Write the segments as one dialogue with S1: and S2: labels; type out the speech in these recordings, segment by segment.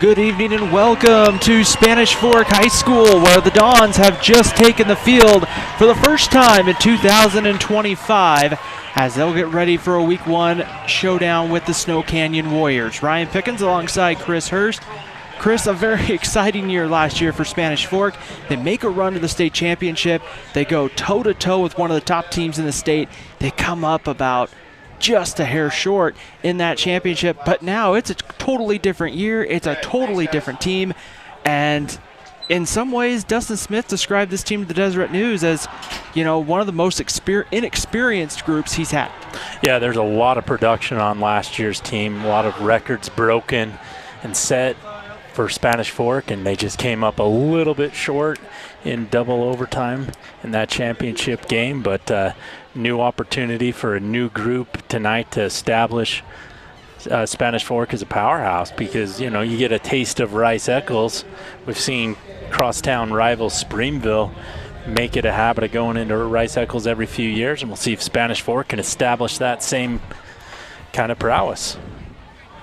S1: Good evening and welcome to Spanish Fork High School, where the Dons have just taken the field for the first time in 2025 as they'll get ready for a Week 1 showdown with the Snow Canyon Warriors. Ryan Pickens alongside Chris Hurst. Chris, a very exciting year last year for Spanish Fork. They make a run to the state championship. They go toe-to-toe with one of the top teams in the state. They come up about just a hair short in that championship, but now it's a totally different year. It's a totally different team, and in some ways, Dustin Smith described this team to the Deseret News as, you know, one of the most inexperienced groups he's had.
S2: Yeah, there's a lot of production on last year's team, a lot of records broken and set for Spanish Fork, and they just came up a little bit short in double overtime in that championship game, but new opportunity for a new group tonight to establish Spanish Fork as a powerhouse, because, you know, you get a taste of Rice Eccles. We've seen crosstown rival Springville make it a habit of going into Rice Eccles every few years, and we'll see if Spanish Fork can establish that same kind of prowess.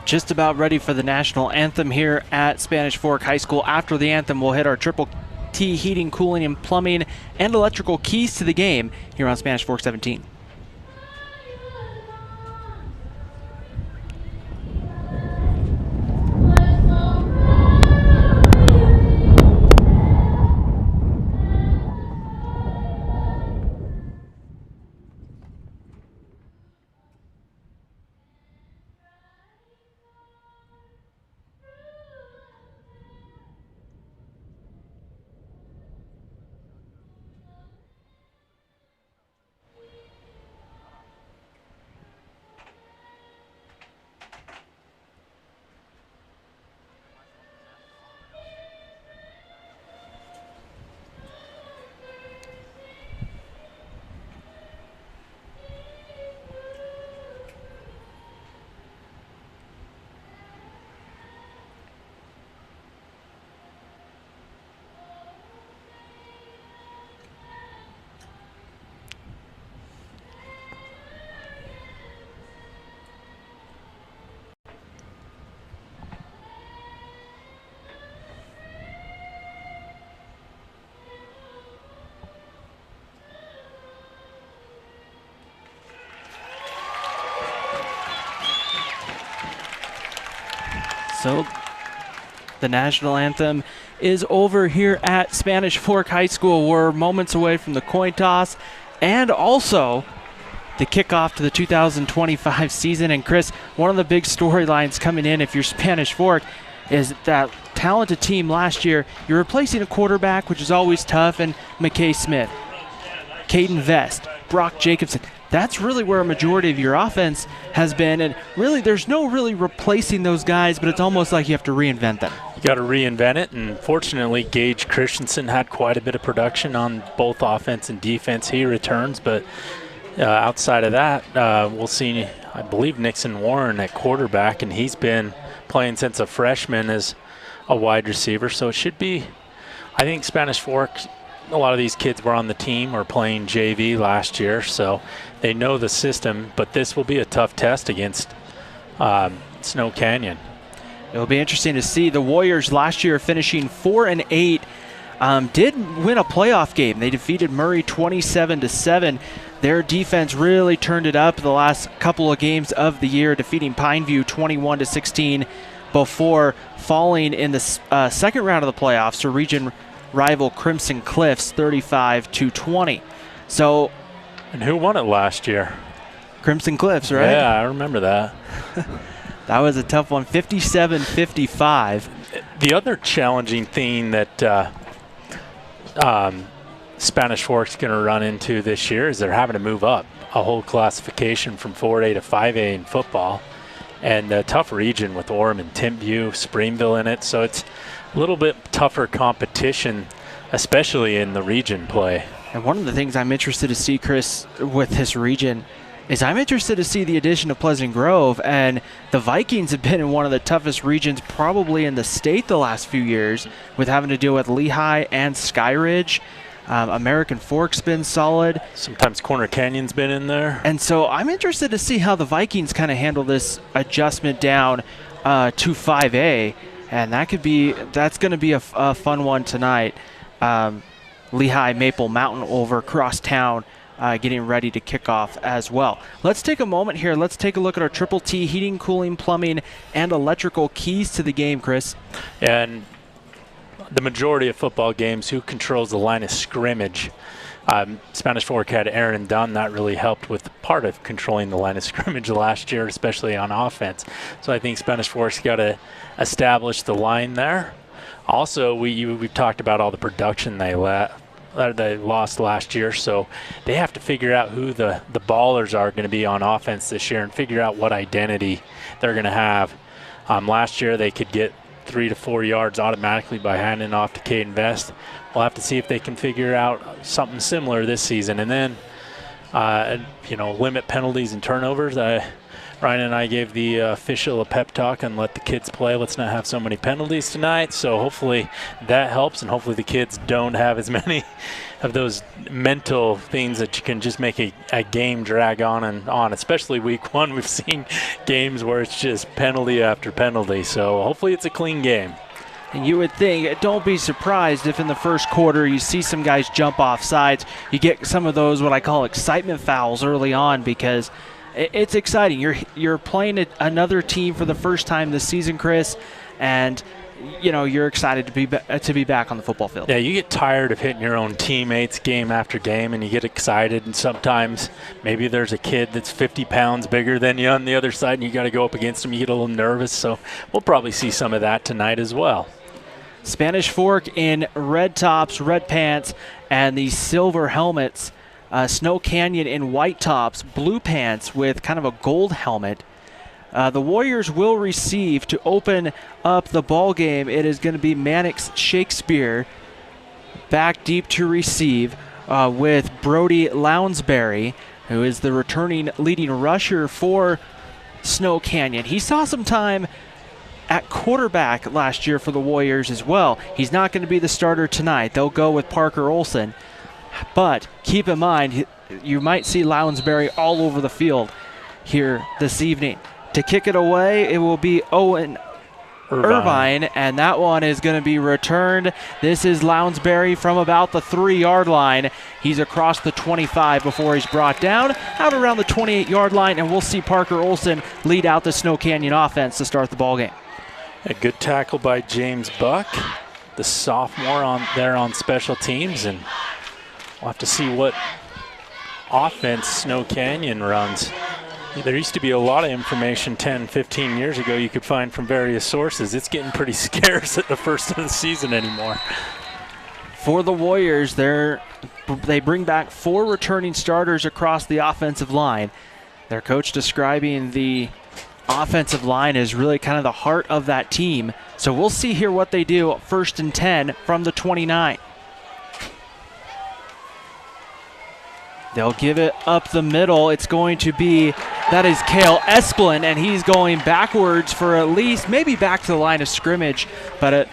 S1: Just about ready for the national anthem here at Spanish Fork High School. After the anthem, we'll hit our Triple T heating, cooling, and plumbing and electrical keys to the game here on Spanish Fork 17. So the national anthem is over here at Spanish Fork High School. We're moments away from the coin toss and also the kickoff to the 2025 season. And Chris, one of the big storylines coming in if you're Spanish Fork is that talented team last year. You're replacing a quarterback, which is always tough, and McKay Smith, Caden Vest, Brock Jacobson. That's really where a majority of your offense has been, and really there's no really replacing those guys, but it's almost like you have to reinvent them.
S2: You got to reinvent it, and fortunately Gage Christensen had quite a bit of production on both offense and defense. He returns, but outside of that, we'll see, I believe, Nixon Warren at quarterback, and he's been playing since a freshman as a wide receiver, so it should be, I think Spanish Fork, a lot of these kids were on the team or playing JV last year, so they know the system, but this will be a tough test against Snow Canyon.
S1: It'll be interesting to see. The Warriors last year finishing 4-8 did win a playoff game. They defeated Murray 27-7. Their defense really turned it up the last couple of games of the year, defeating Pineview 21-16 before falling in the second round of the playoffs to region rival Crimson Cliffs 35-20. So,
S2: and who won it last year?
S1: Crimson Cliffs, right?
S2: Yeah, I remember that.
S1: That was a tough one, 57-55.
S2: The other challenging thing that Spanish Fork's going to run into this year is they're having to move up a whole classification from 4A to 5A in football, and a tough region with Orem and Timpview, Springville in it, so it's a little bit tougher competition, especially in the region play.
S1: And one of the things I'm interested to see, Chris, with this region is I'm interested to see the addition of Pleasant Grove, and the Vikings have been in one of the toughest regions probably in the state the last few years with having to deal with Lehigh and Skyridge. American Fork's been solid.
S2: Sometimes Corner Canyon's been in there.
S1: And so I'm interested to see how the Vikings kind of handle this adjustment down to 5A. and that's going to be a fun one tonight. Lehigh Maple Mountain over across town, getting ready to kick off as well. Let's take a moment here. Let's take a look at our Triple T heating, cooling, plumbing, and electrical keys to the game, Chris.
S2: And the majority of football games, who controls the line of scrimmage? Spanish Fork had Aaron Dunn. That really helped with part of controlling the line of scrimmage last year, especially on offense. So I think Spanish Fork's got to establish the line there. Also, we've talked about all the production they lost last year, so they have to figure out who the ballers are going to be on offense this year and figure out what identity they're going to have. Last year, they could get 3 to 4 yards automatically by handing off to Caden Vest. We'll have to see if they can figure out something similar this season. And then, limit penalties and turnovers. Ryan and I gave the official a pep talk and let the kids play. Let's not have so many penalties tonight. So hopefully that helps, and hopefully the kids don't have as many of those mental things that you can just make a game drag on and on. Especially week one, we've seen games where it's just penalty after penalty. So hopefully it's a clean game.
S1: And you would think, don't be surprised if in the first quarter you see some guys jump off sides. You get some of those what I call excitement fouls early on, because it's exciting. You're playing another team for the first time this season, Chris, and you're excited to be back on the football field.
S2: Yeah, you get tired of hitting your own teammates game after game, and you get excited. And sometimes maybe there's a kid that's 50 pounds bigger than you on the other side, and you got to go up against him. You get a little nervous. So we'll probably see some of that tonight as well.
S1: Spanish Fork in red tops, red pants, and these silver helmets. Snow Canyon in white tops, blue pants with kind of a gold helmet. The Warriors will receive to open up the ball game. It is going to be Mannix Shakespeare back deep to receive with Brody Lounsbury, who is the returning leading rusher for Snow Canyon. He saw some time at quarterback last year for the Warriors as well. He's not going to be the starter tonight. They'll go with Parker Olson. But keep in mind, you might see Lounsbury all over the field here this evening. To kick it away, it will be Owen Irvine, and that one is going to be returned. This is Lounsbury from about the 3-yard line. He's across the 25 before he's brought down, out around the 28-yard line, and we'll see Parker Olson lead out the Snow Canyon offense to start the ballgame.
S2: A good tackle by James Buck, the sophomore on special teams, and we'll have to see what offense Snow Canyon runs. There used to be a lot of information 10, 15 years ago you could find from various sources. It's getting pretty scarce at the first of the season anymore.
S1: For the Warriors, they bring back 4 returning starters across the offensive line. Their coach describing the offensive line as really kind of the heart of that team. So we'll see here what they do 1st and 10 from the 29. They'll give it up the middle. It's going to be, that is Cale Esplin, and he's going backwards for at least, maybe back to the line of scrimmage, but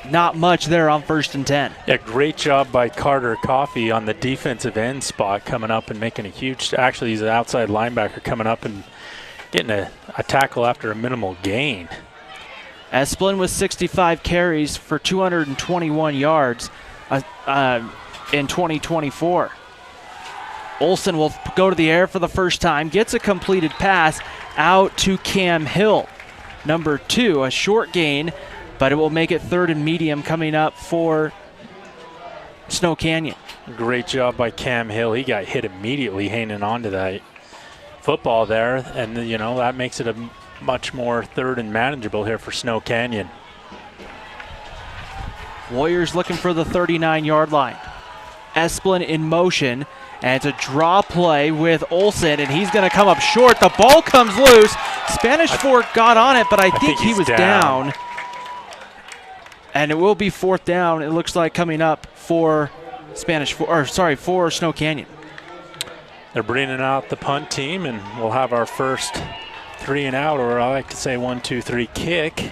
S1: not much there on 1st and 10.
S2: Yeah, great job by Carter Coffey on the defensive end spot, coming up and making a huge, actually he's an outside linebacker coming up and getting a tackle after a minimal gain.
S1: Esplin with 65 carries for 221 yards in 2024. Olson will go to the air for the first time, gets a completed pass out to Cam Hill. Number 2, a short gain, but it will make it 3rd and medium coming up for Snow Canyon.
S2: Great job by Cam Hill. He got hit immediately hanging on to that football there, and that makes it a much more 3rd and manageable here for Snow Canyon.
S1: Warriors looking for the 39-yard line. Esplin in motion. And it's a draw play with Olson, and he's going to come up short. The ball comes loose. Spanish Fork got on it, but I think he was down. And it will be 4th down, it looks like, coming up for for Snow Canyon.
S2: They're bringing out the punt team, and we'll have our first 3 and out, or I like to say 1, 2, 3 kick.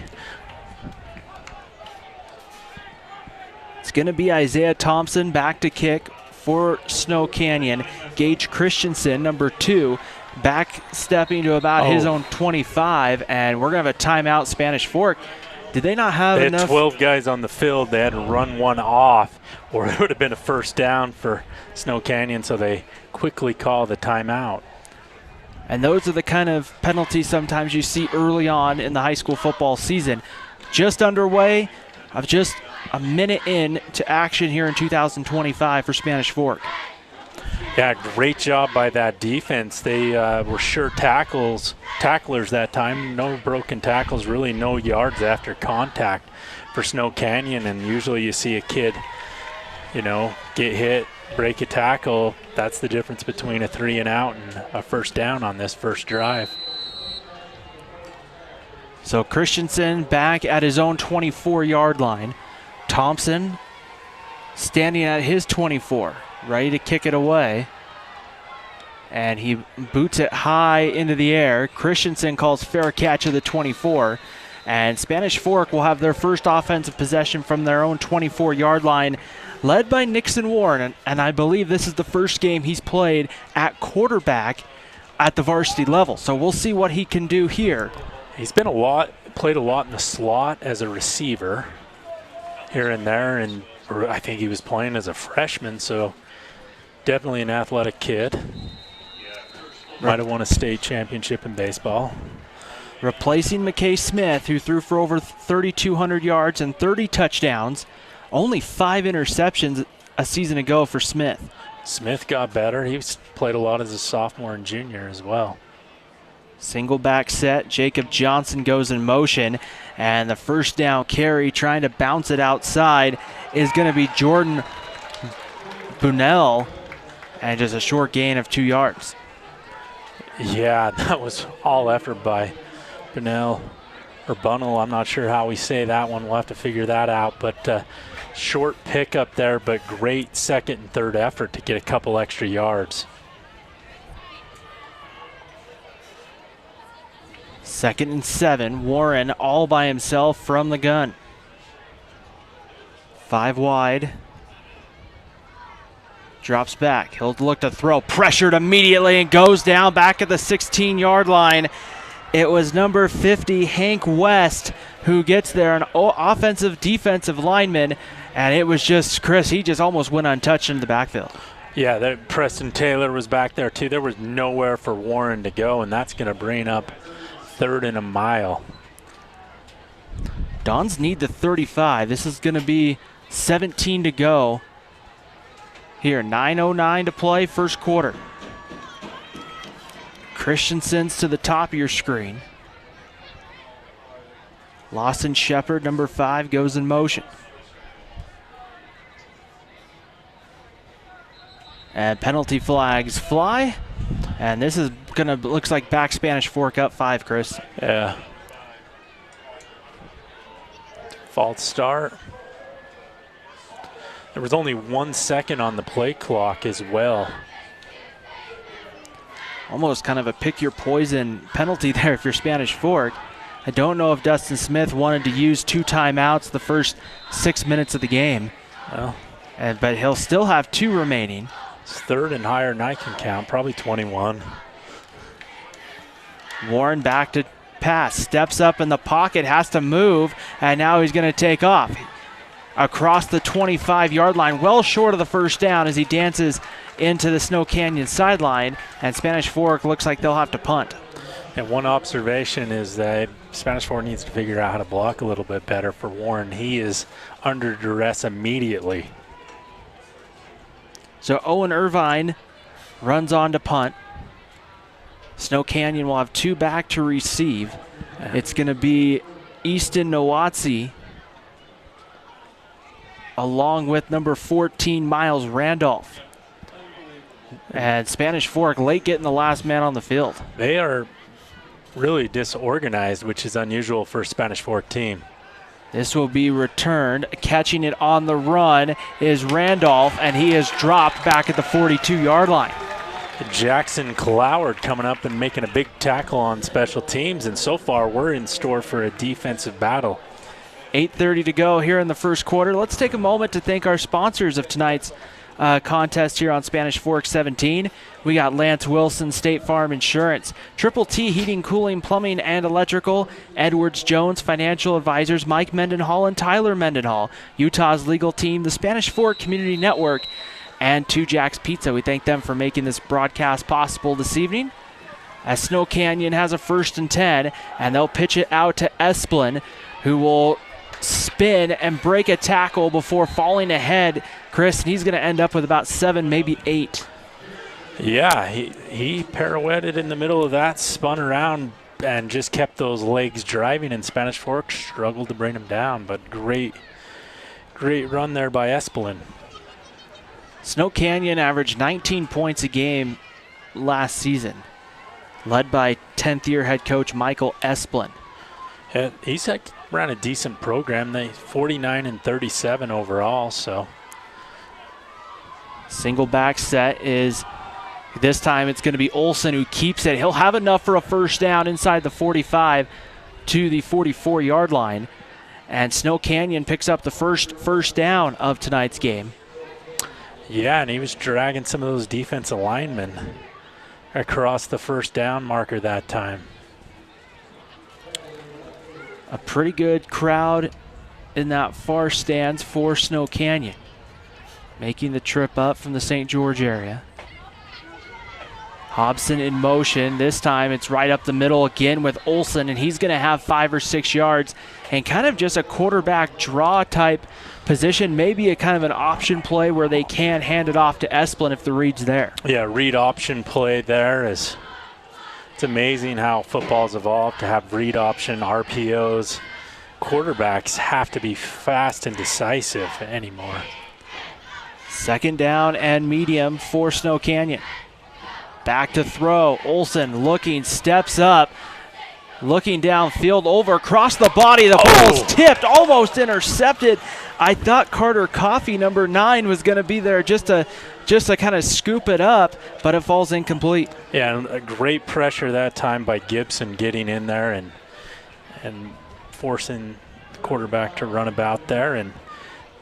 S1: It's going to be Isaiah Thompson back to kick for Snow Canyon. Gage Christensen, number 2, back stepping to about his own 25, and we're going to have a timeout. Spanish Fork Did they not have
S2: They
S1: enough?
S2: had 12 guys on the field. They had to run one off, or it would have been a first down for Snow Canyon, so they quickly called the timeout.
S1: And those are the kind of penalties sometimes you see early on in the high school football season. Just underway, of just a minute in to action here in 2025 for Spanish Fork.
S2: Yeah, great job by that defense. They were sure tacklers that time. No broken tackles, really no yards after contact for Snow Canyon. And usually you see a kid, get hit, break a tackle. That's the difference between a 3 and out and a first down on this first drive.
S1: So Christensen back at his own 24-yard line. Thompson standing at his 24. Ready to kick it away. And he boots it high into the air. Christensen calls fair catch of the 24. And Spanish Fork will have their first offensive possession from their own 24-yard line, led by Nixon Warren. And I believe this is the first game he's played at quarterback at the varsity level. So we'll see what he can do here.
S2: He's been played a lot in the slot as a receiver here and there. And I think he was playing as a freshman, so definitely an athletic kid. Might have won a state championship in baseball.
S1: Replacing McKay Smith, who threw for over 3,200 yards and 30 touchdowns. Only 5 interceptions a season ago for Smith.
S2: Smith got better. He's played a lot as a sophomore and junior as well.
S1: Single back set. Jacob Johnson goes in motion. And the first down carry, trying to bounce it outside, is going to be Jordan Bunnell. And just a short gain of 2 yards.
S2: Yeah, that was all effort by Bunnell or Bunnell. I'm not sure how we say that one. We'll have to figure that out. But short pickup there, but great second and third effort to get a couple extra yards.
S1: 2nd and 7. Warren all by himself from the gun. 5 wide. Drops back. He'll look to throw. Pressured immediately and goes down back at the 16-yard line. It was number 50, Hank West, who gets there, an offensive defensive lineman. And it was just Chris. He just almost went untouched in the backfield.
S2: Yeah, Preston Taylor was back there too. There was nowhere for Warren to go, and that's going to bring up 3rd and a mile.
S1: Dons need the 35. This is going to be 17 to go. Here, 9:09 to play, first quarter. Christensen's to the top of your screen. Lawson Shepard, number 5, goes in motion. And penalty flags fly. And this is going to, looks like back Spanish Fork up 5, Chris.
S2: Yeah. False start. There was only 1 second on the play clock as well.
S1: Almost kind of a pick your poison penalty there if you're Spanish Fork. I don't know if Dustin Smith wanted to use 2 timeouts the first 6 minutes of the game.
S2: Well,
S1: But he'll still have 2 remaining.
S2: It's 3rd and higher than I can count, probably 21.
S1: Warren back to pass, steps up in the pocket, has to move, and now he's going to take off. Across the 25-yard line, well short of the first down as he dances into the Snow Canyon sideline, and Spanish Fork looks like they'll have to punt.
S2: And one observation is that Spanish Fork needs to figure out how to block a little bit better for Warren. He is under duress immediately.
S1: So Owen Irvine runs on to punt. Snow Canyon will have 2 back to receive. It's going to be Easton Nowatsi along with number 14, Miles Randolph. And Spanish Fork late getting the last man on the field.
S2: They are really disorganized, which is unusual for a Spanish Fork team.
S1: This will be returned. Catching it on the run is Randolph, and he is dropped back at the 42-yard line.
S2: Jackson Cloward coming up and making a big tackle on special teams, and so far we're in store for a defensive battle.
S1: 8:30 to go here in the first quarter. Let's take a moment to thank our sponsors of tonight's contest here on Spanish Fork 17. We got Lance Wilson, State Farm Insurance, Triple T Heating, Cooling, Plumbing, and Electrical, Edwards Jones Financial Advisors, Mike Mendenhall and Tyler Mendenhall, Utah's legal team, the Spanish Fork Community Network, and Two Jacks Pizza. We thank them for making this broadcast possible this evening. As Snow Canyon has a 1st and 10, and they'll pitch it out to Esplin, who will spin and break a tackle before falling ahead, Chris, and he's going to end up with about 7, maybe 8.
S2: Yeah, he pirouetted in the middle of that, spun around, and just kept those legs driving, and Spanish Fork struggled to bring him down, but great run there by Esplin.
S1: Snow Canyon averaged 19 points a game last season, led by 10th-year head coach Michael Esplin.
S2: He's ran a decent program. They 49-37 overall, so.
S1: Single back set is, this time it's going to be Olson who keeps it. He'll have enough for a 1st down inside the 45 to the 44-yard line. And Snow Canyon picks up the first down of tonight's game.
S2: Yeah, and he was dragging some of those defensive linemen across the 1st down marker that time.
S1: A pretty good crowd in that far stands for Snow Canyon, making the trip up from the St. George area. Hobson in motion. This time it's right up the middle again with Olson, and he's going to have 5 or 6 yards, and kind of just a quarterback draw type position, maybe a kind of an option play where they can hand it off to Esplin if the read's there.
S2: Yeah, read option play there is. It's amazing how football's evolved to have read option, RPOs. Quarterbacks have to be fast and decisive anymore.
S1: 2nd down and medium for Snow Canyon. Back to throw. Olson looking, steps up, looking downfield, over, across the body. The ball is tipped, almost intercepted. I thought Carter Coffey, number 9, was going to be there just to kind of scoop it up, but it falls incomplete.
S2: Yeah, and a great pressure that time by Gibson getting in there and forcing the quarterback to run about there. And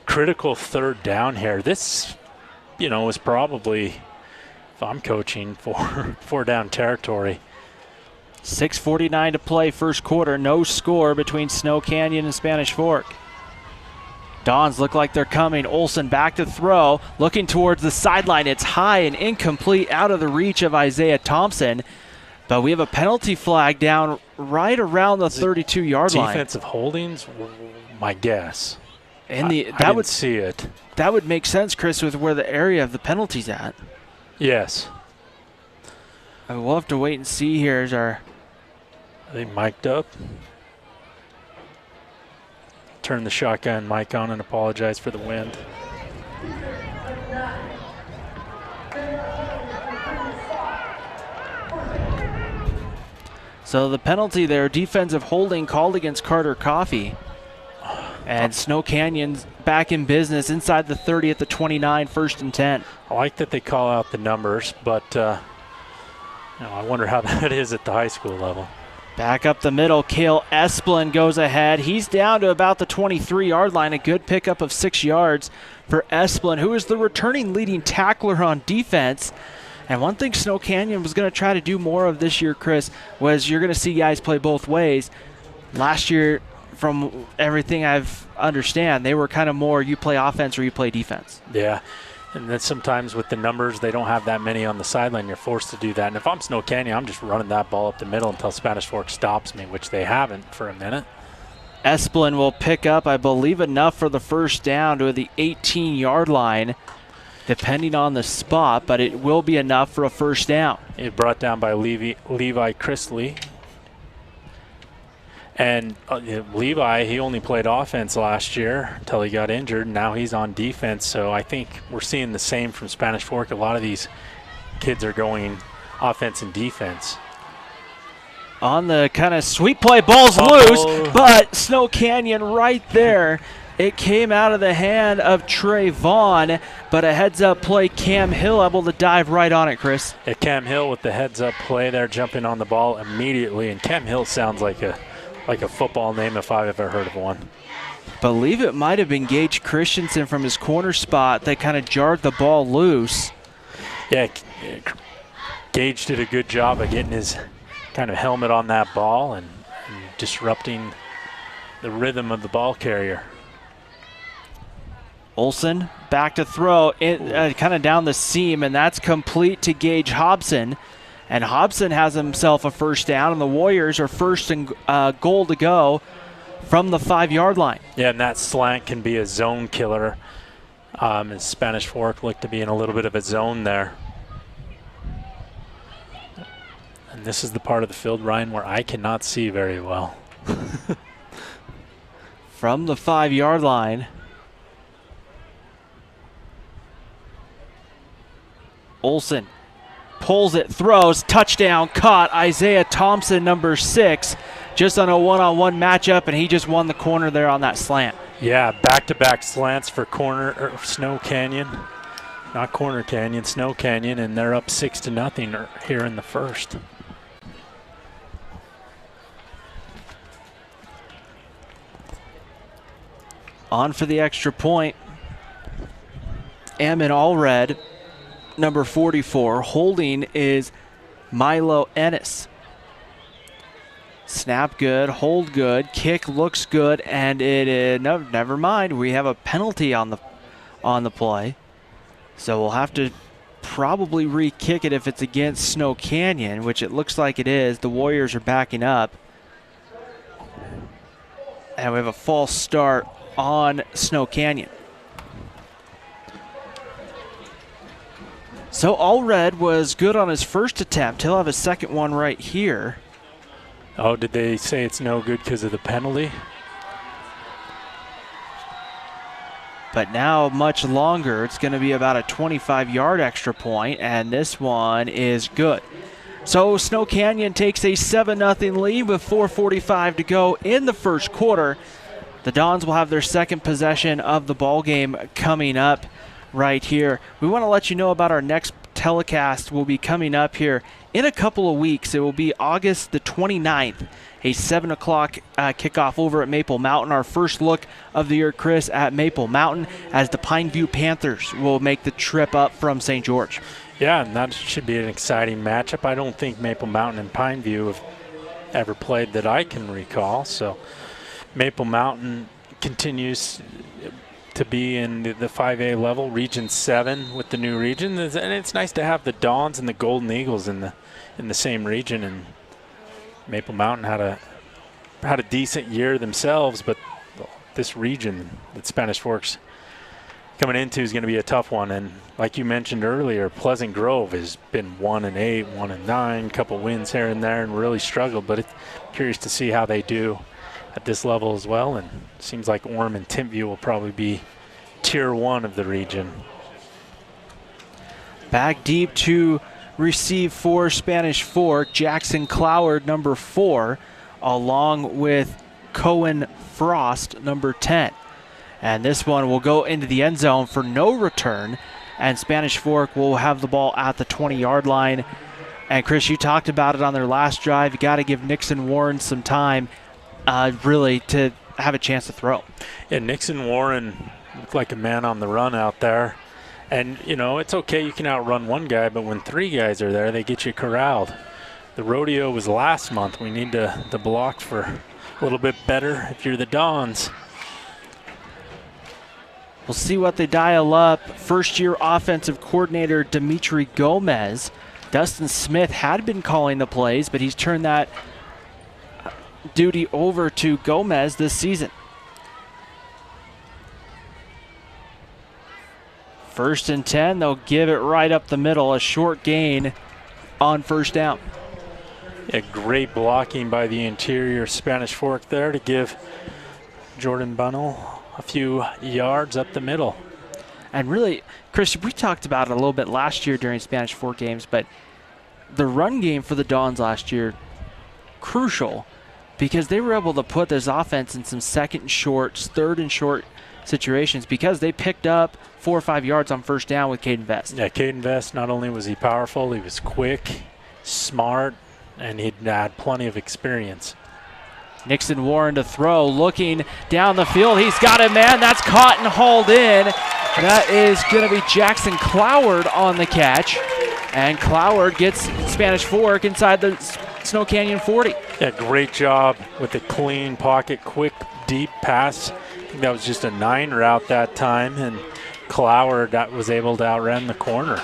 S2: critical 3rd down here. This, is probably, if I'm coaching, 4 down territory.
S1: 6:49 to play, 1st quarter. No score between Snow Canyon and Spanish Fork. Dons look like they're coming. Olson back to throw, looking towards the sideline. It's high and incomplete, out of the reach of Isaiah Thompson. But we have a penalty flag down right around the 32-yard line.
S2: Defensive holdings, my guess.
S1: And
S2: I didn't see it.
S1: That would make sense, Chris, with where the area of the penalty's at.
S2: Yes.
S1: We'll have to wait and see here. Are
S2: they mic'd up? Turn the shotgun mic on and apologize for the wind.
S1: So the penalty there, defensive holding called against Carter Coffey. And Snow Canyon's back in business inside the 30 at the 29, 1st and 10.
S2: I like that they call out the numbers, but I wonder how that is at the high school level.
S1: Back up the middle, Cale Esplin goes ahead. He's down to about the 23-yard line. A good pickup of 6 yards for Esplin, who is the returning leading tackler on defense. And one thing Snow Canyon was going to try to do more of this year, Chris, was you're going to see guys play both ways. Last year, from everything I've understand, they were kind of more you play offense or you play defense.
S2: Yeah. And then sometimes with the numbers, they don't have that many on the sideline. You're forced to do that. And if I'm Snow Canyon, I'm just running that ball up the middle until Spanish Fork stops me, which they haven't for a minute.
S1: Esplin will pick up, I believe, enough for the 1st down to the 18-yard line, depending on the spot, but it will be enough for a 1st down.
S2: It brought down by Levi Chrisley. And Levi, he only played offense last year until he got injured. Now he's on defense. So I think we're seeing the same from Spanish Fork. A lot of these kids are going offense and defense.
S1: On the kind of sweep play, ball's loose, but Snow Canyon right there. It came out of the hand of Trey Vaughn, but a heads-up play, Cam Hill able to dive right on it, Chris.
S2: Yeah, Cam Hill with the heads-up play there, jumping on the ball immediately. And Cam Hill sounds like a football name if I've ever heard of one.
S1: Believe it might have been Gage Christensen from his corner spot that kind of jarred the ball loose.
S2: Yeah, Gage did a good job of getting his kind of helmet on that ball and disrupting the rhythm of the ball carrier.
S1: Olsen back to throw, kind of down the seam, and that's complete to Gage Hobson. And Hobson has himself a first down, and the Warriors are first and goal to go from the 5-yard line.
S2: Yeah, and that slant can be a zone killer. And Spanish Fork looked to be in a little bit of a zone there. And this is the part of the field, Ryan, where I cannot see very well.
S1: From the 5-yard line, Olsen pulls it, throws, touchdown, caught. Isaiah Thompson, number 6, just on a one-on-one matchup, and he just won the corner there on that slant.
S2: Yeah, back-to-back slants for Snow Canyon. Not Corner Canyon, Snow Canyon, and they're up 6-0 here in the first.
S1: On for the extra point. Ammon Allred, number 44. Holding is Milo Ennis. Snap good, hold good, kick looks good, and it is, no, never mind. We have a penalty on the play. So we'll have to probably re-kick it if it's against Snow Canyon, which it looks like it is. The Warriors are backing up. And we have a false start on Snow Canyon. So Allred was good on his first attempt. He'll have a second one right here.
S2: Oh, did they say it's no good because of the penalty?
S1: But now much longer. It's going to be about a 25-yard extra point, and this one is good. So Snow Canyon takes a 7-0 lead with 4:45 to go in the first quarter. The Dons will have their second possession of the ball game coming up right here. We want to let you know about our next telecast will be coming up here in a couple of weeks. It will be August the 29th, a 7 o'clock kickoff over at Maple Mountain. Our first look of the year, Chris, at Maple Mountain as the Pineview Panthers will make the trip up from St. George.
S2: Yeah, and that should be an exciting matchup. I don't think Maple Mountain and Pineview have ever played that I can recall. So Maple Mountain continues to be in the 5A level, Region 7 with the new region. And it's nice to have the Dons and the Golden Eagles in the same region. And Maple Mountain had a decent year themselves, but this region that Spanish Fork's coming into is going to be a tough one. And like you mentioned earlier, Pleasant Grove has been 1-8, 1-9, couple wins here and there, and really struggled. But it's curious to see how they do at this level as well. And it seems like Orem and Timpview will probably be tier 1 of the region.
S1: Back deep to receive for Spanish Fork, Jackson Cloward, number 4, along with Cohen Frost, number 10. And this one will go into the end zone for no return, and Spanish Fork will have the ball at the 20-yard line. And Chris, you talked about it on their last drive. You got to give Nixon Warren some time really to have a chance to throw.
S2: Yeah, Nixon Warren looked like a man on the run out there. And, you know, it's okay, you can outrun one guy, but when 3 guys are there, they get you corralled. The rodeo was last month. We need to block for a little bit better if you're the Dons.
S1: We'll see what they dial up. First-year offensive coordinator Dimitri Gomez. Dustin Smith had been calling the plays, but he's turned that duty over to Gomez this season. First and 10, they'll give it right up the middle, a short gain on first down.
S2: A great blocking by the interior Spanish Fork there to give Jordan Bunnell a few yards up the middle.
S1: And really, Chris, we talked about it a little bit last year during Spanish Fork games, but the run game for the Dons last year, crucial, because they were able to put this offense in some second and shorts, third and short situations because they picked up 4 or 5 yards on first down with Caden Vest.
S2: Yeah, Caden Vest, not only was he powerful, he was quick, smart, and he'd had plenty of experience.
S1: Nixon Warren to throw, looking down the field. He's got it, man. That's caught and hauled in. That is going to be Jackson Cloward on the catch. And Cloward gets Spanish Fork inside the Snow Canyon 40.
S2: Yeah, great job with the clean pocket, quick, deep pass. I think that was just a 9 route that time, and Cloward that was able to outrun the corner.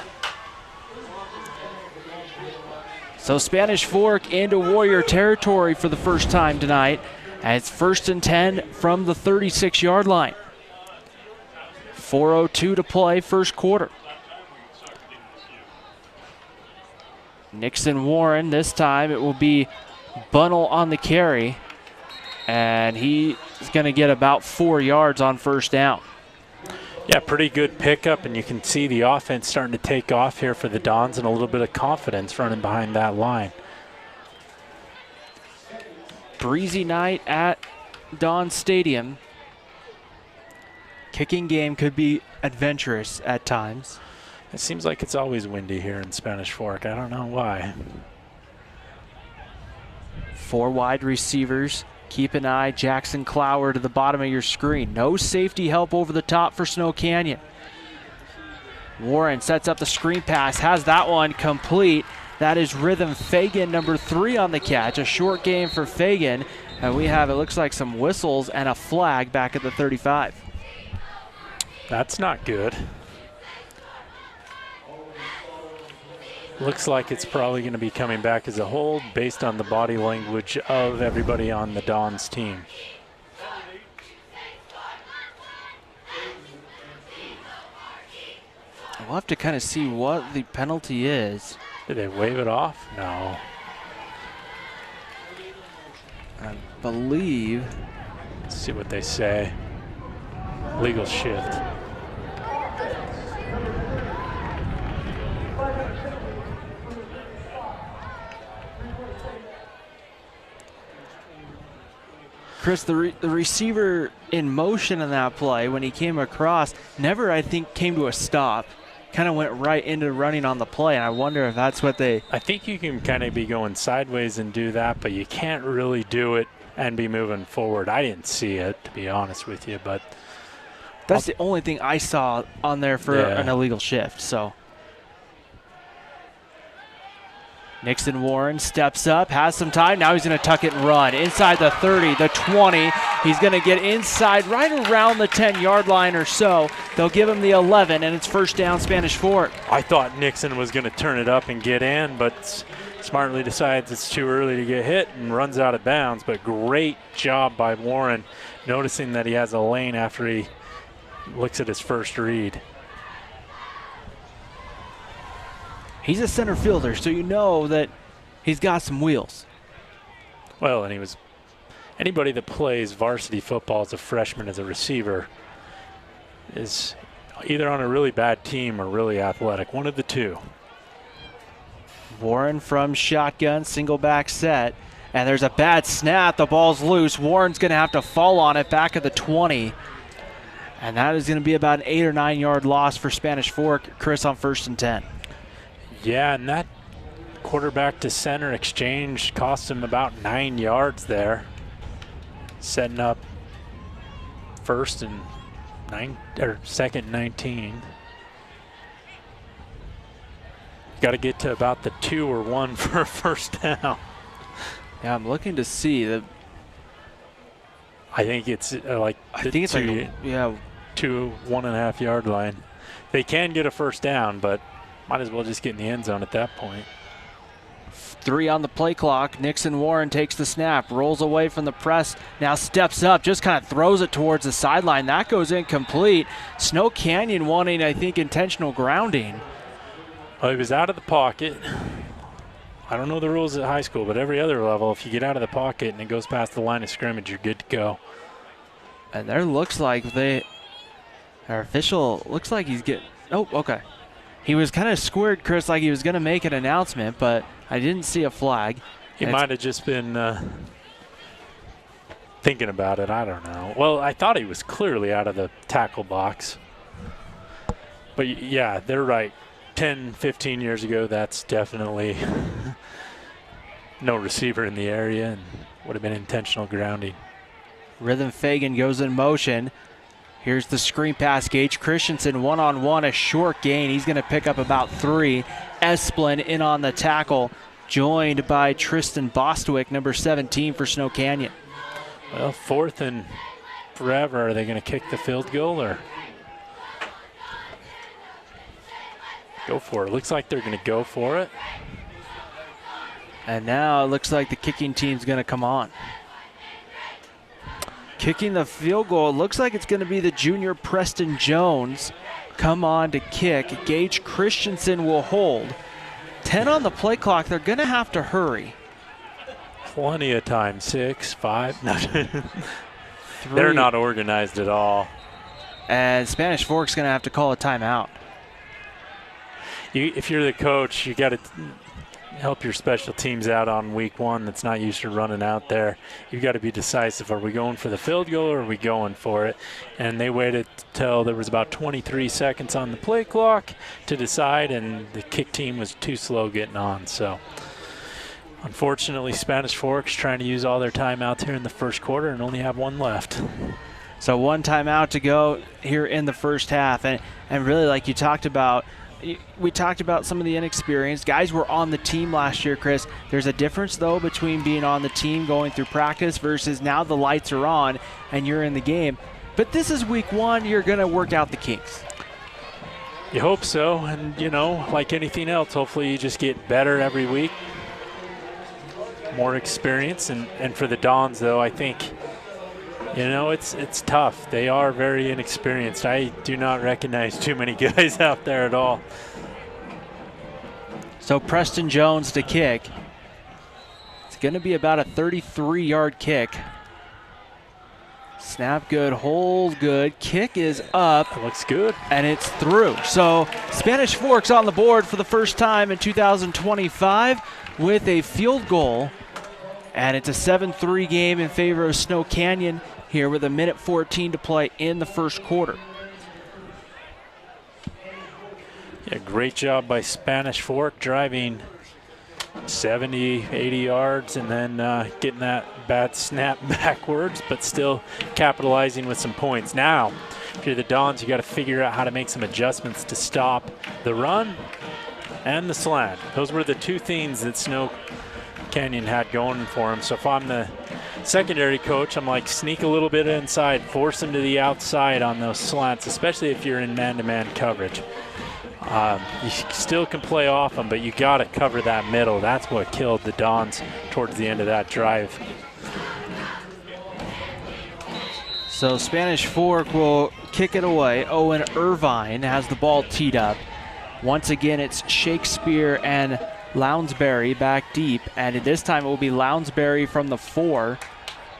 S1: So Spanish Fork into Warrior territory for the first time tonight. And it's 1st and 10 from the 36-yard line. 4:02 to play, first quarter. Nixon Warren, this time it will be Bunnell on the carry. And he is going to get about 4 yards on first down.
S2: Yeah, pretty good pickup, and you can see the offense starting to take off here for the Dons and a little bit of confidence running behind that line.
S1: Breezy night at Don Stadium. Kicking game could be adventurous at times.
S2: It seems like it's always windy here in Spanish Fork. I don't know why.
S1: 4 wide receivers. Keep an eye, Jackson Cloward to the bottom of your screen. No safety help over the top for Snow Canyon. Warren sets up the screen pass, has that one complete. That is Rhythm Fagan, number 3 on the catch. A short game for Fagan. And we have, it looks like, some whistles and a flag back at the 35.
S2: That's not good. Looks like it's probably going to be coming back as a hold based on the body language of everybody on the Dons team.
S1: We'll have to kind of see what the penalty is.
S2: Did they wave it off? No.
S1: I believe.
S2: Let's see what they say. Legal shift.
S1: Chris, the receiver in motion in that play, when he came across, never, I think, came to a stop. Kind of went right into running on the play, and I wonder if that's what they...
S2: I think you can kind of be going sideways and do that, but you can't really do it and be moving forward. I didn't see it, to be honest with you, but...
S1: That's the only thing I saw on there for an illegal shift, so... Nixon Warren steps up, has some time. Now he's going to tuck it and run. Inside the 30, the 20. He's going to get inside right around the 10-yard line or so. They'll give him the 11, and it's first down Spanish Fork.
S2: I thought Nixon was going to turn it up and get in, but smartly decides it's too early to get hit and runs out of bounds. But great job by Warren, noticing that he has a lane after he looks at his first read.
S1: He's a center fielder, so you know that he's got some wheels.
S2: Well, and he was anybody that plays varsity football as a freshman as a receiver is either on a really bad team or really athletic, one of the two.
S1: Warren from shotgun, single back set, and there's a bad snap. The ball's loose. Warren's going to have to fall on it back at the 20. And that is going to be about an 8 or 9 yard loss for Spanish Fork. Chris, on 1st and 10.
S2: Yeah, and that quarterback to center exchange cost him about 9 yards there. Setting up 1st and 2nd and 19. Got to get to about the 2 or 1 for a first down.
S1: Yeah, I'm looking to see the.
S2: I think it's like
S1: I think it's like
S2: 2 1.5 yard line. They can get a first down, but might as well just get in the end zone at that point.
S1: 3 on the play clock. Nixon Warren takes the snap, rolls away from the press, now steps up, just kind of throws it towards the sideline. That goes incomplete. Snow Canyon wanting, I think, intentional grounding.
S2: Well, he was out of the pocket. I don't know the rules at high school, but every other level, if you get out of the pocket and it goes past the line of scrimmage, you're good to go.
S1: And there looks like our official looks like he's getting, oh, okay. He was kind of squared, Chris, like he was going to make an announcement, but I didn't see a flag.
S2: He might have just been thinking about it. I don't know. Well, I thought he was clearly out of the tackle box. But, yeah, they're right. 10, 15 years ago, that's definitely no receiver in the area. And would have been intentional grounding.
S1: Rhythm Fagan goes in motion. Here's the screen pass. Gage Christensen one-on-one, a short gain. He's going to pick up about 3. Esplin in on the tackle, joined by Tristan Bostwick, number 17 for Snow Canyon.
S2: Well, 4th and forever. Are they going to kick the field goal or go for it? Looks like they're going to go for it.
S1: And now it looks like the kicking team's going to come on. Kicking the field goal, it looks like it's going to be the junior Preston Jones come on to kick. Gage Christensen will hold. 10 on the play clock. They're going to have to hurry.
S2: Plenty of time. 6, 5. No.
S1: 3.
S2: They're not organized at all.
S1: And Spanish Fork's going to have to call a timeout.
S2: If you're the coach, you got to help your special teams out on week 1 that's not used to running out there. You've got to be decisive. Are we going for the field goal or are we going for it? And they waited till there was about 23 seconds on the play clock to decide, and the kick team was too slow getting on. So unfortunately, Spanish Fork's trying to use all their timeouts here in the first quarter and only have 1 left.
S1: So 1 timeout to go here in the first half. And really, like you talked about, we talked about some of the inexperienced guys were on the team last year, Chris. There's a difference, though, between being on the team going through practice versus now the lights are on and you're in the game. But this is week 1. You're going to work out the kinks.
S2: You hope so. And, like anything else, hopefully you just get better every week. More experience. And for the Dons, though, I think, it's tough. They are very inexperienced. I do not recognize too many guys out there at all.
S1: So Preston Jones to kick. It's going to be about a 33-yard kick. Snap good, hold good. Kick is up.
S2: It looks good.
S1: And it's through. So Spanish Fork's on the board for the first time in 2025 with a field goal. And it's a 7-3 game in favor of Snow Canyon here with 1:14 to play in the first quarter.
S2: Yeah, great job by Spanish Fork driving 70, 80 yards and then getting that bad snap backwards, but still capitalizing with some points. Now, if you're the Dons, you got to figure out how to make some adjustments to stop the run and the slant. Those were the 2 things that Snow Canyon had going for him. So if I'm the secondary coach, I'm like, sneak a little bit inside, force him to the outside on those slants, especially if you're in man-to-man coverage. You still can play off them, but you got to cover that middle. That's what killed the Dons towards the end of that drive.
S1: So Spanish Fork will kick it away. Owen Irvine has the ball teed up. Once again, it's Shakespeare and Lounsbury back deep, and this time it will be Lounsbury from the 4,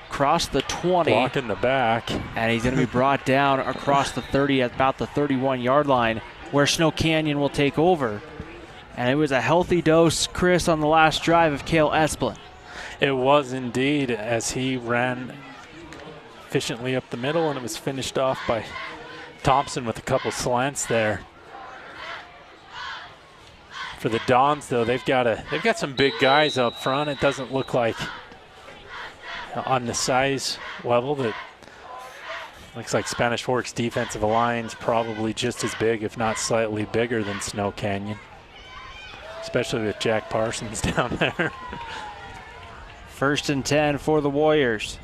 S1: across the 20.
S2: Blocking the back.
S1: And he's going to be brought down across the 30 at about the 31-yard line, where Snow Canyon will take over. And it was a healthy dose, Chris, on the last drive of Cale Esplin.
S2: It was indeed, as he ran efficiently up the middle, and it was finished off by Thompson with a couple slants there. For the Dons, though, they've got some big guys up front. It doesn't look like on the size level that looks like Spanish Fork's defensive line's probably just as big, if not slightly bigger than Snow Canyon, especially with Jack Parsons down there.
S1: 1st and 10 for the Warriors.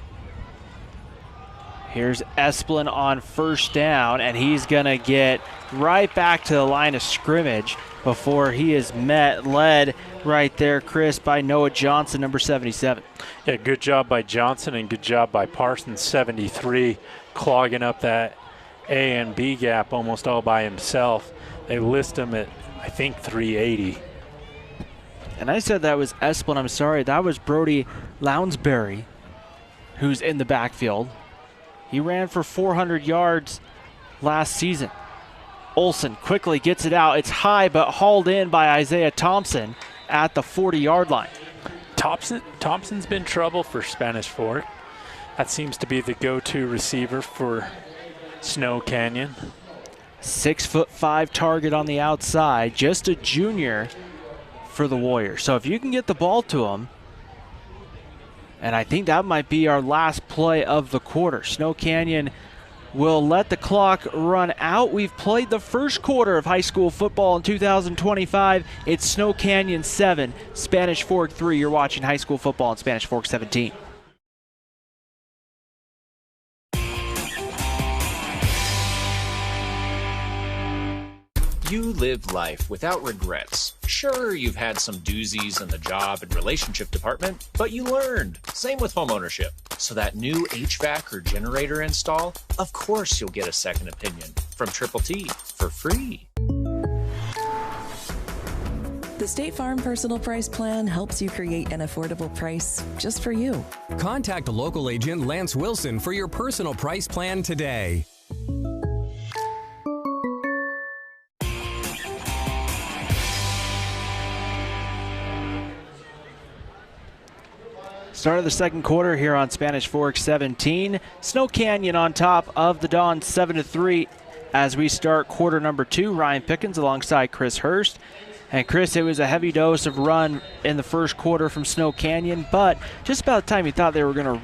S1: Here's Esplin on 1st down, and he's going to get right back to the line of scrimmage before he is led right there, Chris, by Noah Johnson, number 77.
S2: Yeah, good job by Johnson and good job by Parsons, 73, clogging up that A and B gap almost all by himself. They list him at, I think, 380.
S1: And I said that was Esplin. I'm sorry. That was Brody Lounsbury, who's in the backfield. He ran for 400 yards last season. Olsen quickly gets it out. It's high, but hauled in by Isaiah Thompson at the 40-yard line.
S2: Thompson's been trouble for Spanish Fork. That seems to be the go-to receiver for Snow Canyon.
S1: 6'5" target on the outside, just a junior for the Warriors. So if you can get the ball to him, And I think that might be our last play of the quarter. Snow Canyon will let the clock run out. We've played the first quarter of high school football in 2025. It's Snow Canyon 7, Spanish Fork 3. You're watching high school football in Spanish Fork 17.
S3: You live life without regrets. Sure, you've had some doozies in the job and relationship department, but you learned. Same with homeownership. So that new HVAC or generator install, of course you'll get a second opinion from Triple T for free.
S4: The State Farm Personal Price Plan helps you create an affordable price just for you.
S5: Contact local agent Lance Wilson for your personal price plan today.
S1: Start of the second quarter here on Spanish Fork 17. Snow Canyon on top of the Dons 7-3 as we start quarter number 2. Ryan Pickens alongside Chris Hurst. And Chris, it was a heavy dose of run in the first quarter from Snow Canyon, but just about the time you thought they were going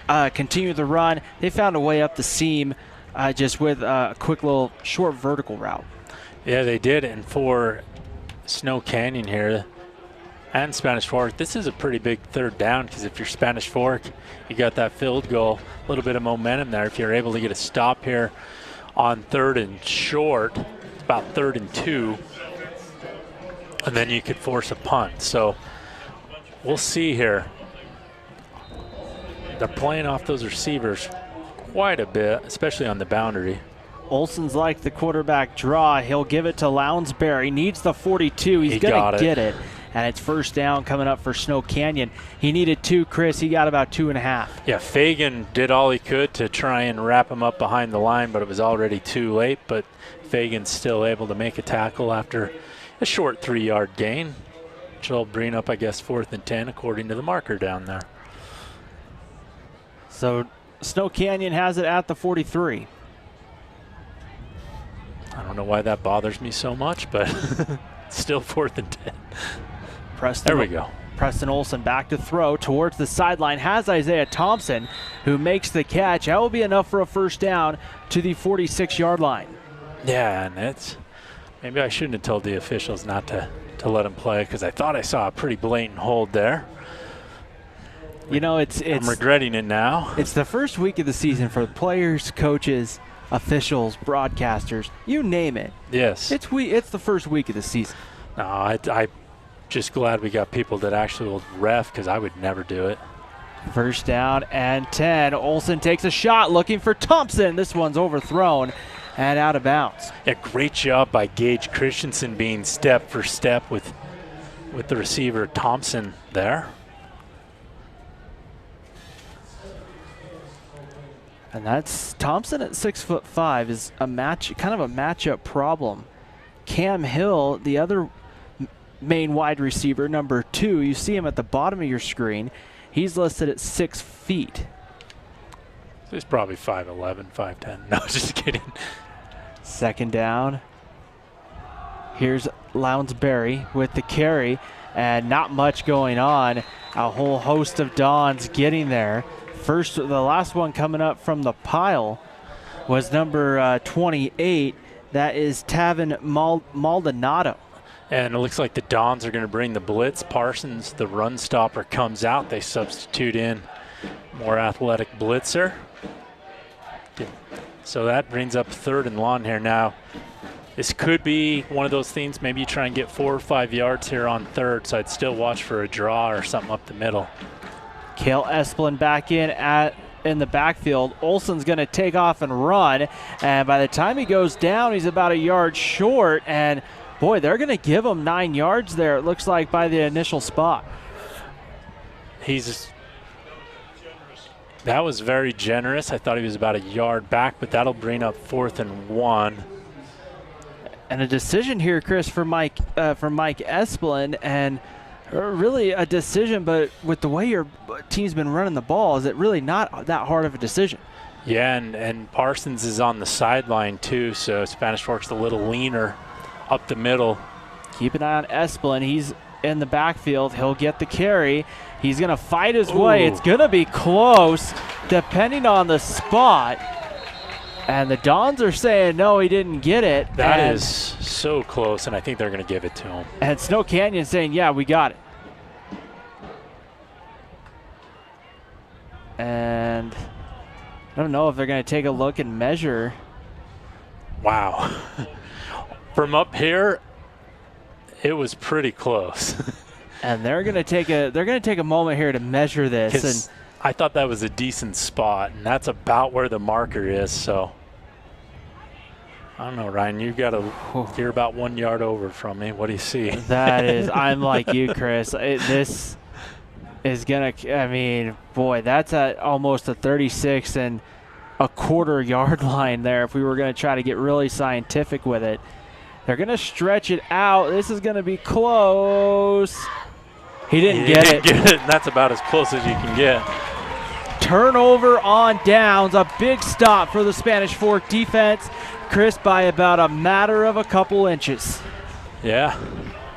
S1: to continue the run, they found a way up the seam just with a quick little short vertical route.
S2: Yeah, they did. And for Snow Canyon here, and Spanish Fork, this is a pretty big third down because if you're Spanish Fork, you got that field goal, a little bit of momentum there. If you're able to get a stop here on 3rd and short, it's about 3rd and 2, and then you could force a punt. So we'll see here. They're playing off those receivers quite a bit, especially on the boundary.
S1: Olson's like the quarterback draw. He'll give it to Lounsbury. Needs the 42. He's going to get it. And it's first down coming up for Snow Canyon. He needed 2, Chris. He got about 2.5.
S2: Yeah, Fagan did all he could to try and wrap him up behind the line, but it was already too late. But Fagan's still able to make a tackle after a short 3-yard gain, which will bring up, I guess, 4th and 10 according to the marker down there.
S1: So Snow Canyon has it at the 43.
S2: I don't know why that bothers me so much, but still 4th and 10.
S1: There
S2: we go.
S1: Preston Olson back to throw towards the sideline. Has Isaiah Thompson, who makes the catch. That will be enough for a first down to the 46-yard line.
S2: Yeah, and it's maybe I shouldn't have told the officials not to let him play because I thought I saw a pretty blatant hold there.
S1: You know, I'm
S2: regretting it now.
S1: It's the first week of the season for players, coaches, officials, broadcasters, you name it.
S2: Yes.
S1: It's the first week of the season.
S2: No, I just glad we got people that actually will ref because I would never do it.
S1: First down and 10. Olson takes a shot looking for Thompson. This one's overthrown and out of bounds.
S2: Yeah, great job by Gage Christensen being step for step with the receiver Thompson there.
S1: And that's Thompson at 6'5" is kind of a matchup problem. Cam Hill, the other main wide receiver, number 2, you see him at the bottom of your screen. He's listed at 6 feet.
S2: So he's probably 5'11", 5'10". No, just kidding.
S1: Second down. Here's Lounsbury with the carry, and not much going on. A whole host of Dons getting there. The last one coming up from the pile was number 28. That is Tavin Maldonado.
S2: And it looks like the Dons are going to bring the blitz. Parsons, the run stopper, comes out. They substitute in more athletic blitzer. So that brings up 3rd and long here now. This could be one of those things. Maybe you try and get 4 or 5 yards here on 3rd, so I'd still watch for a draw or something up the middle.
S1: Kale Esplin back in the backfield. Olson's going to take off and run, and by the time he goes down, he's about a yard short, and boy, they're going to give him 9 yards there, it looks like, by the initial spot.
S2: That was very generous. I thought he was about a yard back, but that'll bring up 4th and 1.
S1: And a decision here, Chris, for Mike Esplin, and really a decision, but with the way your team's been running the ball, is it really not that hard of a decision?
S2: Yeah, and Parsons is on the sideline too, so Spanish Fork's a little leaner up the middle.
S1: Keep an eye on Esplin. He's in the backfield. He'll get the carry. He's going to fight his way. It's going to be close depending on the spot. And the Dons are saying, no, he didn't get it.
S2: That is so close, and I think they're going to give it to him.
S1: And Snow Canyon saying, yeah, we got it. And I don't know if they're going to take a look and measure.
S2: Wow. From up here, it was pretty close.
S1: And they're going to take a moment here to measure this. And
S2: I thought that was a decent spot, and that's about where the marker is. So I don't know, Ryan. You're about 1 yard over from me. What do you see?
S1: That is, I'm like you, Chris. This is gonna. I mean, boy, that's at almost a 36 and a quarter yard line there. If we were gonna try to get really scientific with it, they're gonna stretch it out. This is gonna be close. He didn't get it.
S2: That's about as close as you can get.
S1: Turnover on downs. A big stop for the Spanish Fork defense. Chris, by about a matter of a couple inches.
S2: Yeah,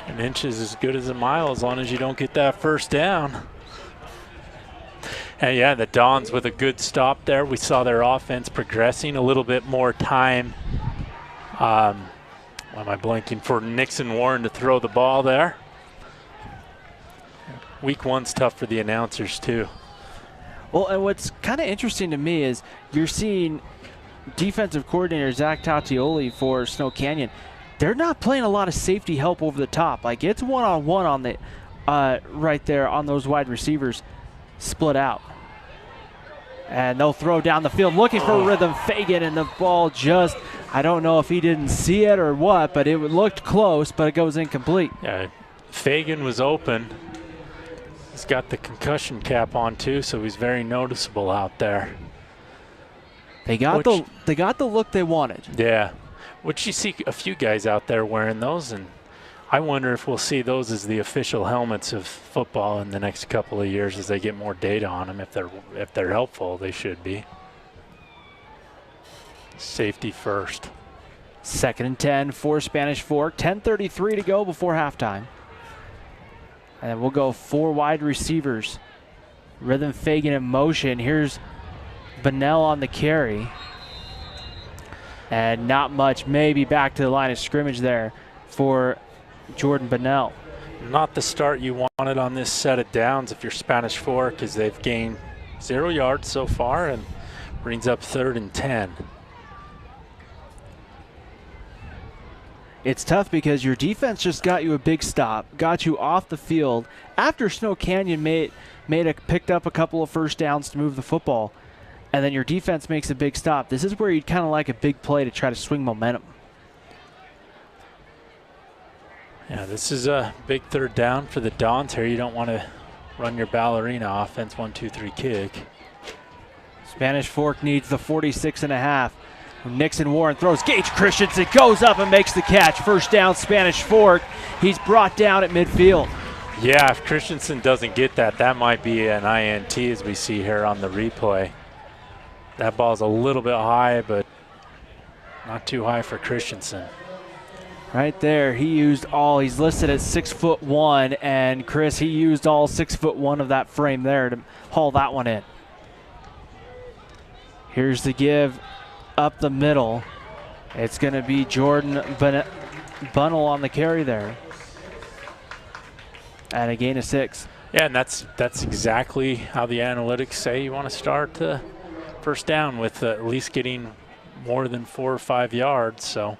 S2: an inch is as good as a mile as long as you don't get that first down. And yeah, the Dons with a good stop there. We saw their offense progressing a little bit more time. Why am I blanking? For Nixon Warren to throw the ball there. Week one's tough for the announcers too.
S1: Well, and what's kind of interesting to me is you're seeing defensive coordinator Zach Tatioli for Snow Canyon. They're not playing a lot of safety help over the top. Like, it's one-on-one on the right there on those wide receivers split out. And they'll throw down the field looking for Rhythm Fagan, and the ball just, I don't know if he didn't see it or what, but it looked close, but it goes incomplete.
S2: Yeah, Fagan was open. He's got the concussion cap on too, so he's very noticeable out there.
S1: They got the look they wanted.
S2: Yeah, which you see a few guys out there wearing those, and I wonder if we'll see those as the official helmets of football in the next couple of years as they get more data on them. If they're helpful, they should be. Safety first.
S1: 2nd and 10 for Spanish Fork. 10:33 to go before halftime. And we'll go 4 wide receivers. Rhythm Fagan in motion. Here's Bunnell on the carry. And not much, maybe back to the line of scrimmage there for Jordan Bunnell.
S2: Not the start you wanted on this set of downs if you're Spanish Fork, as they've gained 0 yards so far and brings up 3rd and 10.
S1: It's tough because your defense just got you a big stop, got you off the field after Snow Canyon picked up a couple of first downs to move the football, and then your defense makes a big stop. This is where you'd kind of like a big play to try to swing momentum.
S2: Yeah, this is a big 3rd down for the Dons here. You don't want to run your ballerina offense, 1-2-3 kick.
S1: Spanish Fork needs the 46.5. Nixon Warren throws. Gage Christensen goes up and makes the catch. First down, Spanish Fork. He's brought down at midfield.
S2: Yeah, if Christensen doesn't get that, that might be an INT as we see here on the replay. That ball's a little bit high, but not too high for Christensen.
S1: Right there, he's listed at 6'1", and Chris, he used all 6'1" of that frame there to haul that one in. Here's the give up the middle. It's going to be Jordan Bunnell on the carry there. And a gain of 6.
S2: Yeah, and that's exactly how the analytics say you want to start first down, with at least getting more than 4 or 5 yards. So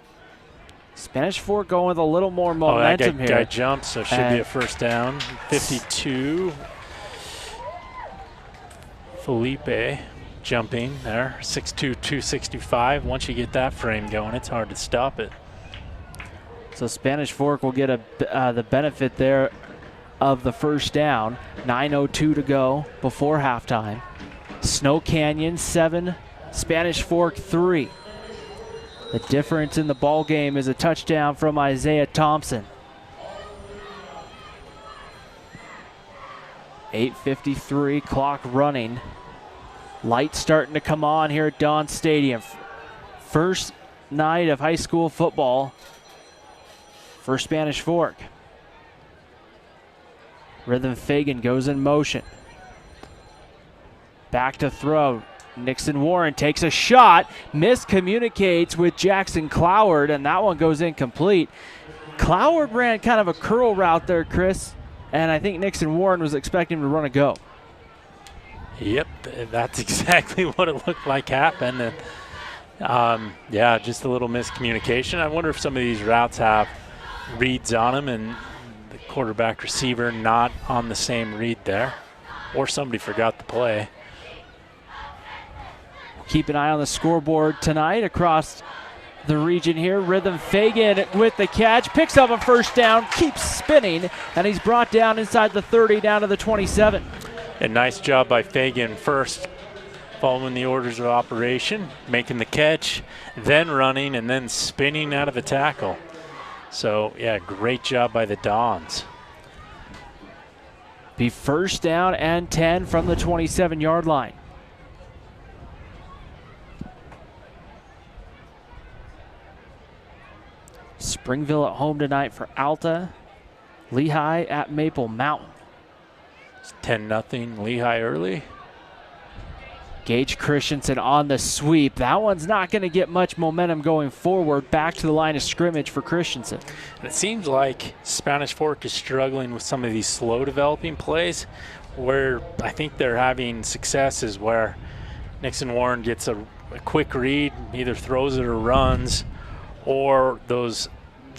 S1: Spanish Fork going with a little more momentum
S2: that
S1: here.
S2: Guy jumps, so should be a first down. 52. Felipe jumping there, 6'2", 265. Once you get that frame going, it's hard to stop it.
S1: So Spanish Fork will get the benefit there of the first down. 9:02 to go before halftime. Snow Canyon 7, Spanish Fork 3. The difference in the ball game is a touchdown from Isaiah Thompson. 8:53, clock running. Lights starting to come on here at Dawn Stadium. First night of high school football for Spanish Fork. Rhythm Fagan goes in motion. Back to throw. Nixon Warren takes a shot, miscommunicates with Jackson Cloward, and that one goes incomplete. Cloward ran kind of a curl route there, Chris, and I think Nixon Warren was expecting him to run a go.
S2: Yep, that's exactly what it looked like happened. And, yeah, just a little miscommunication. I wonder if some of these routes have reads on them and the quarterback receiver not on the same read there, or somebody forgot the play.
S1: Keep an eye on the scoreboard tonight across the region here. Rhythm Fagan with the catch, picks up a first down, keeps spinning, and he's brought down inside the 30 down to the 27.
S2: A nice job by Fagan first, following the orders of operation, making the catch, then running, and then spinning out of a tackle. So, yeah, great job by the Dons.
S1: Be first down and 10 from the 27-yard line. Springville at home tonight for Alta. Lehigh at Maple Mountain.
S2: It's 10-0 Lehigh early.
S1: Gage Christensen on the sweep. That one's not going to get much momentum going forward. Back to the line of scrimmage for Christensen.
S2: And it seems like Spanish Fork is struggling with some of these slow developing plays, where I think they're having successes where Nixon Warren gets a quick read, either throws it or runs, or those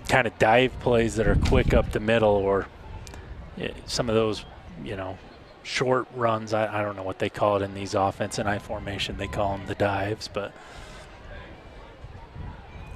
S2: kind of dive plays that are quick up the middle, or some of those, short runs. I don't know what they call it in these offense and I formation. They call them the dives, but.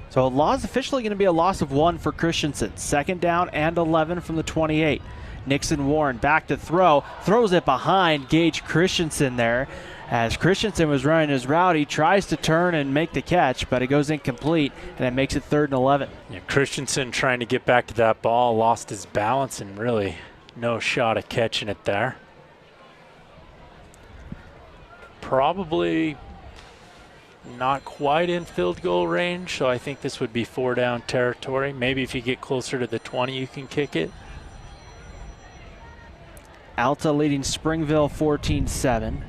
S1: So a loss officially going to be a loss of 1 for Christensen. Second down and 11 from the 28. Nixon Warren back to throw, throws it behind Gage Christensen there. As Christensen was running his route, he tries to turn and make the catch, but it goes incomplete, and it makes it 3rd and 11.
S2: Yeah, Christensen trying to get back to that ball, lost his balance, and really no shot at catching it there. Probably not quite in field goal range, so I think this would be 4-down territory. Maybe if you get closer to the 20, you can kick it.
S1: Alta leading Springville 14-7.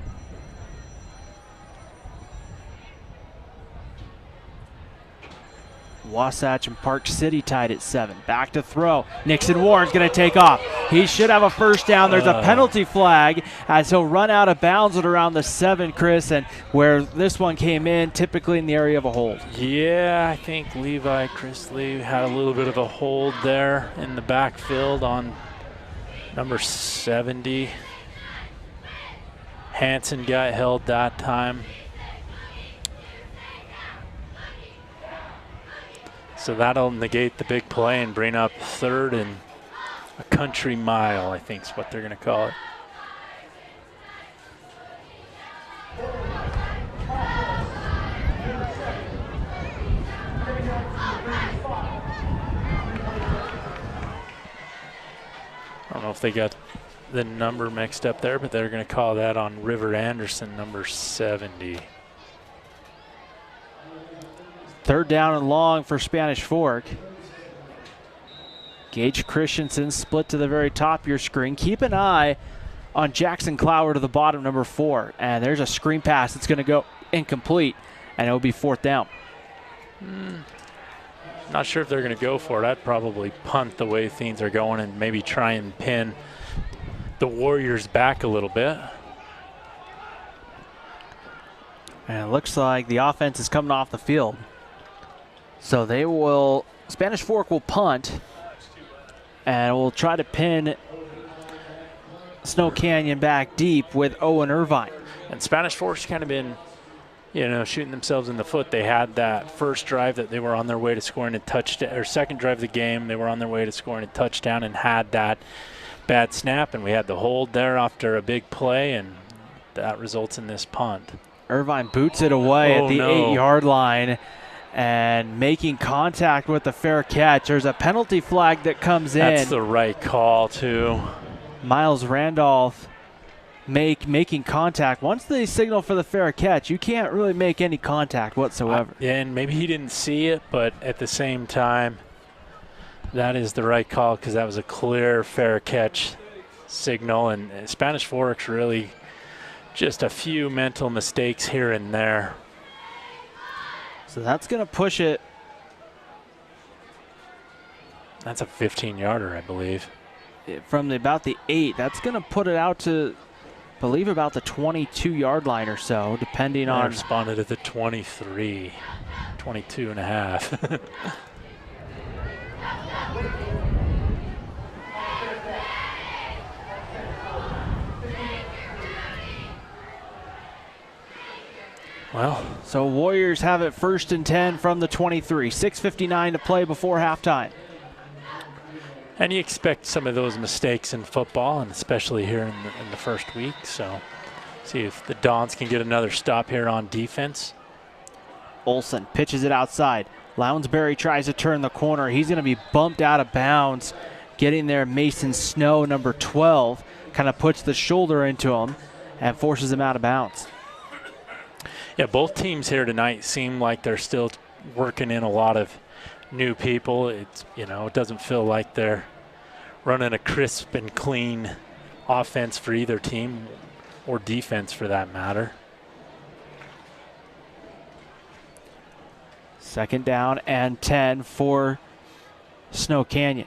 S1: Wasatch and Park City tied at 7. Back to throw. Nixon Warren's going to take off. He should have a first down. There's a penalty flag as he'll run out of bounds at around the 7, Chris, and where this one came in, typically in the area of a hold.
S2: Yeah, I think Chris Lee had a little bit of a hold there in the backfield on number 70. Hansen got held that time. So that'll negate the big play and bring up 3rd and a country mile, I think is what they're going to call it. I don't know if they got the number mixed up there, but they're going to call that on River Anderson, number 70.
S1: 3rd down and long for Spanish Fork. Gage Christensen split to the very top of your screen. Keep an eye on Jackson Clower to the bottom, number 4. And there's a screen pass that's going to go incomplete, and it'll be 4th down.
S2: Not sure if they're going to go for it. I'd probably punt the way things are going and maybe try and pin the Warriors back a little bit.
S1: And it looks like the offense is coming off the field. So they will, Spanish Fork will punt, and will try to pin Snow Canyon back deep with Owen Irvine.
S2: And Spanish Fork's kind of been, shooting themselves in the foot. They had that first drive that they were on their way to scoring a touchdown, or second drive of the game, they were on their way to scoring a touchdown and had that bad snap, and we had the hold there after a big play, and that results in this punt.
S1: Irvine boots it away at the 8-yard line and making contact with the fair catch. There's a penalty flag that comes in.
S2: That's the right call, too.
S1: Miles Randolph making contact. Once they signal for the fair catch, you can't really make any contact whatsoever.
S2: And maybe he didn't see it, but at the same time, that is the right call because that was a clear fair catch signal, and Spanish Forks really just a few mental mistakes here and there.
S1: So that's going to push it.
S2: That's a 15-yarder, I believe.
S1: From about the 8, that's going to put it out to, I believe, about the 22-yard line or so, depending on.
S2: Responded at the 23, 22 and a half. Well,
S1: so Warriors have it 1st and 10 from the 23. 6:59 to play before halftime.
S2: and you expect some of those mistakes in football, and especially here in the first week. So see if the Dons can get another stop here on defense.
S1: Olsen pitches it outside. Lounsbury tries to turn the corner. He's going to be bumped out of bounds. Getting there, Mason Snow, number 12, kind of puts the shoulder into him and forces him out of bounds.
S2: Yeah, both teams here tonight seem like they're still working in a lot of new people. It's, you know, it doesn't feel like they're running a crisp and clean offense for either team, or defense for that matter.
S1: 2nd down and 10 for Snow Canyon.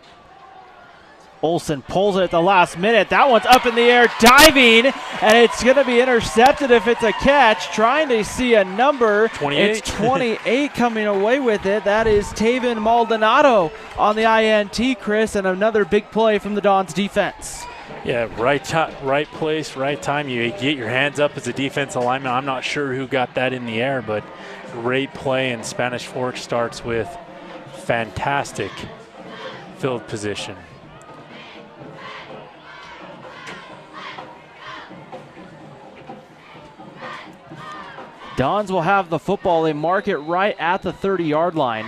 S1: Olsen pulls it at the last minute. That one's up in the air, diving, and it's going to be intercepted if it's a catch. Trying to see a number.
S2: 28.
S1: It's 28 coming away with it. That is Taven Maldonado on the INT, Chris, and another big play from the Dons defense.
S2: Yeah, right place, right time. You get your hands up as a defensive lineman. I'm not sure who got that in the air, but great play, and Spanish Fork starts with fantastic field position.
S1: Dons will have the football. They mark it right at the 30-yard line.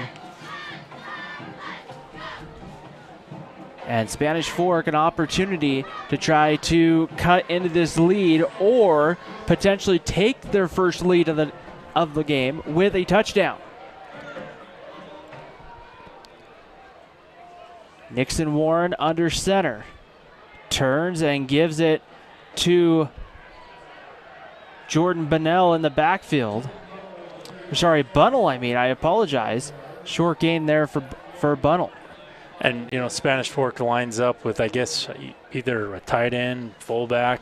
S1: And Spanish Fork an opportunity to try to cut into this lead or potentially take their first lead of the game with a touchdown. Nixon Warren under center. Turns and gives it to Jordan Bunnell in the backfield. Sorry, Bunnell, I apologize. Short gain there for Bunnell.
S2: And, you know, Spanish Fork lines up with, I guess, either a tight end, fullback,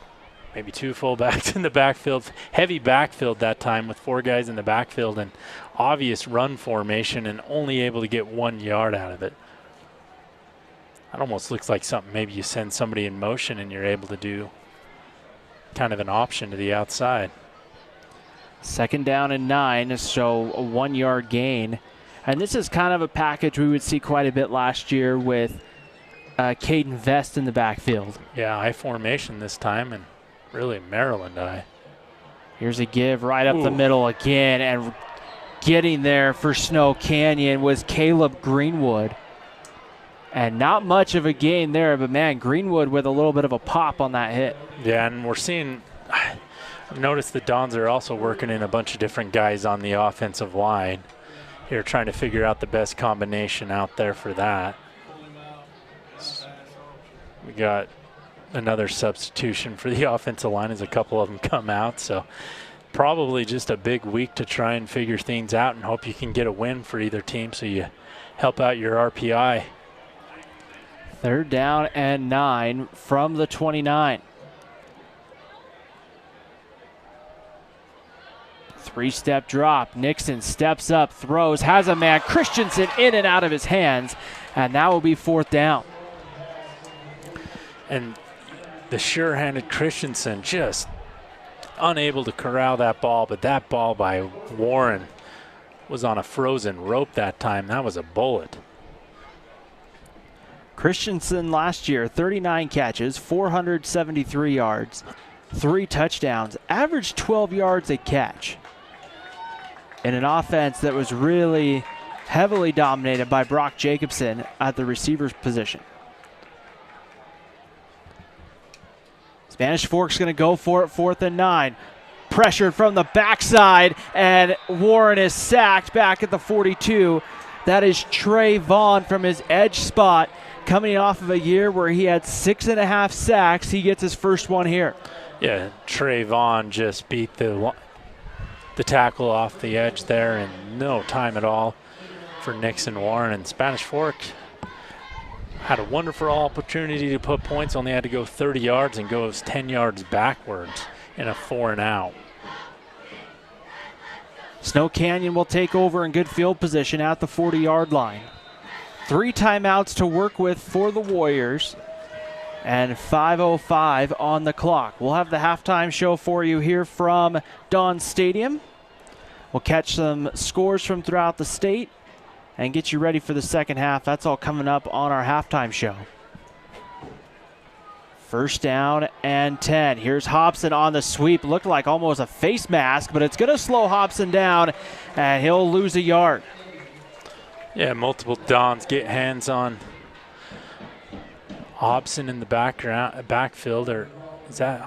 S2: maybe two fullbacks in the backfield. Heavy backfield that time with 4 guys in the backfield, and obvious run formation, and only able to get 1 yard out of it. That almost looks like something maybe you send somebody in motion and you're able to do kind of an option to the outside.
S1: 2nd down and 9, so a 1 yard gain. And this is kind of a package we would see quite a bit last year with Caden Vest in the backfield.
S2: Yeah, I formation this time, and really Maryland I.
S1: Here's a give right up the middle again, and getting there for Snow Canyon was Caleb Greenwood. And not much of a gain there, but man, Greenwood with a little bit of a pop on that hit.
S2: Yeah, and we're seeing, I've noticed the Dons are also working in a bunch of different guys on the offensive line here, trying to figure out the best combination out there for that. We got another substitution for the offensive line as a couple of them come out, so probably just a big week to try and figure things out and hope you can get a win for either team so you help out your RPI.
S1: 3rd down and 9 from the 29. 3-step drop. Nixon steps up, throws, has a man. Christensen in and out of his hands, and that will be 4th down.
S2: And the sure-handed Christensen just unable to corral that ball, but that ball by Warren was on a frozen rope that time. That was a bullet.
S1: Christensen last year, 39 catches, 473 yards, 3 touchdowns, averaged 12 yards a catch in an offense that was really heavily dominated by Brock Jacobson at the receiver's position. Spanish Fork's going to go for it, 4th and 9. Pressured from the backside, and Warren is sacked back at the 42. That is Trey Vaughn from his edge spot. coming off of a year where he had 6.5 sacks. He gets his first one here.
S2: Yeah, Trayvon just beat the tackle off the edge there in no time at all for Nixon Warren. And Spanish Fork had a wonderful opportunity to put points, only had to go 30 yards and goes 10 yards backwards in a 4-and-out.
S1: Snow Canyon will take over in good field position at the 40-yard line. 3 timeouts to work with for the Warriors, and 5:05 on the clock. We'll have the halftime show for you here from Dawn Stadium. We'll catch some scores from throughout the state and get you ready for the second half. That's all coming up on our halftime show. First down and 10. Here's Hobson on the sweep. Looked like almost a face mask, but it's going to slow Hobson down, and he'll lose a yard.
S2: Yeah, multiple Dons get hands on Hobson in the backfield, or is that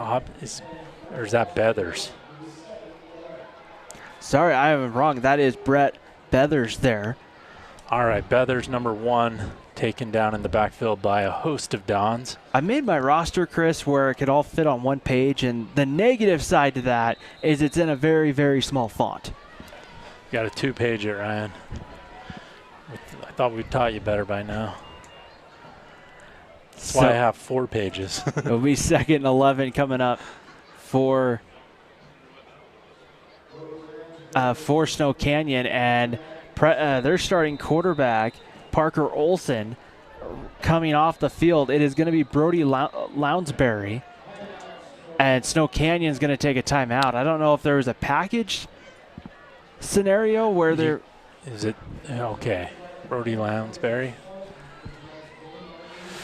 S2: Beathers?
S1: Sorry, I am wrong. That is Brett Beathers there.
S2: All right, Beathers, number 1, taken down in the backfield by a host of Dons.
S1: I made my roster, Chris, where it could all fit on one page, and the negative side to that is it's in a very, very small font.
S2: Got a 2-pager, Ryan. I thought we taught you better by now. That's why I have 4 pages.
S1: It'll be 2nd and 11 coming up for Snow Canyon, and their starting quarterback, Parker Olson, coming off the field. It is going to be Brody Lounsbury, and Snow Canyon's going to take a timeout. I don't know if there was a package scenario where they're...
S2: Is it? Okay. Brody Lounsbury.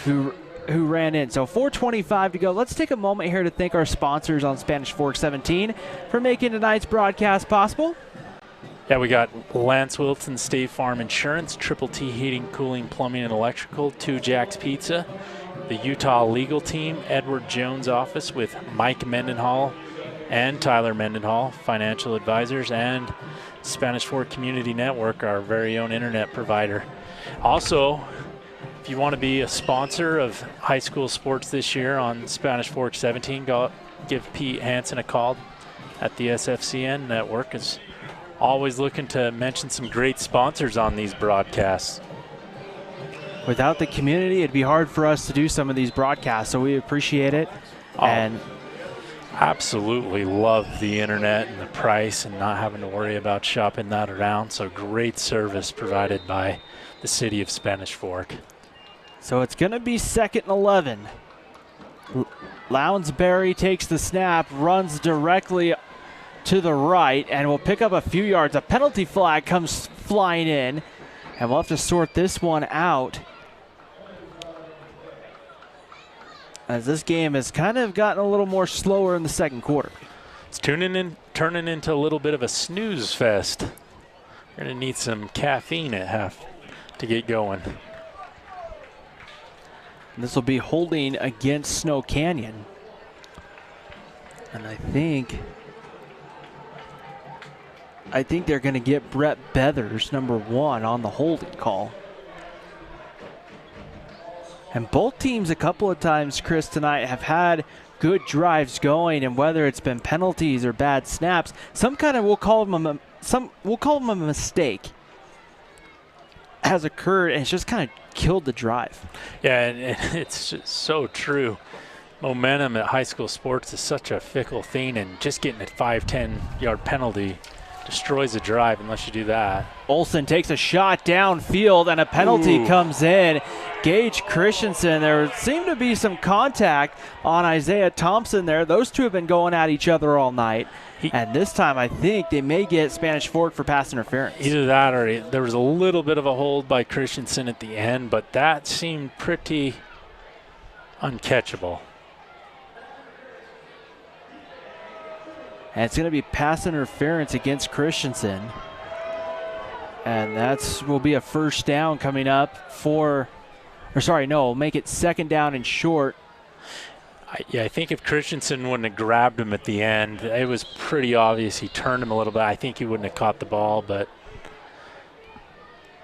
S1: Who ran in. So 4:25 to go. Let's take a moment here to thank our sponsors on Spanish Fork 17 for making tonight's broadcast possible.
S2: Yeah, we got Lance Wilson State Farm Insurance, Triple T Heating, Cooling, Plumbing, and Electrical, 2 Jack's Pizza, the Utah Legal Team, Edward Jones Office with Mike Mendenhall and Tyler Mendenhall, financial advisors, and Spanish Fork Community Network, our very own internet provider. Also, if you want to be a sponsor of high school sports this year on Spanish Fork 17, go give Pete Hansen a call at the SFCN network. Is always looking to mention some great sponsors on these broadcasts.
S1: Without the community, it'd be hard for us to do some of these broadcasts, so we appreciate it. And
S2: absolutely love the internet and the price and not having to worry about shopping that around. So great service provided by the city of Spanish Fork.
S1: So it's going to be 2nd and 11. Lounsbury takes the snap, runs directly to the right, and will pick up a few yards. A penalty flag comes flying in, and we'll have to sort this one out, as this game has kind of gotten a little more slower in the second quarter.
S2: It's turning into a little bit of a snooze fest. We're going to need some caffeine at half to get going.
S1: This will be holding against Snow Canyon. And I think they're going to get Brett Beathers, number 1, on the holding call. And both teams a couple of times, Chris, tonight have had good drives going, and whether it's been penalties or bad snaps, we'll call them a mistake has occurred, and it's just kind of killed the drive.
S2: Yeah, and it's just so true. Momentum at high school sports is such a fickle thing, and just getting a 5-10 yard penalty destroys the drive unless you do that.
S1: Olson takes a shot downfield, and a penalty comes in. Gage Christensen, there seemed to be some contact on Isaiah Thompson there. Those two have been going at each other all night. And this time I think they may get Spanish Fork for pass interference.
S2: Either that or there was a little bit of a hold by Christensen at the end, but that seemed pretty uncatchable.
S1: And it's going to be pass interference against Christensen. And will be a first down coming up we'll make it 2nd down and short.
S2: I think if Christensen wouldn't have grabbed him at the end, it was pretty obvious he turned him a little bit. I think he wouldn't have caught the ball, but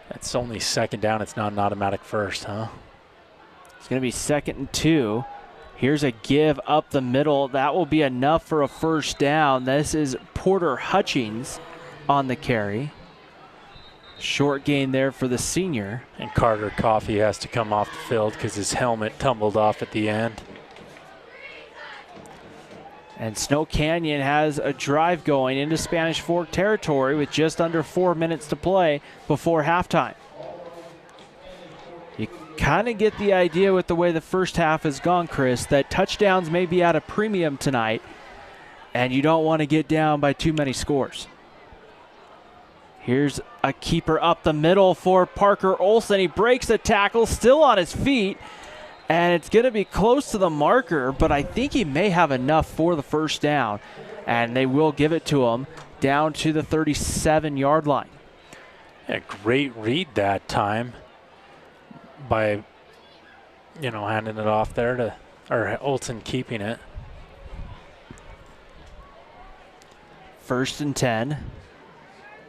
S2: it's only 2nd down. It's not an automatic first, huh?
S1: It's going to be 2nd and 2. Here's a give up the middle. That will be enough for a first down. This is Porter Hutchings on the carry. Short gain there for the senior.
S2: And Carter Coffey has to come off the field because his helmet tumbled off at the end.
S1: And Snow Canyon has a drive going into Spanish Fork territory with just under 4 minutes to play before halftime. You kind of get the idea with the way the first half has gone, Chris, that touchdowns may be at a premium tonight, and you don't want to get down by too many scores. Here's a keeper up the middle for Parker Olson. He breaks a tackle, still on his feet, and it's going to be close to the marker, but I think he may have enough for the first down, and they will give it to him down to the 37-yard line.
S2: A great read that time by, handing it off there to, or Olson keeping it.
S1: 1st and 10.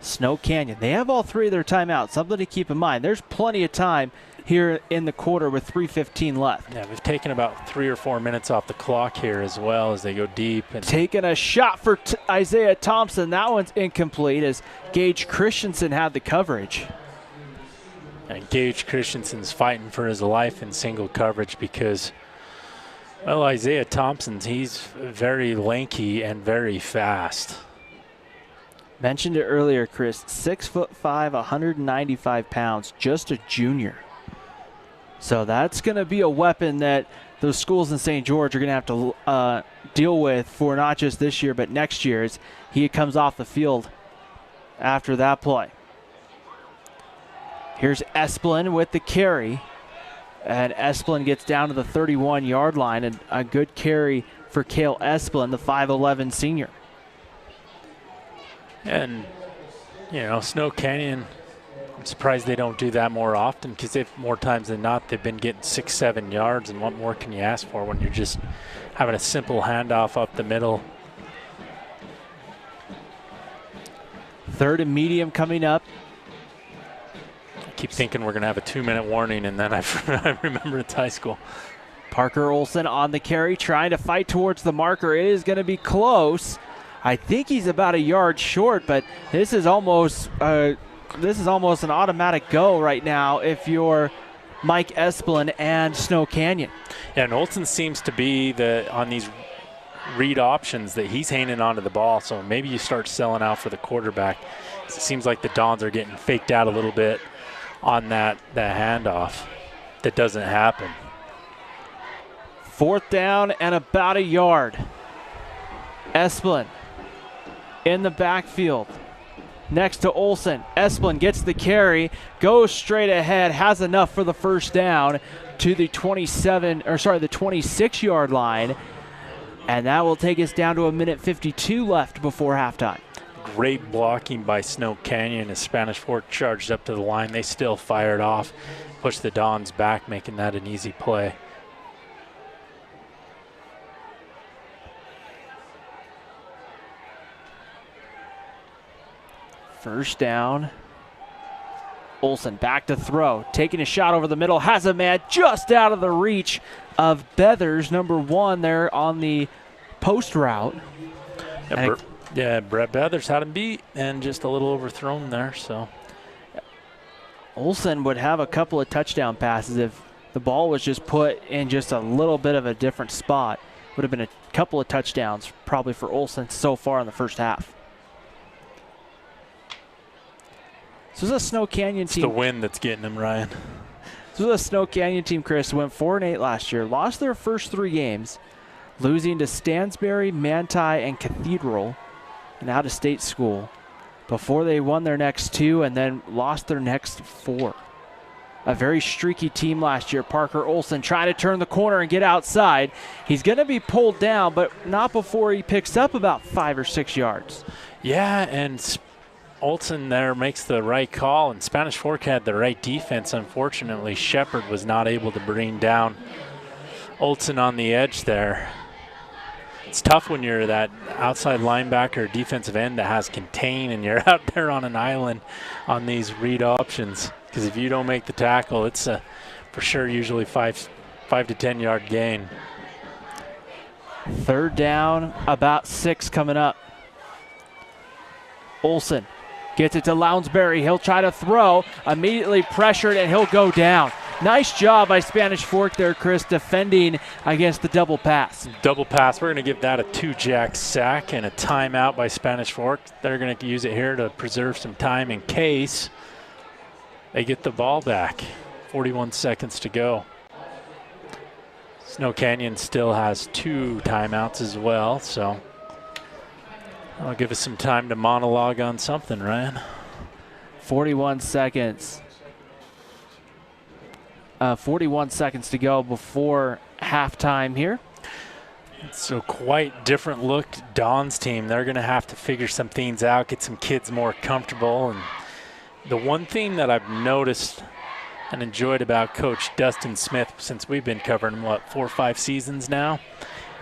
S1: Snow Canyon. They have all 3 of their timeouts. Something to keep in mind. There's plenty of time here in the quarter with 3:15 left.
S2: Yeah, we've taken about 3 or 4 minutes off the clock here as well as they go deep. And
S1: taking a shot for Isaiah Thompson. That one's incomplete as Gage Christensen had the coverage.
S2: And Gage Christensen's fighting for his life in single coverage because, well, Isaiah Thompson's, he's very lanky and very fast.
S1: Mentioned it earlier, Chris, 6'5", 195 pounds, just a junior. So that's going to be a weapon that those schools in St. George are going to have to deal with for not just this year but next year as he comes off the field after that play. Here's Esplin with the carry, and Esplin gets down to the 31-yard line, and a good carry for Cale Esplin, the 5'11 senior.
S2: And, Snow Canyon, I'm surprised they don't do that more often because more times than not, they've been getting 6-7 yards, and what more can you ask for when you're just having a simple handoff up the middle?
S1: 3rd and medium coming up.
S2: I keep thinking we're going to have a 2-minute warning, and then I remember it's high school.
S1: Parker Olson on the carry, trying to fight towards the marker. It is going to be close. I think he's about a yard short, but this is almost an automatic go right now if you're Mike Esplin and Snow Canyon.
S2: Yeah, and Olson seems to be on these read options that he's hanging onto the ball, so maybe you start selling out for the quarterback. It seems like the Dons are getting faked out a little bit on that handoff. That doesn't happen.
S1: 4th down and about a yard. Esplin in the backfield next to Olson. Esplin gets the carry, goes straight ahead, has enough for the first down to the 26-yard line, and that will take us down to 1:52 left before halftime.
S2: Great blocking by Snow Canyon as Spanish Fork charged up to the line. They still fired off, pushed the Dons back, making that an easy play.
S1: First down. Olson back to throw, taking a shot over the middle, has a man just out of the reach of Beathers, number 1 there on the post route.
S2: Brett Beathers had him beat and just a little overthrown there. So
S1: Olson would have a couple of touchdown passes if the ball was just put in just a little bit of a different spot. Would have been a couple of touchdowns probably for Olson so far in the first half. This was a Snow Canyon team.
S2: It's the wind that's getting him, Ryan.
S1: This was a Snow Canyon team, Chris, who went 4-8 last year, lost their first 3 games, losing to Stansbury, Manti, and Cathedral, an out-of-state school, before they won their next 2 and then lost their next 4. A very streaky team last year. Parker Olson trying to turn the corner and get outside. He's going to be pulled down, but not before he picks up about 5 or 6 yards.
S2: Yeah, and Olson there makes the right call, and Spanish Fork had the right defense. Unfortunately, Shepard was not able to bring down Olson on the edge there. It's tough when you're that outside linebacker, defensive end that has contain, and you're out there on an island on these read options. Because if you don't make the tackle, it's for sure usually five 5 to 10 yard gain.
S1: 3rd down, about 6 coming up. Olsen gets it to Lounsbury. He'll try to throw, immediately pressured, and he'll go down. Nice job by Spanish Fork there, Chris, defending against the double pass.
S2: Double pass. We're going to give that a 2-jack sack and a timeout by Spanish Fork. They're going to use it here to preserve some time in case they get the ball back. 41 seconds to go. Snow Canyon still has 2 timeouts as well, so that'll give us some time to monologue on something, Ryan.
S1: 41 seconds. 41 seconds to go before halftime here.
S2: So quite different look. Don's team, they're going to have to figure some things out, get some kids more comfortable. And the one thing that I've noticed and enjoyed about Coach Dustin Smith since we've been covering him, 4 or 5 seasons now,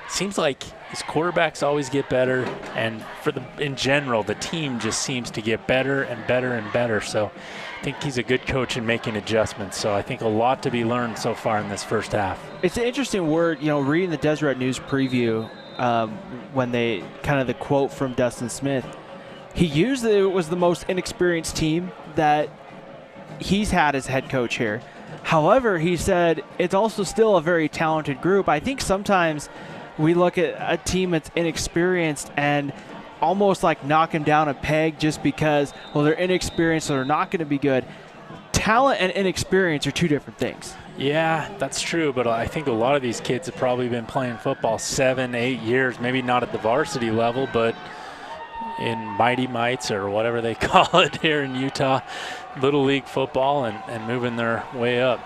S2: seems like his quarterbacks always get better, and in general, the team just seems to get better and better and better. So I think he's a good coach in making adjustments. So I think a lot to be learned so far in this first half.
S1: It's an interesting word, reading the Deseret News preview, when they kind of the quote from Dustin Smith, he used that it was the most inexperienced team that he's had as head coach here. However, he said it's also still a very talented group. I think sometimes we look at a team that's inexperienced and almost like knock them down a peg just because, well, they're inexperienced, so they're not going to be good. Talent and inexperience are 2 different things.
S2: Yeah, that's true, but I think a lot of these kids have probably been playing football 7, 8 years, maybe not at the varsity level, but in Mighty Mites or whatever they call it here in Utah, Little League football, and moving their way up.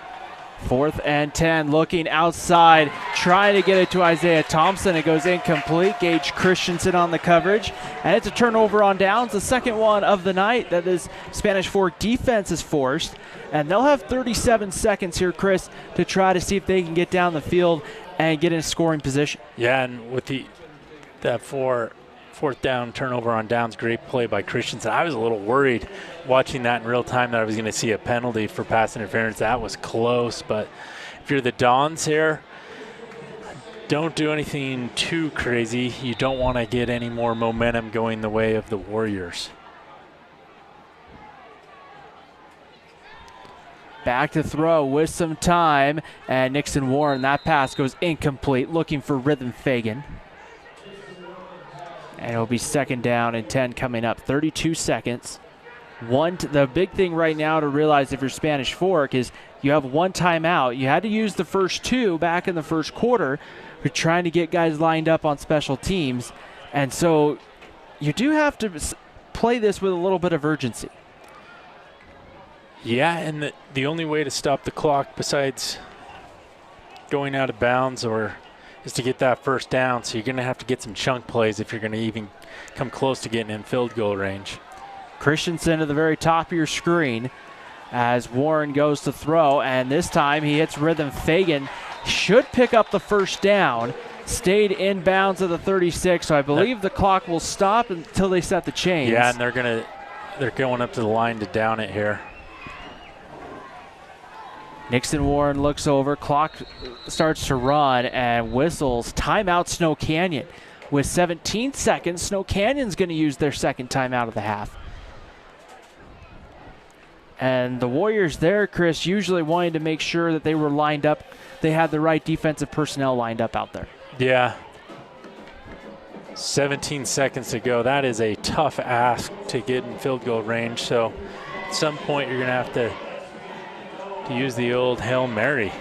S1: 4th and 10, looking outside, trying to get it to Isaiah Thompson. It goes incomplete. Gage Christensen on the coverage, and it's a turnover on downs, the second one of the night that this Spanish Fork defense is forced. And they'll have 37 seconds here, Chris, to try to see if they can get down the field and get in a scoring position.
S2: Yeah, and with that 4th down turnover on downs, great play by Christensen. I was a little worried watching that in real time that I was going to see a penalty for pass interference. That was close, but if you're the Dons here, don't do anything too crazy. You don't want to get any more momentum going the way of the Warriors.
S1: Back to throw with some time, and Nixon Warren, that pass goes incomplete, looking for Rhythm Fagan. And it'll be 2nd down and 10 coming up. 32 seconds. The big thing right now to realize if you're Spanish Fork is you have 1 timeout. You had to use the first 2 back in the first quarter. We're trying to get guys lined up on special teams. And so you do have to play this with a little bit of urgency.
S2: Yeah, and the only way to stop the clock besides going out of bounds is to get that 1st down. So you're going to have to get some chunk plays if you're going to even come close to getting in field goal range.
S1: Christensen to the very top of your screen as Warren goes to throw, and this time he hits Rhythm Fagan. Should pick up the 1st down. Stayed in bounds at the 36, so I believe the clock will stop until they set the chains.
S2: Yeah, and they're going up to the line to down it here.
S1: Nixon Warren looks over, clock starts to run and whistles. Timeout Snow Canyon. With 17 seconds, Snow Canyon's going to use their 2nd timeout of the half. And the Warriors there, Chris, usually wanting to make sure that they were lined up. They had the right defensive personnel lined up out there.
S2: Yeah. 17 seconds to go. That is a tough ask to get in field goal range. So at some point you're going to have to use the old Hail Mary.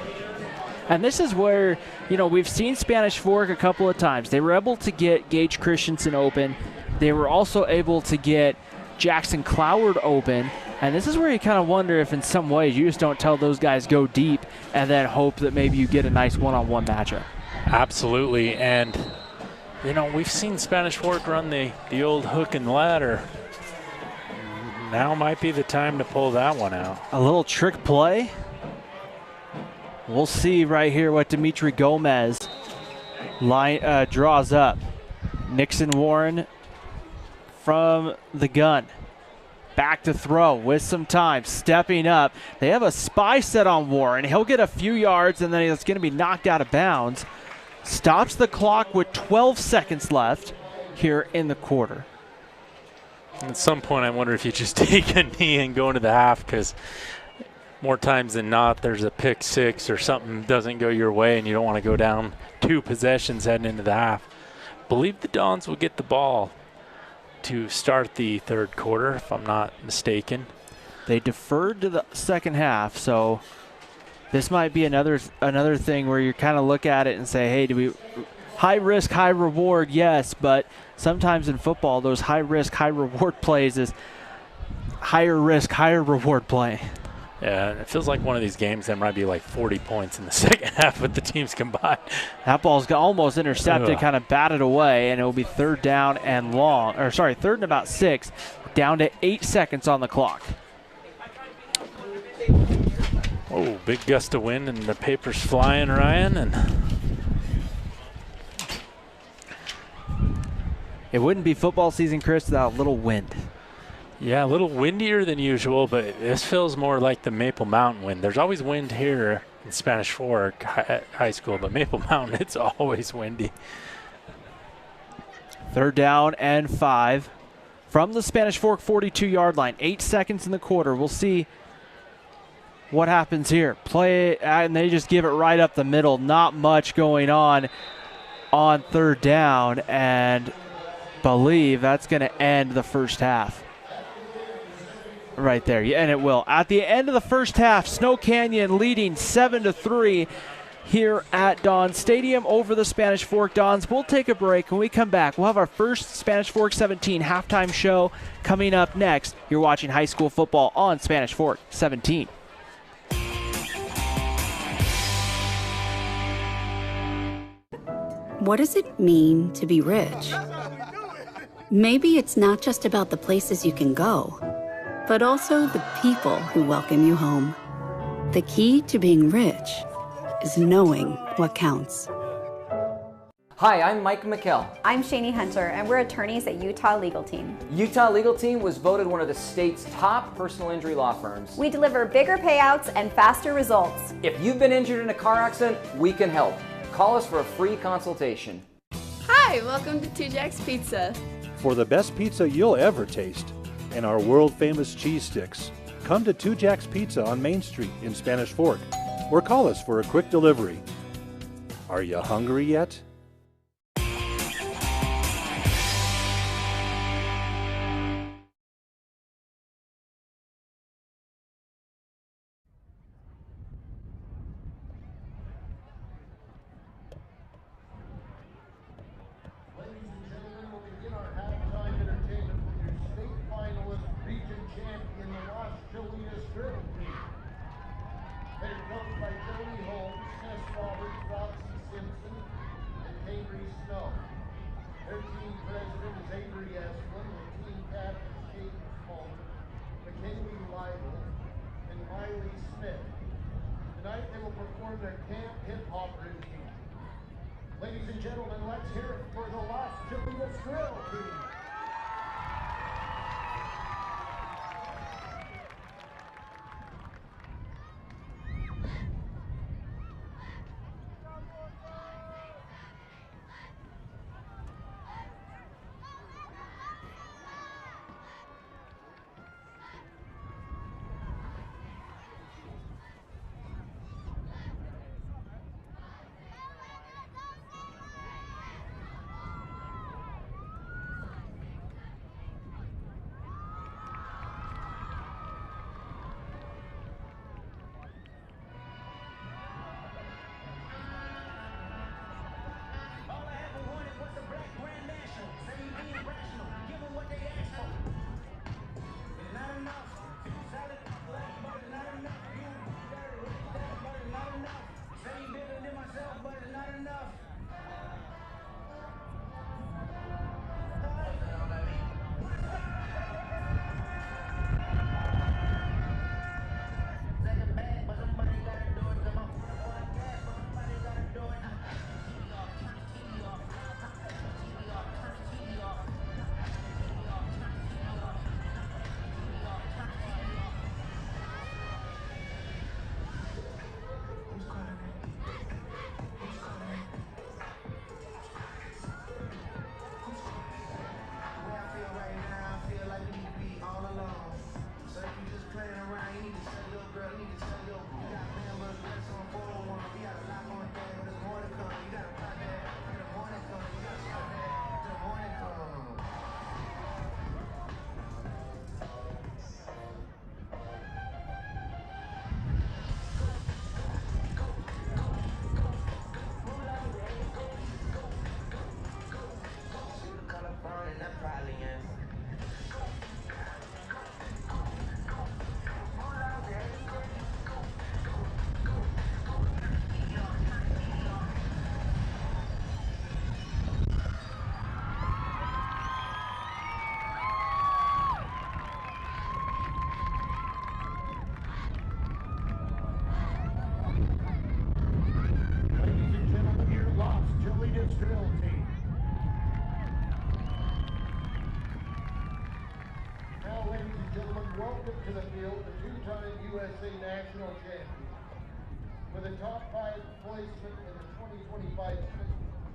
S1: And this is where, we've seen Spanish Fork a couple of times. They were able to get Gage Christensen open. They were also able to get Jackson Cloward open. And this is where you kind of wonder if in some ways you just don't tell those guys go deep and then hope that maybe you get a nice one-on-one matchup.
S2: Absolutely. And, we've seen Spanish Fork run the old hook and ladder. Now might be the time to pull that one out.
S1: A little trick play. We'll see right here what Dimitri Gomez draws up. Nixon Warren from the gun. Back to throw with some time, stepping up. They have a spy set on Warren. He'll get a few yards, and then he's going to be knocked out of bounds. Stops the clock with 12 seconds left here in the quarter.
S2: At some point, I wonder if you just take a knee and go into the half, because more times than not, there's a pick six or something doesn't go your way, and you don't want to go down 2 possessions heading into the half. Believe the Dons will get the ball to start the third quarter, if I'm not mistaken.
S1: They deferred to the second half, so this might be another thing where you kind of look at it and say, hey, do we high risk, high reward? Yes, but sometimes in football, those high risk, high reward plays is higher risk, higher reward play.
S2: Yeah, it feels like one of these games there might be like 40 points in the second half with the teams combined.
S1: That ball's almost intercepted, kind of batted away, and it will be third down and long. Or sorry, third and about 6, down to 8 seconds on the clock.
S2: Oh, big gust of wind and the paper's flying, Ryan. And
S1: it wouldn't be football season, Chris, without a little wind.
S2: yeah, a little windier than usual, but this feels more like the Maple Mountain wind. There's always wind here in Spanish Fork High School, but Maple Mountain, it's always windy.
S1: Third down and 5 from the Spanish Fork 42-yard line. 8 seconds in the quarter. We'll see what happens here. Play it, and they just give it right up the middle. Not much going on third down, and believe that's going to end the first half. Right there, yeah, and it will. At the end of the first half, Snow Canyon leading 7-3 here at Don Stadium over the Spanish Fork Dons. We'll take a break. When we come back, we'll have our first Spanish Fork 17 halftime show coming up next. You're watching high school football on Spanish Fork 17.
S6: What does it mean to be rich? Maybe it's not just about the places you can go, but also the people who welcome you home. The key to being rich is knowing what counts.
S7: Hi, I'm Mike McKell.
S8: I'm Shani Hunter, and we're attorneys at Utah Legal Team.
S7: Utah Legal Team was voted one of the state's top personal injury law firms.
S8: We deliver bigger payouts and faster results.
S7: If you've been injured in a car accident, we can help. Call us for a free consultation.
S9: Hi, welcome to Two Jack's Pizza.
S10: For the best pizza you'll ever taste and our world-famous cheese sticks, come to Two Jack's Pizza on Main Street in Spanish Fork, or call us for a quick delivery. Are you hungry yet?
S11: Ladies and gentlemen, let's hear it for the Las Chilias Drill Team. welcome to the field the two-time USA National Champion. For the top 5 placement in the 2025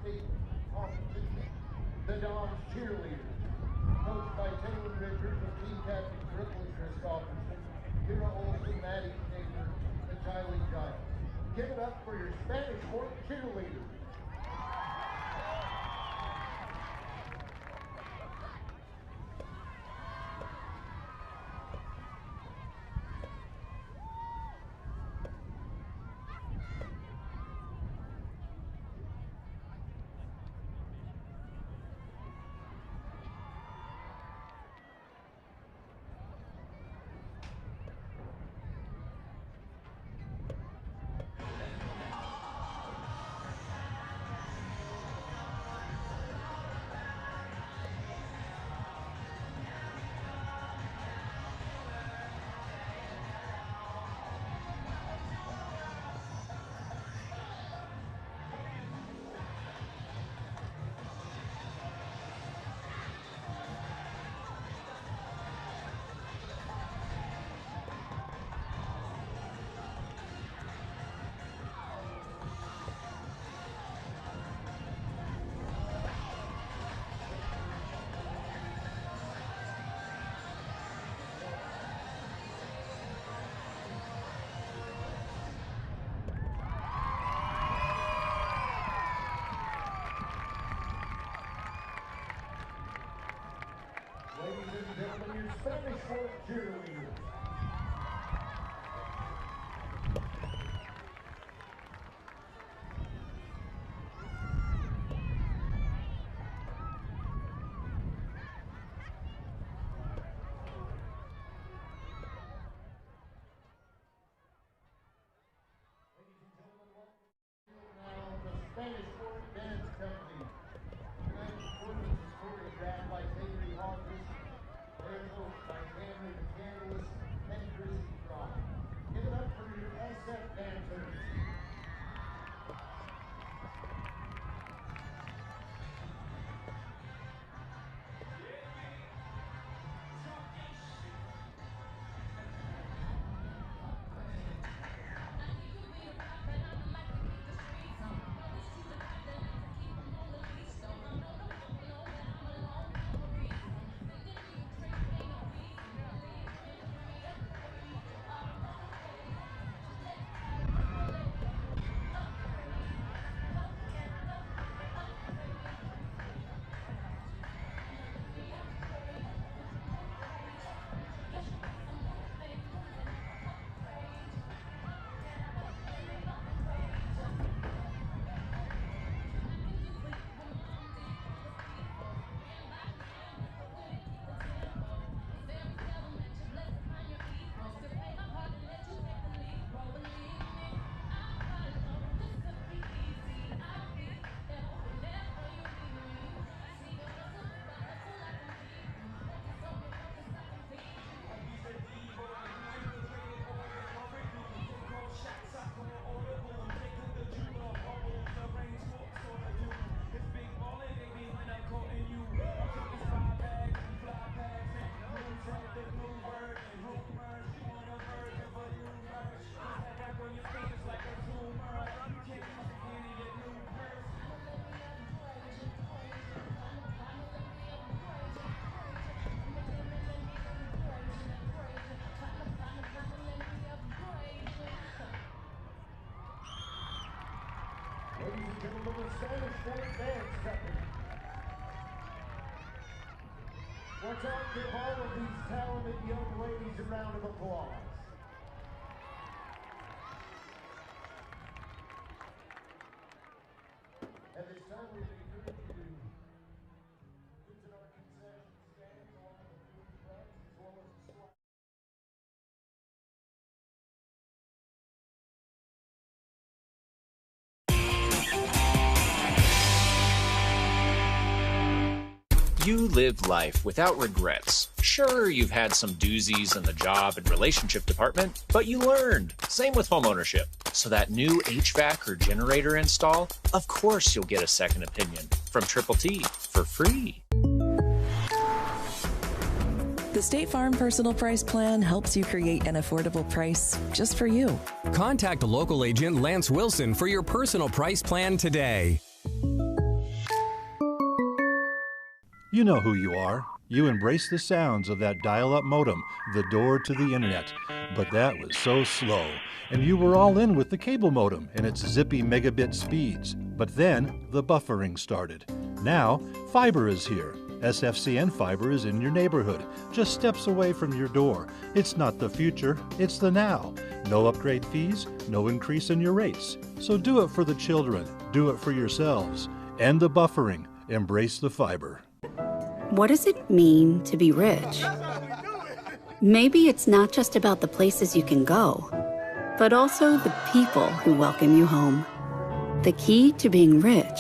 S11: state competition, the Dons cheerleaders, coached by Taylor Richards with team captains Ripley Christopherson, Kira Olsen, Maddie Taylor, and Tylee Giles. Give it up for your Spanish Fork cheerleaders. Ladies and gentlemen, your Spanish Fork cheerleaders. Now, the Spanish Fork Dance Company. Tonight's performance is choreographed by Avery Hawkins, choreographed by Cameron McCandless, and Chrissy Fry. Give it up for your SF dancers. Ladies and gentlemen, the Spanish Fork Dance Company. Let's all give all of these talented young ladies a round of applause. At this time, we encourage you to visit our concession stands along the food trucks as well as the slide.
S3: You live life without regrets. Sure, you've had some doozies in the job and relationship department, but you learned. Same with homeownership. So that new HVAC or generator install, of course you'll get a second opinion from Triple T for free.
S4: The The State Farm Personal Price Plan helps you create an affordable price just for you.
S5: Contact local agent Lance Wilson for your personal price plan today.
S10: You know who you are. You embrace the sounds of that dial-up modem, the door to the internet. But that was so slow. And you were all in with the cable modem and its zippy megabit speeds. But then the buffering started. Now, fiber is here. SFCN fiber is in your neighborhood, just steps away from your door. It's not the future, it's the now. No upgrade fees, no increase in your rates. So do it for the children, do it for yourselves. End the buffering, embrace the fiber.
S6: What does it mean to be rich? Maybe it's not just about the places you can go, but also the people who welcome you home. The key to being rich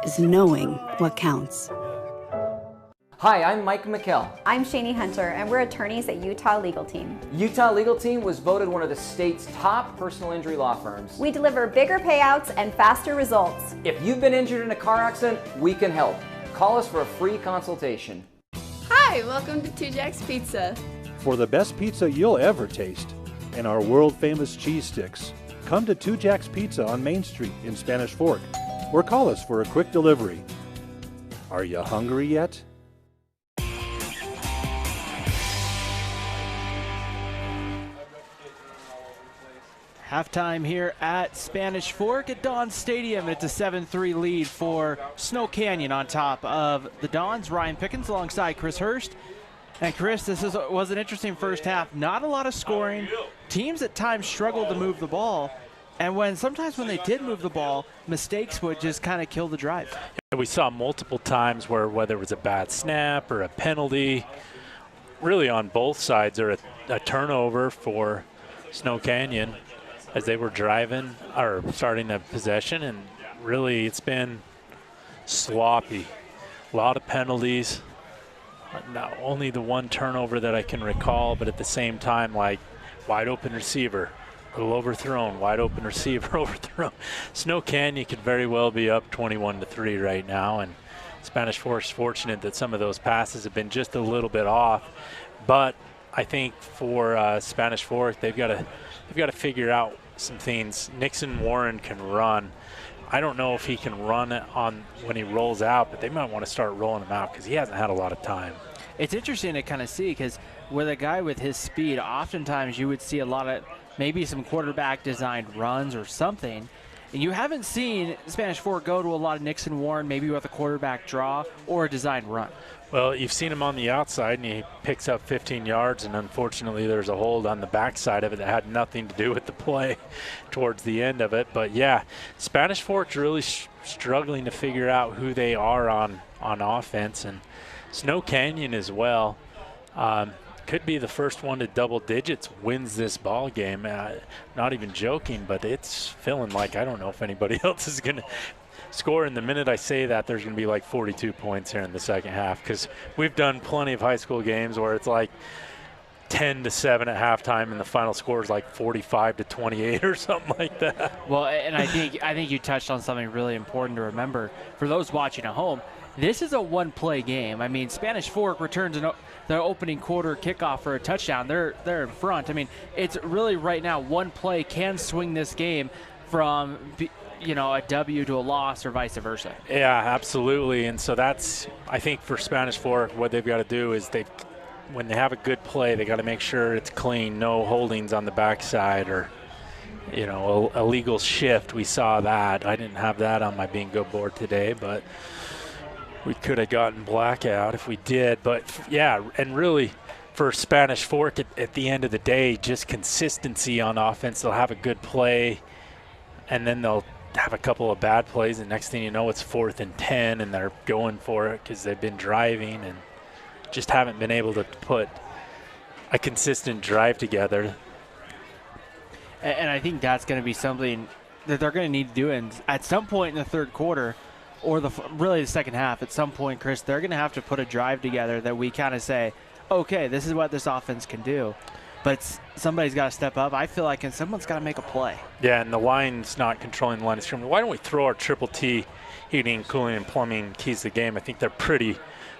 S6: is knowing what counts.
S7: Hi, I'm Mike McKell.
S8: I'm Shani Hunter, and we're attorneys at Utah Legal Team.
S7: Utah Legal Team was voted one of the state's top personal injury law firms.
S8: We deliver bigger payouts and faster results.
S7: If you've been injured in a car accident, we can help. Call us for a free consultation.
S9: Hi, welcome to Two Jacks Pizza.
S10: For the best pizza you'll ever taste and our world-famous cheese sticks, come to Two Jacks Pizza on Main Street in Spanish Fork or call us for a quick delivery. Are you hungry yet?
S1: Halftime here at Spanish Fork at Dons Stadium. It's a 7-3 lead for Snow Canyon on top of the Dons. Ryan Pickens alongside Chris Hurst. And Chris, this was an interesting first half. Not a lot of scoring. Teams at times struggled to move the ball. And sometimes when they did move the ball, mistakes would just kind of kill the drive.
S2: We saw multiple times where whether it was a bad snap or a penalty, really on both sides, or a turnover for Snow Canyon, as they were driving or starting a possession, and really it's been sloppy. A lot of penalties. Not only the one turnover that I can recall, but at the same time, like wide open receiver, a little overthrown, wide open receiver, overthrown. Snow Canyon could very well be up 21-3 right now, and Spanish Fork's fortunate that some of those passes have been just a little bit off. But I think for Spanish Fork, they've got to figure out some things. Nixon Warren can run. I don't know if he can run it on when he rolls out, but they might want to start rolling him out because he hasn't had a lot of time.
S1: It's interesting to kind of see because with a guy with his speed, oftentimes you would see a lot of maybe some quarterback designed runs or something. And you haven't seen Spanish Fork go to a lot of Nixon Warren, maybe with a quarterback draw or a designed run.
S2: Well, you've seen him on the outside, and he picks up 15 yards, and unfortunately there's a hold on the backside of it that had nothing to do with the play towards the end of it. But, yeah, Spanish Fork's really struggling to figure out who they are on offense, and Snow Canyon as well. Could be the first one to double digits wins this ball game. Not even joking, but it's feeling like I don't know if anybody else is going to score. And the minute I say that, there's going to be like 42 points here in the second half, because we've done plenty of high school games where it's like 10-7 at halftime and the final score is like 45-28 or something like that.
S1: Well, and I think you touched on something really important to remember for those watching at home. This is a one-play game. I mean, Spanish Fork returns their opening quarter kickoff for a touchdown. They're in front. I mean, it's really right now one play can swing this game from a W to a loss or vice versa.
S2: Yeah, absolutely. And so that's, I think, for Spanish Fork, what they've got to do is when they have a good play, they got to make sure it's clean, no holdings on the backside or a legal shift. We saw that. I didn't have that on my bingo board today, but we could have gotten blackout if we did. But, yeah, and really for Spanish Fork at the end of the day, just consistency on offense. They'll have a good play, and then they'll have a couple of bad plays, and next thing you know, it's 4th and 10, and they're going for it because they've been driving and just haven't been able to put a consistent drive together.
S1: And I think that's going to be something that they're going to need to do. And at some point in the third quarter, or really the second half, at some point, Chris, they're going to have to put a drive together that we kind of say, okay, this is what this offense can do. But somebody's got to step up. I feel like someone's got to make a play.
S2: Yeah, and the line's not controlling the line of scrimmage. Why don't we throw our triple T, heating, cooling, and plumbing keys to the game? I think they're pretty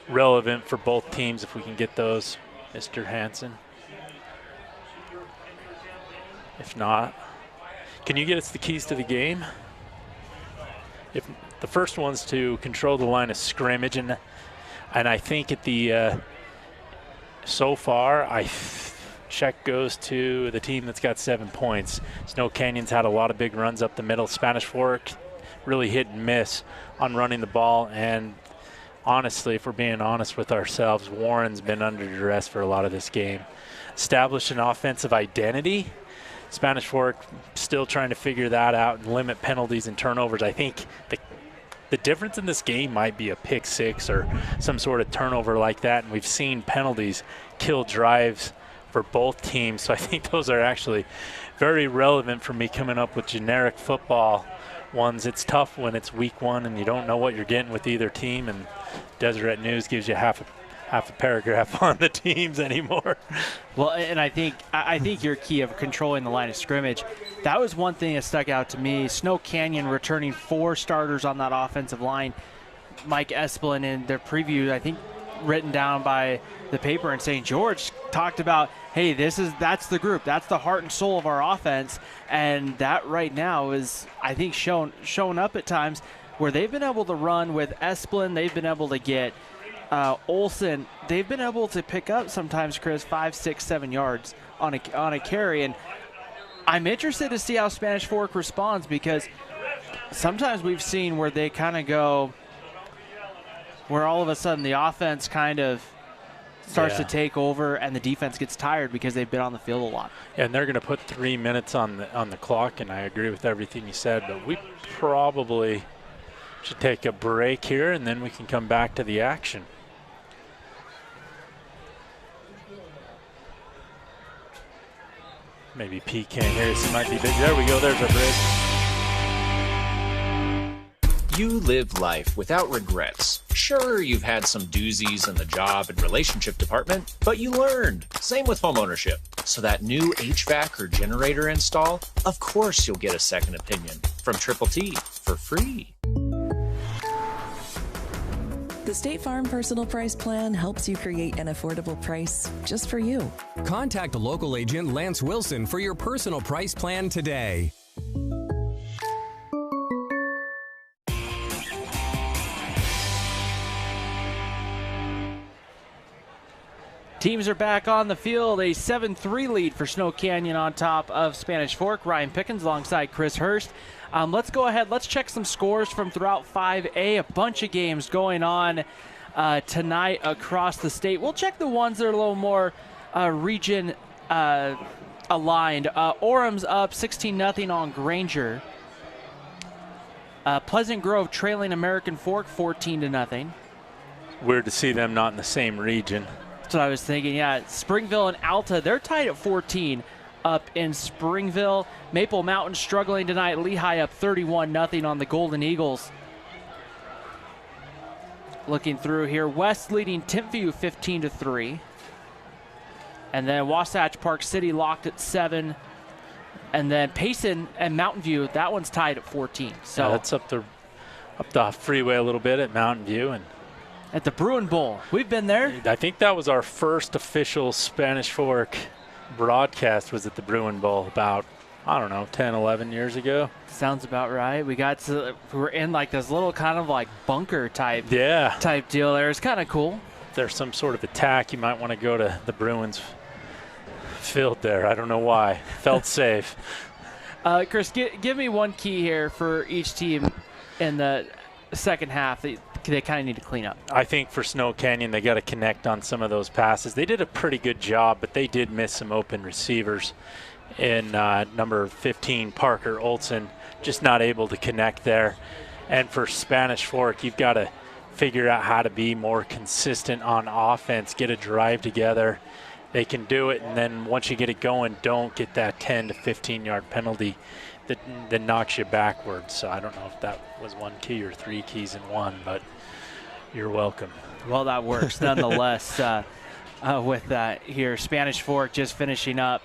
S2: relevant for both teams if we can get those. Mr. Hansen. If not, can you get us the keys to the game? If the first one's to control the line of scrimmage, and I think at the so far, check goes to the team that's got 7 points. Snow Canyon's had a lot of big runs up the middle. Spanish Fork really hit and miss on running the ball, and honestly, if we're being honest with ourselves, Warren's been under duress for a lot of this game. Established an offensive identity. Spanish Fork still trying to figure that out and limit penalties and turnovers. I think the difference in this game might be a pick six or some sort of turnover like that, and we've seen penalties kill drives for both teams. So I think those are actually very relevant for me coming up with generic football ones. It's tough when it's week one and you don't know what you're getting with either team, and Deseret News gives you half a paragraph on the teams anymore.
S1: Well, and I think your key of controlling the line of scrimmage, that was one thing that stuck out to me. Snow Canyon returning 4 starters on that offensive line. Mike Esplin in their preview, I think written down by the paper in St. George, talked about, hey, that's the group, that's the heart and soul of our offense, and that right now is, I think, shown up at times where they've been able to run with Esplin. They've been able to get Olsen. They've been able to pick up sometimes, Chris, 5, 6, 7 yards on a carry, and I'm interested to see how Spanish Fork responds, because sometimes we've seen where they kind of go, where all of a sudden the offense kind of starts to take over and the defense gets tired because they've been on the field a lot.
S2: And they're going to put 3 minutes on the clock, and I agree with everything you said, but we probably should take a break here and then we can come back to the action. Maybe P can't hear us. He might be busy. There we go. There's our break.
S3: You live life without regrets. Sure, you've had some doozies in the job and relationship department, but you learned. Same with homeownership. So that new HVAC or generator install, of course you'll get a second opinion from Triple T for free.
S4: The State Farm Personal Price Plan helps you create an affordable price just for you.
S5: Contact local agent Lance Wilson for your personal price plan today.
S1: Teams are back on the field. A 7-3 lead for Snow Canyon on top of Spanish Fork. Ryan Pickens alongside Chris Hurst. Let's go ahead. Let's check some scores from throughout 5A. A bunch of games going on tonight across the state. We'll check the ones that are a little more region aligned. Orem's up 16-0 on Granger. Pleasant Grove trailing American Fork 14-0.
S2: Weird to see them not in the same region.
S1: That's what I was thinking. Yeah, Springville and Alta, they're tied at 14 up in Springville. Maple Mountain struggling tonight. Lehigh up 31-0 on the Golden Eagles. Looking through here, West leading Timpview 15-3. And then Wasatch Park City locked at 7. And then Payson and Mountain View, that one's tied at 14. So
S2: yeah, that's up the freeway a little bit at Mountain View. And
S1: at the Bruin Bowl. We've been there.
S2: I think that was our first official Spanish Fork broadcast, was at the Bruin Bowl about, I don't know, 10, 11 years ago.
S1: Sounds about right. We were in like this little kind of like bunker type deal there. It's kind of cool.
S2: If there's some sort of attack, you might want to go to the Bruins field there. I don't know why. Felt safe.
S1: Chris, give me one key here for each team in the second half that they kind of need to clean up.
S2: I think for Snow Canyon, they got to connect on some of those passes. They did a pretty good job, but they did miss some open receivers. In number 15, Parker Olsen, just not able to connect there. And for Spanish Fork, you've got to figure out how to be more consistent on offense, get a drive together. They can do it, and then once you get it going, don't get that 10 to 15-yard penalty that knocks you backwards. So I don't know if that was one key or 3 keys in one, but you're welcome.
S1: Well, that works nonetheless. With that here, Spanish Fork just finishing up.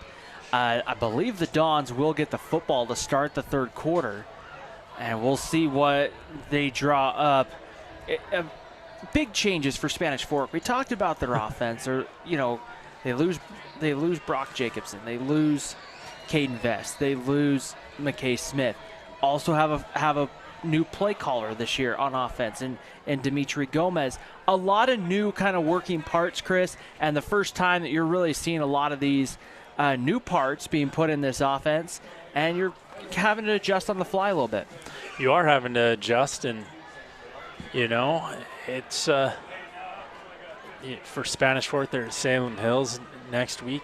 S1: I believe the Dons will get the football to start the third quarter, and we'll see what they draw up. Big changes for Spanish Fork. We talked about their offense, or They lose Brock Jacobson. They lose Caden Vest. They lose McKay Smith. Also have a new play caller this year on offense and Dimitri Gomez. A lot of new kind of working parts, Chris, and the first time that you're really seeing a lot of these new parts being put in this offense, and you're having to adjust on the fly a little bit.
S2: You are having to adjust, and it's for Spanish Fork. They're at Salem Hills next week.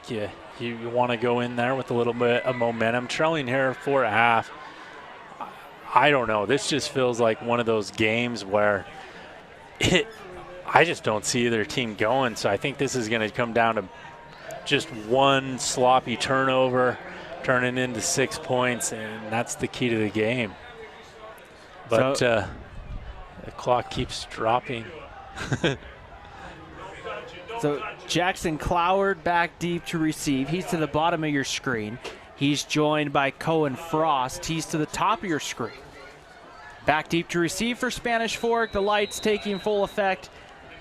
S2: You want to go in there with a little bit of momentum, trailing here 4.5. I don't know. This just feels like one of those games where I just don't see either team going. So I think this is going to come down to just one sloppy turnover, turning into 6 points, and that's the key to the game. But the clock keeps dropping.
S1: So Jackson Cloward back deep to receive. He's to the bottom of your screen. He's joined by Cohen Frost. He's to the top of your screen. Back deep to receive for Spanish Fork. The lights taking full effect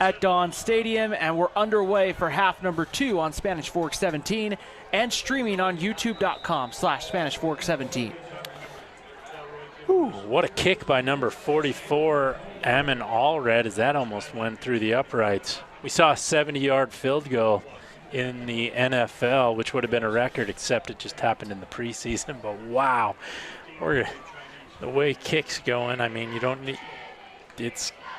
S1: at Dawn Stadium, and we're underway for half number 2 on Spanish Fork 17 and streaming on youtube.com/Spanish Fork 17.
S2: Ooh, what a kick by number 44, Ammon Allred, as that almost went through the uprights. We saw a 70-yard field goal in the NFL, which would have been a record, except it just happened in the preseason. But wow, the way kicks going, I mean, you don't need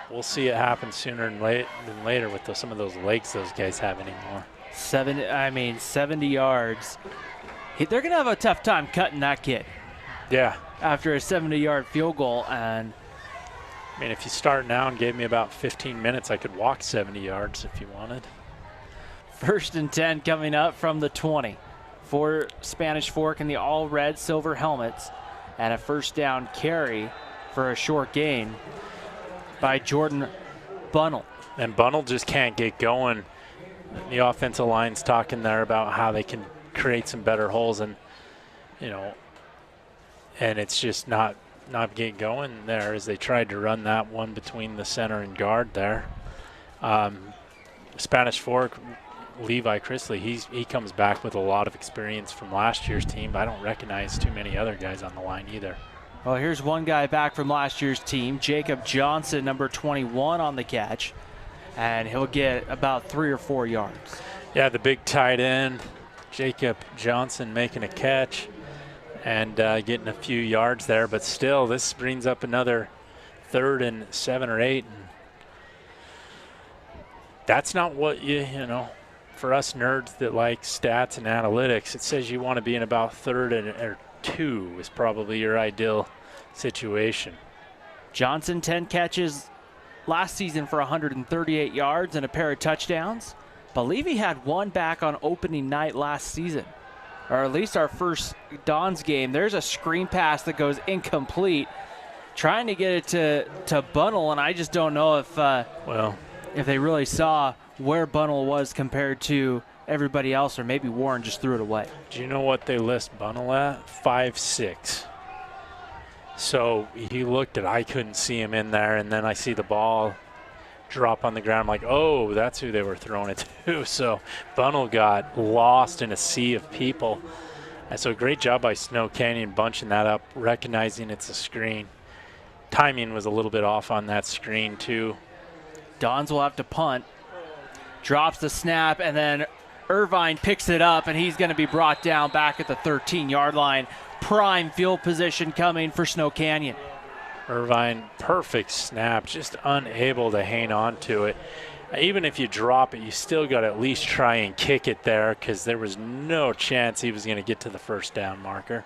S2: we'll see it happen sooner than later with some of those legs those guys have anymore.
S1: 70 yards. They're going to have a tough time cutting that kid.
S2: Yeah.
S1: After a 70-yard field goal. And
S2: I mean, if you start now and gave me about 15 minutes, I could walk 70 yards if you wanted.
S1: 1st and 10 coming up from the 20 for Spanish Fork in the all red silver helmets, and a first down carry for a short gain by Jordan Bunnell.
S2: And Bunnell just can't get going. The offensive line's talking there about how they can create some better holes, and and it's just not getting going there as they tried to run that one between the center and guard there. Spanish Fork, Levi Chrisley, he comes back with a lot of experience from last year's team. I don't recognize too many other guys on the line either.
S1: Well, here's one guy back from last year's team, Jacob Johnson, number 21 on the catch, and he'll get about 3 or 4 yards.
S2: Yeah, the big tight end, Jacob Johnson, making a catch and getting a few yards there, but still this brings up another 3rd and 7 or 8. And that's not what for us nerds that like stats and analytics, it says you want to be in about 3rd or 2 is probably your ideal situation.
S1: Johnson, 10 catches last season for 138 yards and a pair of touchdowns. Believe he had one back on opening night last season, or at least our first Dons game. There's a screen pass that goes incomplete, trying to get it to Bunnell, and I just don't know if they really saw where Bunnell was compared to everybody else, or maybe Warren just threw it away.
S2: Do you know what they list Bunnell at? 5'6". So he looked at, I couldn't see him in there, and then I see the ball drop on the ground. I'm like, oh, that's who they were throwing it to. So Bunnell got lost in a sea of people. And so great job by Snow Canyon bunching that up, recognizing it's a screen. Timing was a little bit off on that screen too.
S1: Dons will have to punt. Drops the snap, and then Irvine picks it up, and he's going to be brought down back at the 13-yard line. Prime field position coming for Snow Canyon.
S2: Irvine, perfect snap, just unable to hang on to it. Even if you drop it, you still got to at least try and kick it there, because there was no chance he was going to get to the first down marker.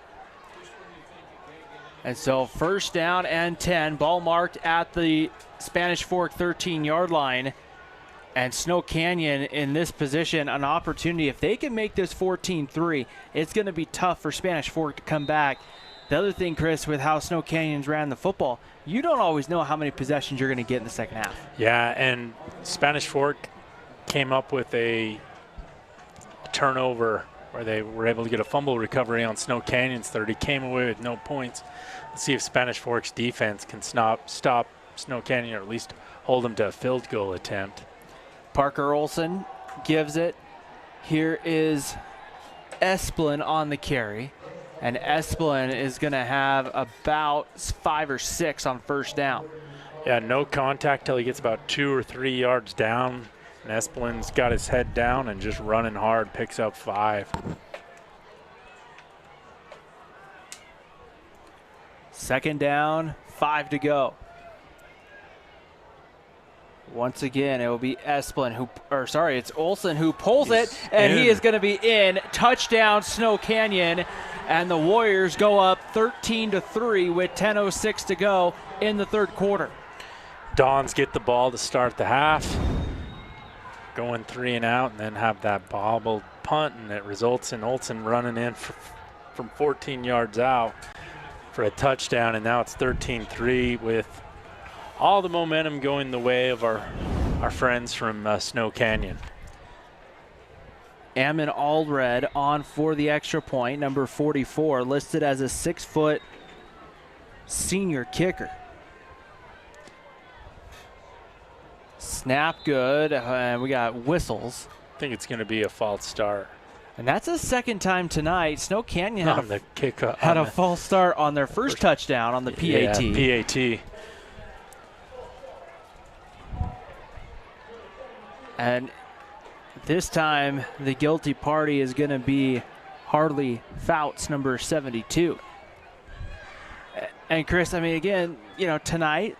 S1: And so 1st down and 10, ball marked at the Spanish Fork 13-yard line. And Snow Canyon in this position, an opportunity. If they can make this 14-3, it's going to be tough for Spanish Fork to come back. The other thing, Chris, with how Snow Canyons ran the football, you don't always know how many possessions you're going to get in the second half.
S2: Yeah, and Spanish Fork came up with a turnover where they were able to get a fumble recovery on Snow Canyon's 30, came away with no points. Let's see if Spanish Fork's defense can stop Snow Canyon, or at least hold them to a field goal attempt.
S1: Parker Olson gives it. Here is Esplin on the carry, and Esplin is going to have about 5 or 6 on first down.
S2: Yeah, no contact till he gets about 2 or 3 yards down. And Esplin's got his head down and just running hard, picks up 5.
S1: Second down, 5 to go. Once again, it will be Esplin it's Olsen who pulls it, and he is going to be in. Touchdown, Snow Canyon, and the Warriors go up 13-3 with 10:06 to go in the third quarter.
S2: Dons get the ball to start the half, going 3 and out, and then have that bobbled punt, and it results in Olsen running in from 14 yards out for a touchdown, and now it's 13-3 with all the momentum going the way of our friends from Snow Canyon.
S1: Ammon Allred on for the extra point, number 44, listed as a 6-foot senior kicker. Snap good, and we got whistles.
S2: I think it's going to be a false start.
S1: And that's the second time tonight. Snow Canyon
S2: had
S1: a false start on their first touchdown on the PAT.
S2: Yeah, PAT.
S1: And this time, the guilty party is going to be Harley Fouts, number 72. And Chris, I mean, again, tonight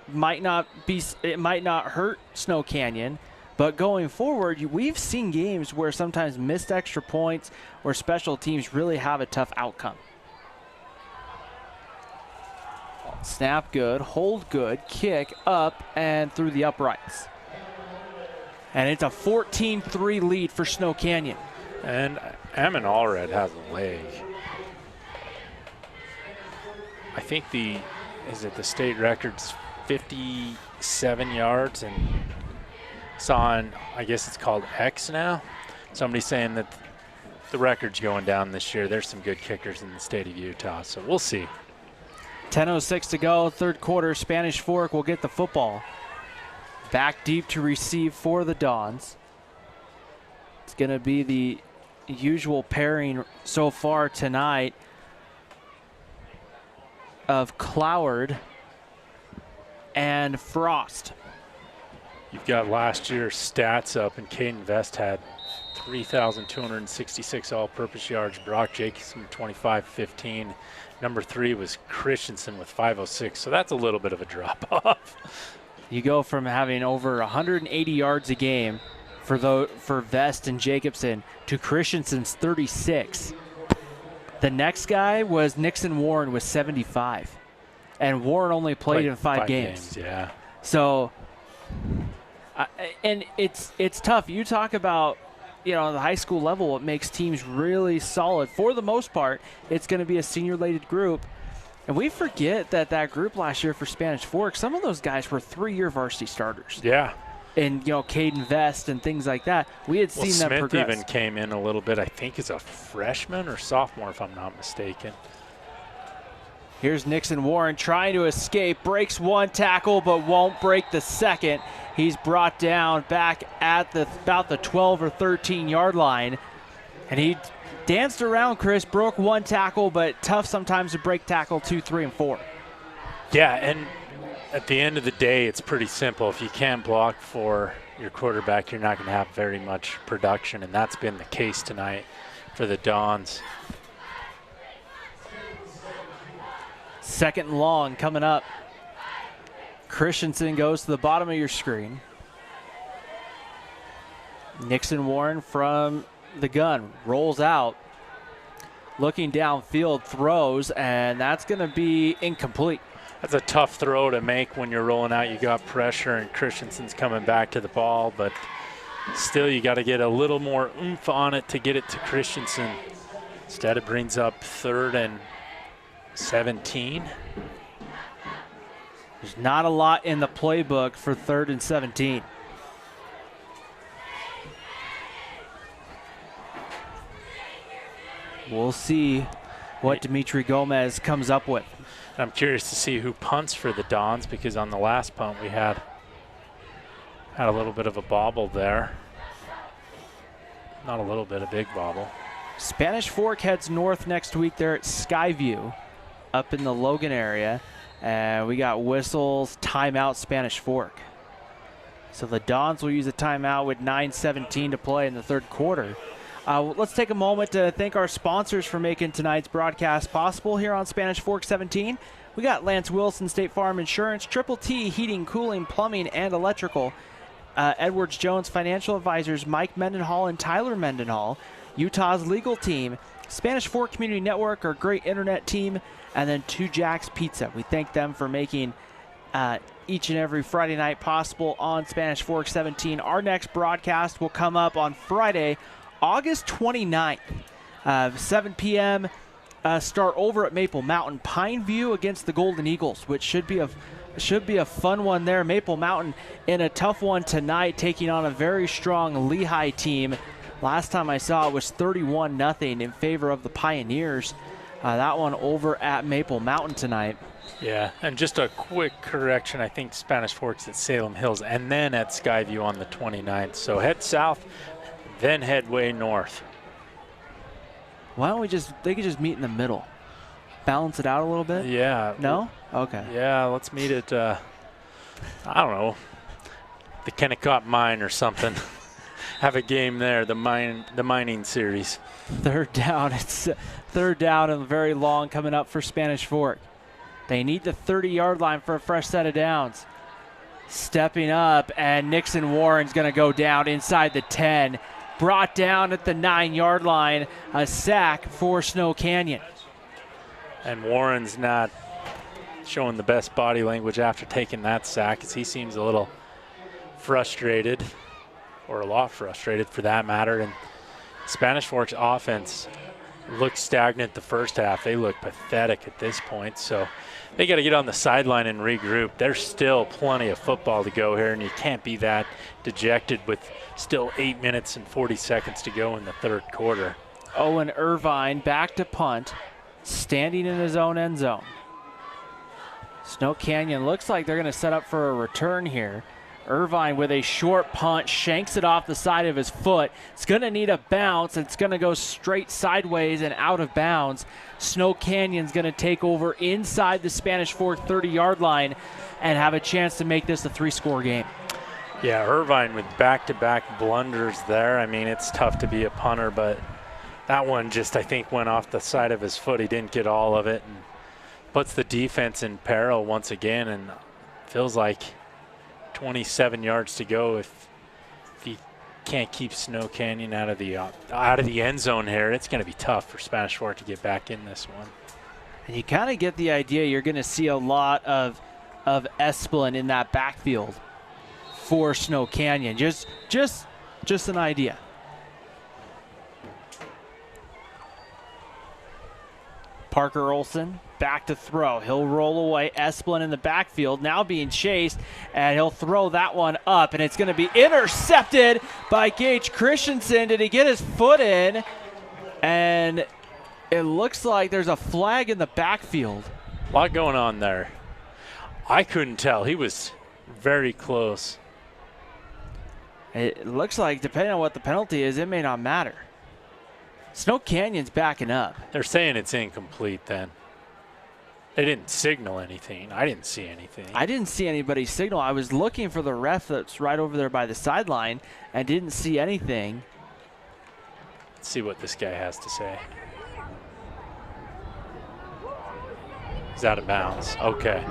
S1: it might not hurt Snow Canyon, but going forward, we've seen games where sometimes missed extra points or special teams really have a tough outcome. Snap good, hold good, kick up and through the uprights. And it's a 14-3 lead for Snow Canyon.
S2: And Ammon Allred has a leg. I think the state record's 57 yards, and it's on, I guess it's called X now. Somebody's saying that the record's going down this year. There's some good kickers in the state of Utah, so we'll see.
S1: 10:06 to go, third quarter. Spanish Fork will get the football. Back deep to receive for the Dons. It's going to be the usual pairing so far tonight of Cloward and Frost.
S2: You've got last year's stats up, and Caden Vest had 3,266 all-purpose yards. Brock Jacobson, 25-15. Number 3 was Christensen with 506, so that's a little bit of a drop-off.
S1: You go from having over 180 yards a game for Vest and Jacobson to Christensen's 36. The next guy was Nixon Warren with 75. And Warren only played in 5 games.
S2: Yeah.
S1: So, and it's tough. You talk about, the high school level, what makes teams really solid. For the most part, it's going to be a senior-laden group. And we forget that group last year for Spanish Fork, some of those guys were 3-year varsity starters.
S2: Yeah.
S1: And, Caden Vest and things like that. We had seen them progress.
S2: Smith even came in a little bit, I think, as a freshman or sophomore, if I'm not mistaken.
S1: Here's Nixon Warren trying to escape, breaks one tackle but won't break the second. He's brought down back at about the 12 or 13 yard line. And he danced around, Chris, broke one tackle, but tough sometimes to break tackle 2, 3, and 4.
S2: Yeah, and at the end of the day, it's pretty simple. If you can't block for your quarterback, you're not going to have very much production, and that's been the case tonight for the Dons.
S1: Second and long coming up. Christensen goes to the bottom of your screen. Nixon Warren from the gun rolls out, looking downfield, throws, and that's going to be incomplete.
S2: That's a tough throw to make when you're rolling out. You got pressure, and Christensen's coming back to the ball, but still you got to get a little more oomph on it to get it to Christensen. Instead, it brings up 3rd and 17.
S1: There's not a lot in the playbook for 3rd and 17. We'll see what Dimitri Gomez comes up with.
S2: I'm curious to see who punts for the Dons, because on the last punt we had a little bit of a bobble there. Not a little bit, a big bobble.
S1: Spanish Fork heads north next week. They're at Skyview up in the Logan area. And we got whistles, timeout, Spanish Fork. So the Dons will use a timeout with 9:17 to play in the third quarter. Let's take a moment to thank our sponsors for making tonight's broadcast possible here on Spanish Fork 17. We got Lance Wilson, State Farm Insurance, Triple T, Heating, Cooling, Plumbing, and Electrical. Edwards Jones Financial Advisors, Mike Mendenhall and Tyler Mendenhall. Utah's legal team, Spanish Fork Community Network, our great internet team, and then Two Jacks Pizza. We thank them for making each and every Friday night possible on Spanish Fork 17. Our next broadcast will come up on Friday, August 29th, 7 p.m. Start over at Maple Mountain. Pineview against the Golden Eagles, which should be a fun one there. Maple Mountain in a tough one tonight, taking on a very strong Lehigh team. Last time I saw it was 31-0 in favor of the Pioneers. That one over at Maple Mountain tonight.
S2: Yeah, and just a quick correction. I think Spanish Fork's at Salem Hills and then at Skyview on the 29th. So head south, then head way north.
S1: Why don't they could just meet in the middle. Balance it out a little bit?
S2: Yeah.
S1: No? Okay.
S2: Yeah, let's meet at, I don't know, the Kennecott Mine or something. Have a game there, the mining series.
S1: Third down. It's third down and very long coming up for Spanish Fork. They need the 30-yard line for a fresh set of downs. Stepping up, and Nixon Warren's going to go down inside the 10. Brought down at the 9-yard line. A sack for Snow Canyon.
S2: And Warren's not showing the best body language after taking that sack, as he seems a little frustrated, or a lot frustrated for that matter. And Spanish Fork's offense looked stagnant the first half. They look pathetic at this point, so they got to get on the sideline and regroup. There's still plenty of football to go here, and you can't be that dejected with still 8 minutes and 40 seconds to go in the third quarter.
S1: Owen Irvine back to punt, standing in his own end zone. Snow Canyon looks like they're going to set up for a return here. Irvine with a short punt, shanks it off the side of his foot. It's going to need a bounce. It's going to go straight sideways and out of bounds. Snow Canyon's going to take over inside the Spanish Fork 30-yard line and have a chance to make this a 3-score game.
S2: Yeah, Irvine with back-to-back blunders there. I mean, it's tough to be a punter, but that one just, I think, went off the side of his foot. He didn't get all of it and puts the defense in peril once again, and feels like 27 yards to go if he can't keep Snow Canyon out of the end zone here. It's going to be tough for Spanish Fork to get back in this one.
S1: And you kind of get the idea you're going to see a lot of Esplin in that backfield for Snow Canyon. Just an idea. Parker Olson back to throw. He'll roll away. Esplin in the backfield, now being chased, and he'll throw that one up, and it's going to be intercepted by Gage Christensen. Did he get his foot in? And it looks like there's a flag in the backfield.
S2: A lot going on there. I couldn't tell. He was very close.
S1: It looks like, depending on what the penalty is, it may not matter. Snow Canyon's backing up.
S2: They're saying it's incomplete then. They didn't signal anything. I didn't see anything.
S1: I didn't see anybody signal. I was looking for the ref that's right over there by the sideline and didn't see anything.
S2: Let's see what this guy has to say. He's out of bounds. Okay.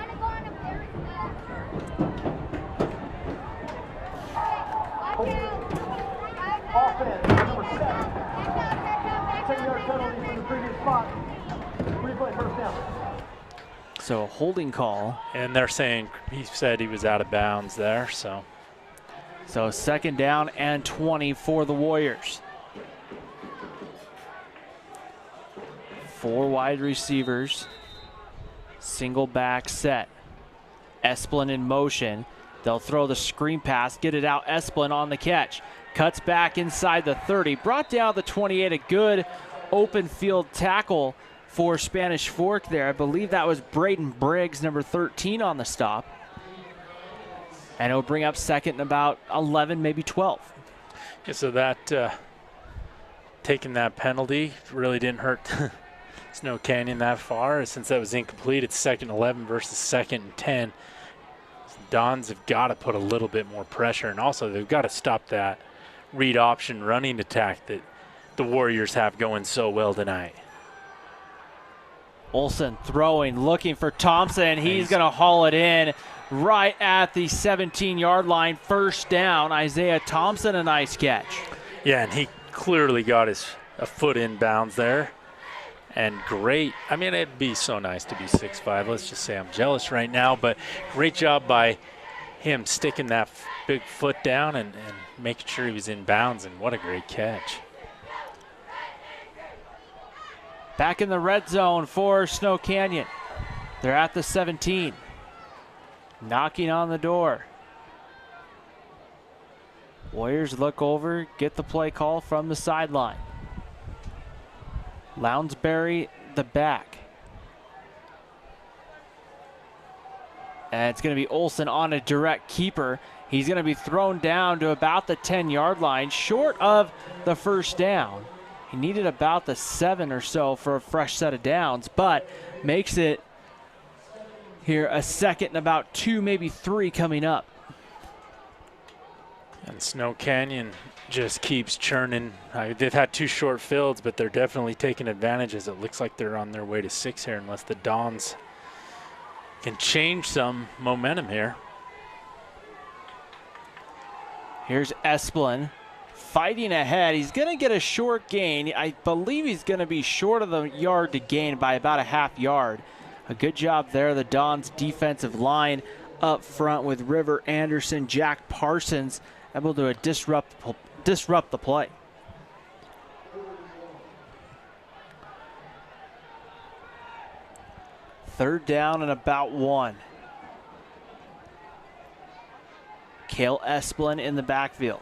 S11: Offense, number 7. 10-yard penalty from the previous spot. Replay first down.
S1: So a holding call.
S2: And they're saying he said he was out of bounds there, so.
S1: So second down and 20 for the Warriors. 4 wide receivers. Single back set. Esplin in motion. They'll throw the screen pass, get it out. Esplin on the catch. Cuts back inside the 30. Brought down the 28. A good open field tackle for Spanish Fork there. I believe that was Braden Briggs, number 13, on the stop. And it'll bring up second and about 11, maybe 12.
S2: Yeah, so that taking that penalty really didn't hurt Snow Canyon that far. Since that was incomplete, it's 2nd and 11 versus 2nd and 10. Dons have got to put a little bit more pressure, and also they've got to stop that read option running attack that the Warriors have going so well tonight.
S1: Olsen throwing, looking for Thompson. He's going to haul it in right at the 17-yard line. First down. Isaiah Thompson, a nice catch.
S2: Yeah, and he clearly got a foot in bounds there. And great. I mean, it'd be so nice to be 6'5". Let's just say I'm jealous right now. But great job by him sticking that big foot down and making sure he was in bounds. And what a great catch.
S1: Back in the red zone for Snow Canyon. They're at the 17. Knocking on the door. Warriors look over, get the play call from the sideline. Lounsbury, the back. And it's going to be Olsen on a direct keeper. He's going to be thrown down to about the 10-yard line, short of the first down. He needed about the 7 or so for a fresh set of downs, but makes it here a 2nd and about 2, maybe 3 coming up.
S2: And Snow Canyon just keeps churning. They've had 2 short fields, but they're definitely taking advantage as it looks like they're on their way to 6 here unless the Dons can change some momentum here.
S1: Here's Esplin fighting ahead. He's going to get a short gain. I believe he's going to be short of the yard to gain by about a half yard. A good job there. The Dons defensive line up front with River Anderson, Jack Parsons, able to disrupt the play. Third down and about 1. Cale Esplin in the backfield.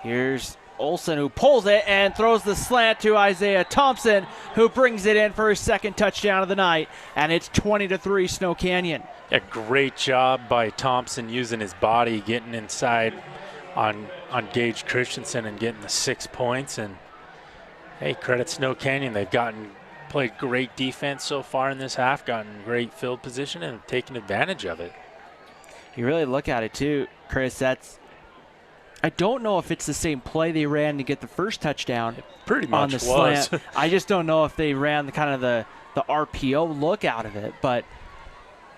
S1: Here's Olsen, who pulls it and throws the slant to Isaiah Thompson, who brings it in for his 2nd touchdown of the night, and it's 20-3 Snow Canyon.
S2: A great job by Thompson using his body, getting inside on Gage Christensen and getting the 6 points. And hey, credit Snow Canyon. They've played great defense so far in this half, gotten great field position and taken advantage of it.
S1: You really look at it too, Chris, I don't know if it's the same play they ran to get the first touchdown.
S2: It pretty much
S1: on the
S2: was.
S1: Slant. I just don't know if they ran the RPO look out of it, but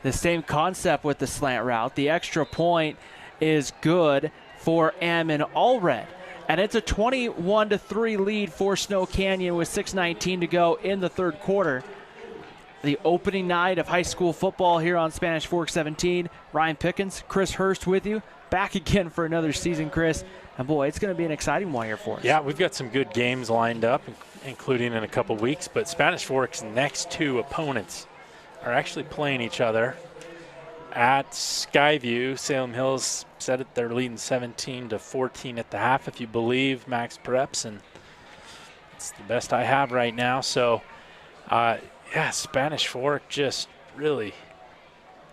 S1: the same concept with the slant route. The extra point is good for Ammon Allred. And it's a 21-3 lead for Snow Canyon with 6:19 to go in the third quarter. The opening night of high school football here on Spanish Fork 17. Ryan Pickens, Chris Hurst with you. Back again for another season, Chris. And boy, it's going to be an exciting one here for us.
S2: Yeah, we've got some good games lined up, including in a couple weeks. But Spanish Fork's next 2 opponents are actually playing each other at Skyview. Salem Hills said it, they're leading 17-14 at the half, if you believe Max Preps, and it's the best I have right now. So, yeah, Spanish Fork just really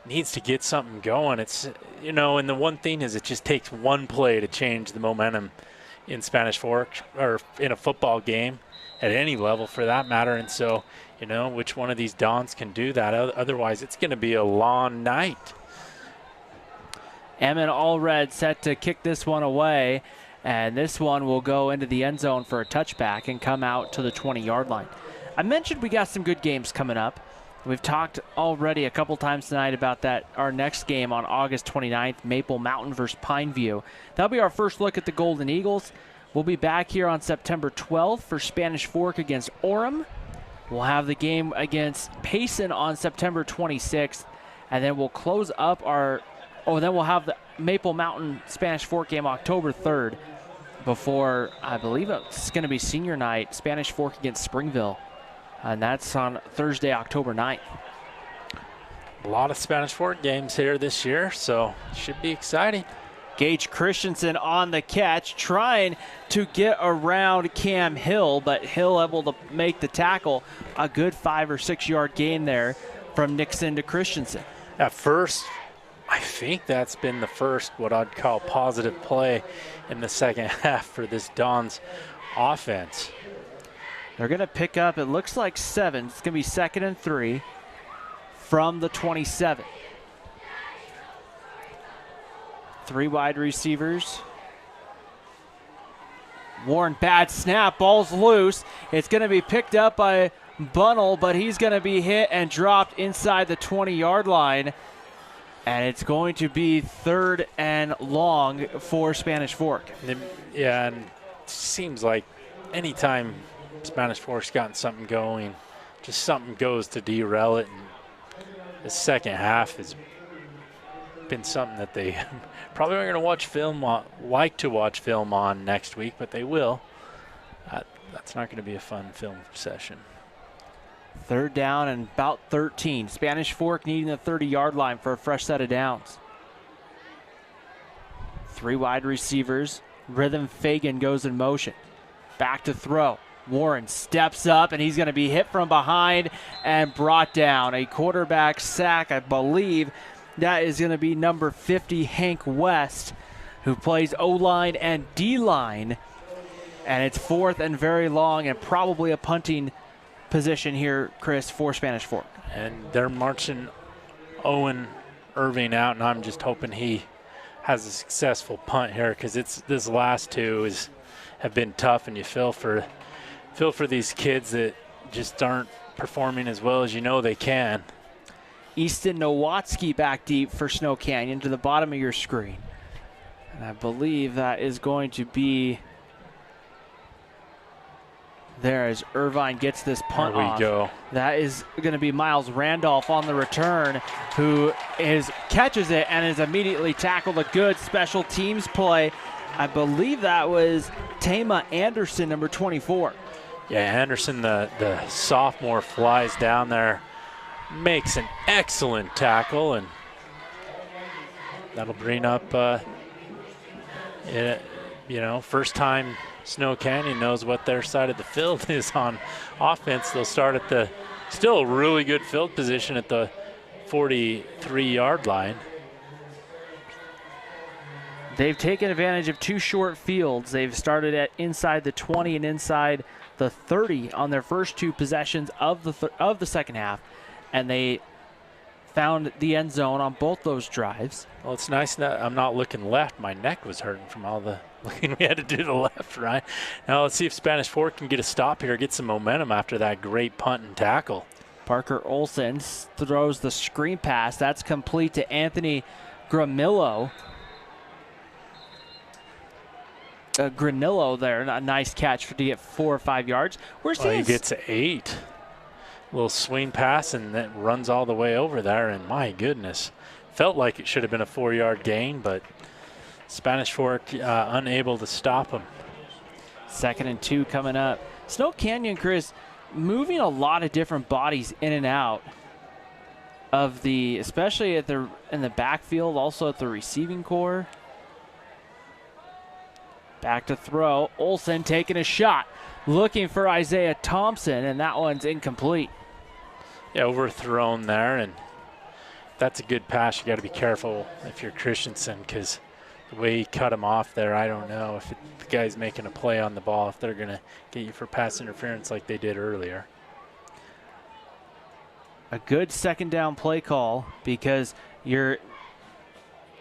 S2: needs to get something going. It's, and the one thing is it just takes one play to change the momentum in Spanish Fork or in a football game at any level for that matter. And so, which one of these Dons can do that? Otherwise, it's going to be a long night.
S1: Ammon Allred set to kick this one away, and this one will go into the end zone for a touchback and come out to the 20-yard line. I mentioned we got some good games coming up. We've talked already a couple times tonight about that. Our next game on August 29th, Maple Mountain versus Pineview. That'll be our first look at the Golden Eagles. We'll be back here on September 12th for Spanish Fork against Orem. We'll have the game against Payson on September 26th, and then we'll close up then we'll have the Maple Mountain Spanish Fork game October 3rd before, I believe it's going to be senior night, Spanish Fork against Springville. And that's on Thursday, October 9th.
S2: A lot of Spanish Fork games here this year, so should be exciting.
S1: Gage Christensen on the catch, trying to get around Cam Hill, but Hill able to make the tackle. A good 5 or 6 yard gain there from Nixon to Christensen.
S2: At first, I think that's been the first what I'd call positive play in the second half for this Dons offense.
S1: They're going to pick up, it looks like 7. It's going to be 2nd and 3 from the 27. 3 wide receivers. Warren, bad snap, ball's loose. It's going to be picked up by Bunnell, but he's going to be hit and dropped inside the 20-yard line. And it's going to be 3rd and long for Spanish Fork.
S2: Yeah, and it seems like anytime Spanish Fork's gotten something going, just something goes to derail it. And the second half has been something that they probably aren't going to watch film on, like to watch film on next week, but they will. That's not going to be a fun film session.
S1: 3rd down and about 13. Spanish Fork needing the 30-yard line for a fresh set of downs. 3 wide receivers. Rhythm Fagan goes in motion. Back to throw. Warren steps up, and he's going to be hit from behind and brought down. A quarterback sack, I believe. That is going to be number 50, Hank West, who plays O-line and D-line. And it's 4th and very long, and probably a punting position here, Chris, for Spanish Fork.
S2: And they're marching Owen Irving out, and I'm just hoping he has a successful punt here, because this last 2 have been tough, and you feel for these kids that just aren't performing as well as you know they can.
S1: Easton Nowatzki back deep for Snow Canyon to the bottom of your screen. And I believe that is going to be there as Irvine gets this punt off.
S2: There we go.
S1: That is going to be Miles Randolph on the return, who catches it and is immediately tackled. A good special teams play. I believe that was Tama Anderson, number 24.
S2: Yeah, Anderson, the sophomore, flies down there, makes an excellent tackle, and that'll bring up, first time Snow Canyon knows what their side of the field is on offense. They'll start at still a really good field position at the 43-yard line.
S1: They've taken advantage of 2 short fields. They've started at inside the 20 and inside the 30 on their first 2 possessions of the second half, and they found the end zone on both those drives.
S2: Well, it's nice that I'm not looking left. My neck was hurting from all the looking we had to do to the left, right? Now let's see if Spanish Fork can get a stop here, get some momentum after that great punt and tackle.
S1: Parker Olson throws the screen pass. That's complete to Anthony Granillo. Granillo there, a nice catch to get 4 or 5 yards.
S2: He gets 8. Little swing pass, and that runs all the way over there, and my goodness. Felt like it should have been a 4-yard gain, but Spanish Fork unable to stop him.
S1: 2nd and 2 coming up. Snow Canyon, Chris, moving a lot of different bodies in and out of especially in the backfield, also at the receiving core. Back to throw. Olsen taking a shot, looking for Isaiah Thompson, and that one's incomplete.
S2: Yeah, overthrown there, and that's a good pass. You got to be careful if you're Christensen, because the way he cut him off there, I don't know if the guy's making a play on the ball, if they're going to get you for pass interference like they did earlier.
S1: A good 2nd down play call, because if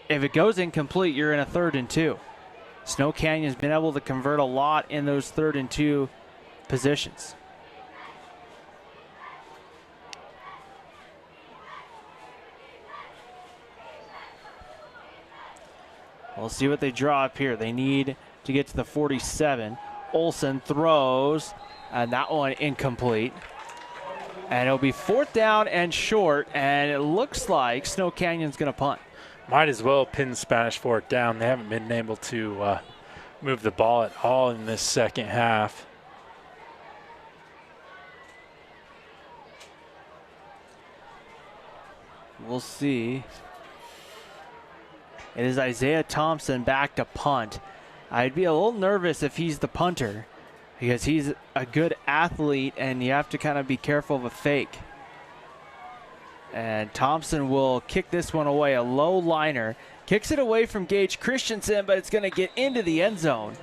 S1: it goes incomplete, you're in a 3rd and 2. Snow Canyon's been able to convert a lot in those 3rd and 2 positions. We'll see what they draw up here. They need to get to the 47. Olsen throws, and that one incomplete. And it'll be 4th down and short, and it looks like Snow Canyon's going to punt.
S2: Might as well pin Spanish Fork down. They haven't been able to move the ball at all in this second half.
S1: We'll see. It is Isaiah Thompson back to punt. I'd be a little nervous if he's the punter, because he's a good athlete and you have to kind of be careful of a fake. And Thompson will kick this one away, a low liner. Kicks it away from Gage Christensen, but it's going to get into the end zone.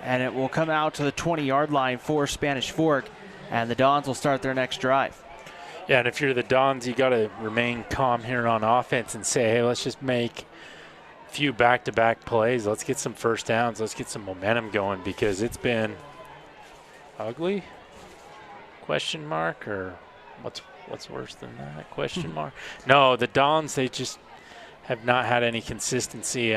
S1: and it will come out to the 20-yard line for Spanish Fork, and the Dons will start their next drive.
S2: Yeah, and if you're the Dons, you got to remain calm here on offense and say, hey, let's just make a few back-to-back plays. Let's get some first downs. Let's get some momentum going, because it's been ugly, question mark, or what's worse than that, question mark? No, the Dons, they just have not had any consistency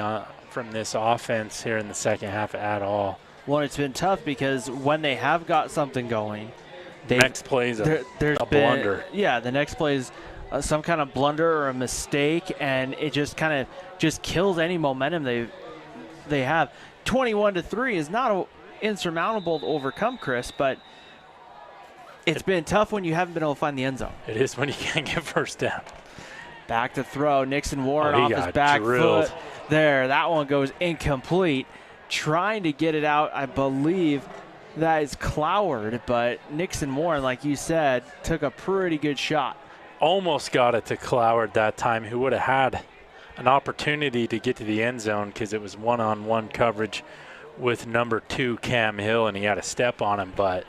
S2: from this offense here in the second half at all.
S1: Well, it's been tough because when they have got something going,
S2: next play is a blunder.
S1: Yeah, the next play is some kind of blunder or a mistake, and it just kind of just kills any momentum they have. 21-3 is not insurmountable to overcome, Chris, but it's been tough when you haven't been able to find the end zone.
S2: It is when you can't get first down.
S1: Back to throw. Nixon Warren off his back foot. There, that one goes incomplete. Trying to get it out, I believe that is Cloward, but Nixon Warren, like you said, took a pretty good shot.
S2: Almost got it to Cloward that time, who would have had an opportunity to get to the end zone because it was one-on-one coverage with number 2, Cam Hill, and he had a step on him, but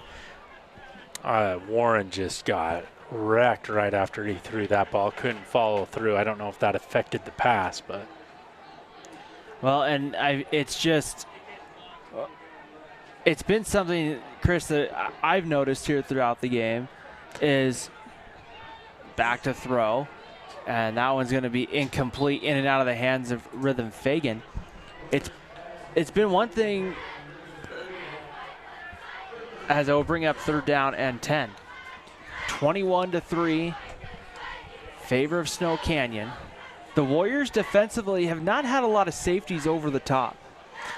S2: Warren just got wrecked right after he threw that ball. Couldn't follow through. I don't know if that affected the pass, but.
S1: Well, and it's been something, Chris, that I've noticed here throughout the game is back to throw, and that one's going to be incomplete, in and out of the hands of Rhythm Fagan. It's been one thing as I will bring up 3rd down and 10. 21-3, favor of Snow Canyon. The Warriors defensively have not had a lot of safeties over the top.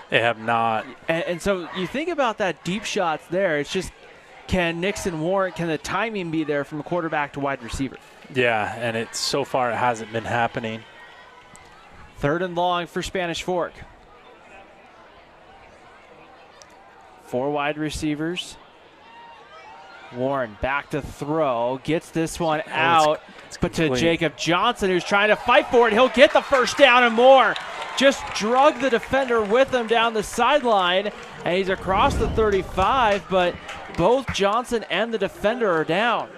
S2: They have not.
S1: And so you think about that deep shots there. It's just, can Nixon Warren, can the timing be there from quarterback to wide receiver?
S2: Yeah, and so far it hasn't been happening.
S1: 3rd and long for Spanish Fork. 4 wide receivers. Warren back to throw, gets this one out, but to Jacob Johnson, who's trying to fight for it. He'll get the first down and more. Just drug the defender with him down the sideline, and he's across the 35, but both Johnson and the defender are down.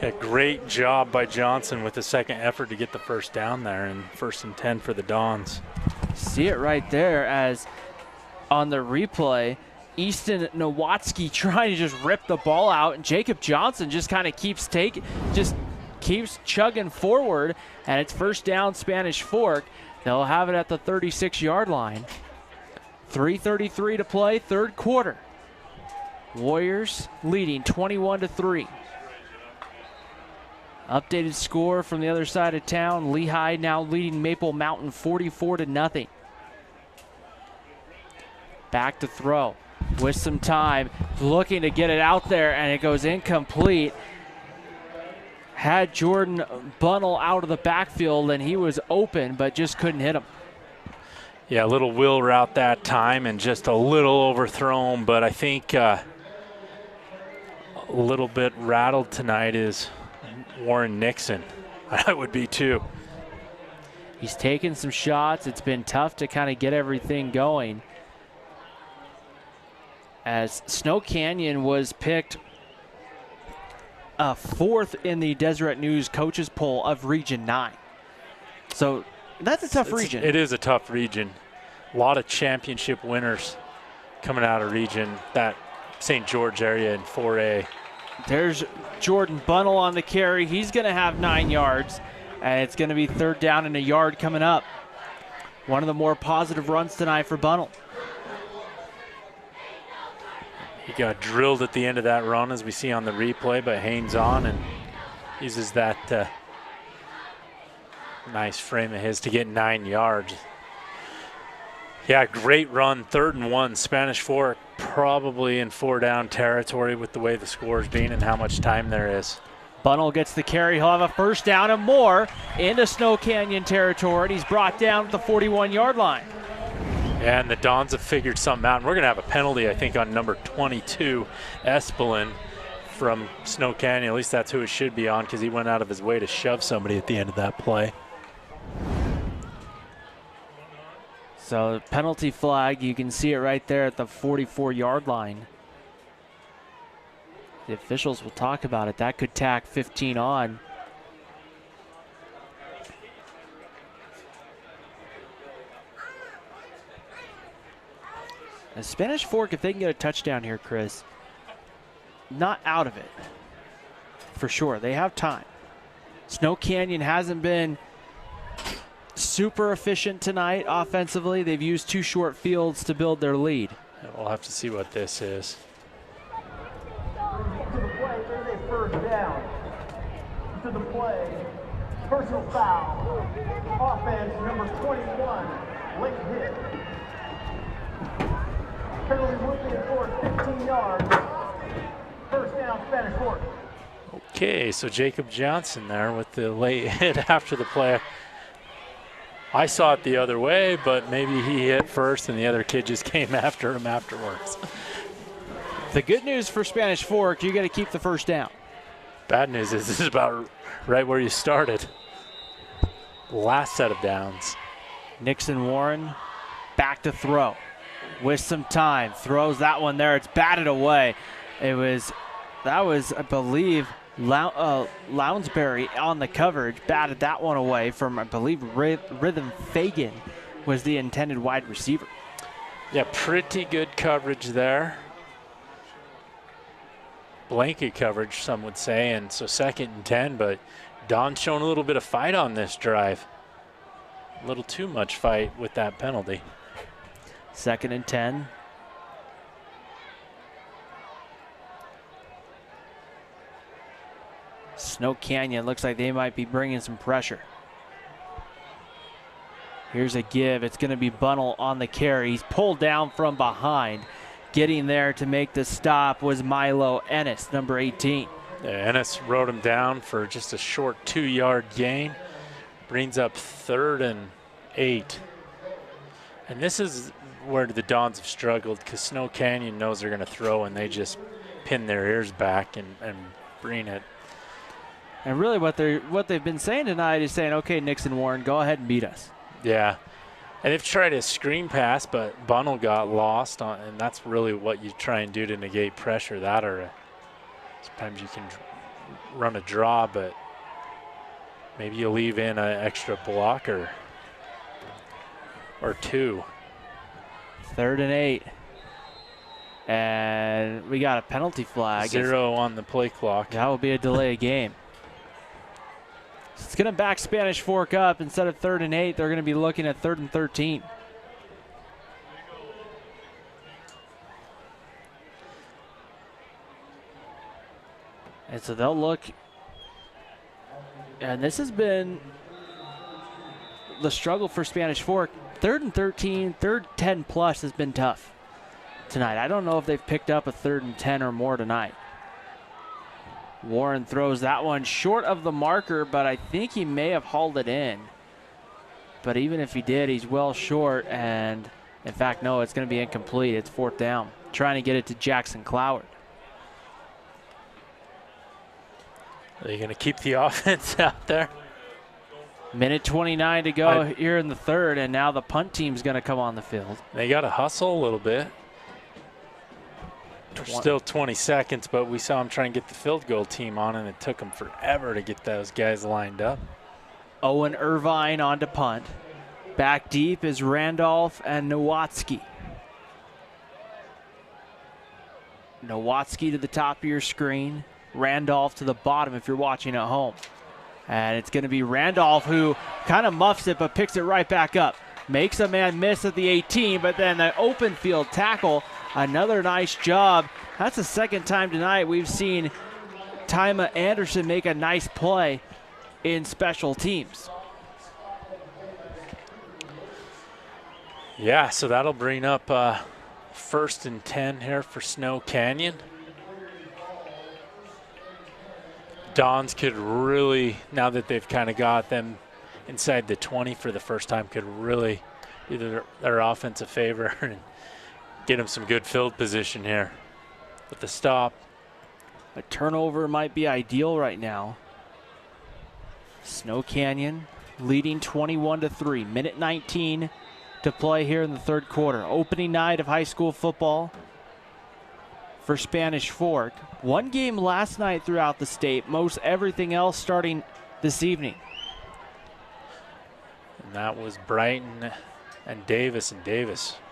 S2: A great job by Johnson with the second effort to get the first down there, and 1st and 10 for the Dons.
S1: See it right there as on the replay, Easton Nowatzki trying to just rip the ball out, and Jacob Johnson just kind of keeps chugging forward, and it's 1st down Spanish Fork. They'll have it at the 36-yard line. 3:33 to play, 3rd quarter. Warriors leading 21-3. Updated score from the other side of town. Lehigh now leading Maple Mountain 44-0. Back to throw with some time, looking to get it out there, and it goes incomplete. Had Jordan Bunnell out of the backfield, and he was open, but just couldn't hit him.
S2: Yeah, a little wheel route that time, and just a little overthrown, but I think a little bit rattled tonight is Warren Nixon. I would be too.
S1: He's taken some shots. It's been tough to kind of get everything going, as Snow Canyon was picked 4th in the Deseret News coaches poll of Region 9. So that's a tough region.
S2: It is a tough region. A lot of championship winners coming out of region, that St. George area in 4A.
S1: There's Jordan Bunnell on the carry. He's going to have 9 yards, and it's going to be 3rd down and a yard coming up. One of the more positive runs tonight for Bunnell.
S2: He got drilled at the end of that run, as we see on the replay, but Haynes on and uses that nice frame of his to get 9 yards. Yeah, great run, 3rd and 1. Spanish Fork probably in 4-down territory with the way the score's been and how much time there is.
S1: Bunnell gets the carry. He'll have a 1st down and more into Snow Canyon territory, and he's brought down at the 41-yard line.
S2: And the Dons have figured something out. And we're going to have a penalty, I think, on number 22, Espelin from Snow Canyon. At least that's who it should be on, because he went out of his way to shove somebody at the end of that play.
S1: So penalty flag, you can see it right there at the 44-yard line. The officials will talk about it. That could tack 15 on. And Spanish Fork, if they can get a touchdown here, Chris, not out of it, for sure. They have time. Snow Canyon hasn't been super efficient tonight offensively. They've used 2 short fields to build their lead.
S2: We'll have to see what this is.
S11: To the play, there's a first down. To the play, personal foul. Offense number 21, late hit. Penalty will be enforced 15 yards. First down, Spanish Fork.
S2: Okay, so Jacob Johnson there with the late hit after the play. I saw it the other way, but maybe he hit first and the other kid just came after him afterwards.
S1: The good news for Spanish Fork, you got to keep the first down.
S2: Bad news is this is about right where you started. Last set of downs.
S1: Nixon Warren back to throw with some time. Throws that one there. It's batted away. That was, I believe, Lounsbury on the coverage. Batted that one away from, I believe, Rhythm Fagan was the intended wide receiver.
S2: Yeah, pretty good coverage there. Blanket coverage, some would say, and so 2nd and 10, but Don's showing a little bit of fight on this drive. A little too much fight with that penalty.
S1: 2nd and 10. Snow Canyon looks like they might be bringing some pressure. Here's a give. It's going to be Bunnell on the carry. He's pulled down from behind. Getting there to make the stop was Milo Ennis, number 18.
S2: Yeah, Ennis rode him down for just a short 2-yard gain. Brings up 3rd and 8. And this is where the Dons have struggled because Snow Canyon knows they're going to throw and they just pin their ears back and bring it.
S1: And really what they've been saying tonight is saying, okay, Nixon Warren, go ahead and beat us.
S2: Yeah. And they've tried a screen pass, but Bunnell got lost, and that's really what you try and do to negate pressure. That or sometimes you can run a draw, but maybe you leave in an extra blocker or 2.
S1: 3rd and 8. And we got a penalty flag.
S2: 0 on the play clock.
S1: That will be a delay of game. It's going to back Spanish Fork up. Instead of 3rd and 8, they're going to be looking at 3rd and 13. And so they'll look. And this has been the struggle for Spanish Fork. 3rd and 13, 3rd 10 plus has been tough tonight. I don't know if they've picked up a 3rd and 10 or more tonight. Warren throws that one short of the marker, but I think he may have hauled it in. But even if he did, he's well short, and in fact, no, it's going to be incomplete. It's 4th down. Trying to get it to Jackson Cloward.
S2: Are you going to keep the offense out there?
S1: Minute 29 to go here in the 3rd, and now the punt team's going to come on the field.
S2: They got to hustle a little bit. Still 20 seconds, but we saw him try and get the field goal team on, and it took them forever to get those guys lined up.
S1: Owen Irvine on to punt. Back deep is Randolph and Nowatzki. Nowatzki to the top of your screen. Randolph to the bottom if you're watching at home. And it's going to be Randolph who kind of muffs it but picks it right back up. Makes a man miss at the 18, but then the open field tackle. Another nice job. That's the 2nd time tonight we've seen Tyma Anderson make a nice play in special teams.
S2: Yeah, so that'll bring up 1st and 10 here for Snow Canyon. Dons could really, now that they've kind of got them inside the 20 for the first time, could really do their offense a favor and get them some good field position here with the stop.
S1: A turnover might be ideal right now. Snow Canyon leading 21-3. Minute 19 to play here in the third quarter. Opening night of high school football for Spanish Fork. One game last night throughout the state, most everything else starting this evening.
S2: And that was Brighton and Davis.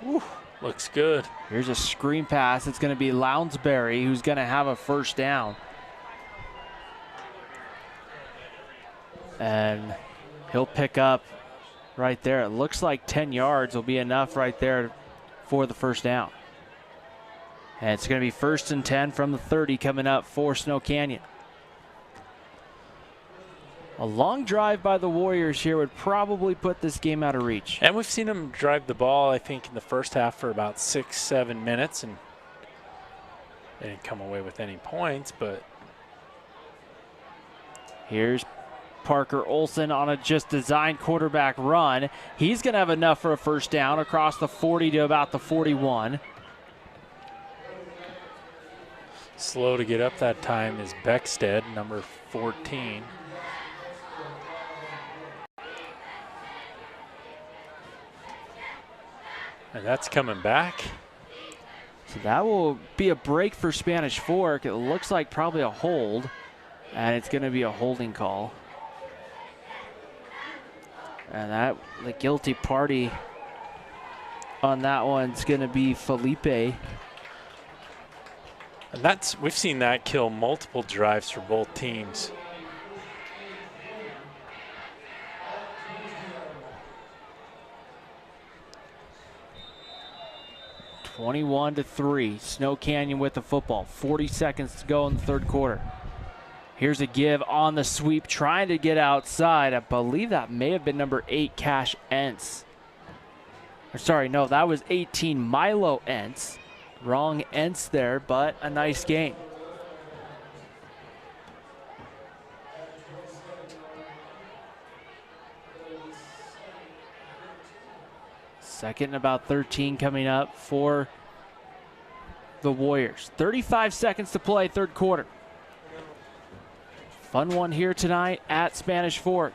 S2: Whew, looks good.
S1: Here's a screen pass. It's going to be Lounsbury who's going to have a first down. And he'll pick up right there. It looks like 10 yards will be enough right there for the first down. And it's going to be 1st and 10 from the 30 coming up for Snow Canyon. A long drive by the Warriors here would probably put this game out of reach.
S2: And we've seen them drive the ball, I think, in the first half for about 6-7 minutes, and they didn't come away with any points, but
S1: here's Parker Olson on a just designed quarterback run. He's going to have enough for a first down across the 40 to about the 41.
S2: Slow to get up that time is Beckstead, number 14. And that's coming back.
S1: So that will be a break for Spanish Fork. It looks like probably a hold, and it's going to be a holding call. And that, the guilty party on that one's going to be Felipe.
S2: And we've seen that kill multiple drives for both teams.
S1: (21-3). Snow Canyon with the football. 40 seconds to go in the third quarter. Here's a give on the sweep, trying to get outside. I believe that may have been number 8, Cash Entz. Or sorry, no, that was 18, Milo Entz. Wrong Entz there, but a nice game. Second and about 13 coming up for the Warriors. 35 seconds to play, third quarter. Fun one here tonight at Spanish Fork.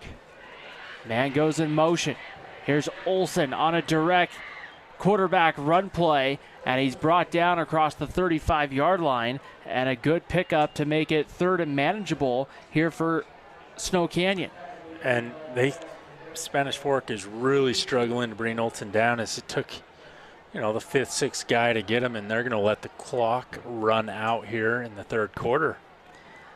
S1: Man goes in motion. Here's Olson on a direct quarterback run play, and he's brought down across the 35-yard line, and a good pickup to make it third and manageable here for Snow Canyon.
S2: And Spanish Fork is really struggling to bring Olson down, as it took, the 5th, 6th guy to get him, and they're going to let the clock run out here in the third quarter.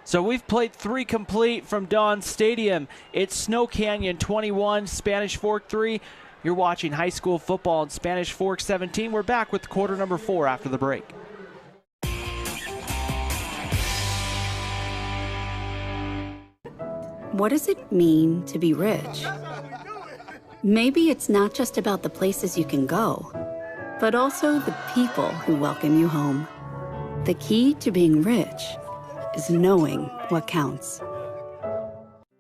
S1: So we've played 3 complete from Dawn Stadium. It's Snow Canyon 21, Spanish Fork 3. You're watching high school football in Spanish Fork 17. We're back with quarter number 4 after the break.
S6: What does it mean to be rich? Maybe it's not just about the places you can go, but also the people who welcome you home. The key to being rich is knowing what counts.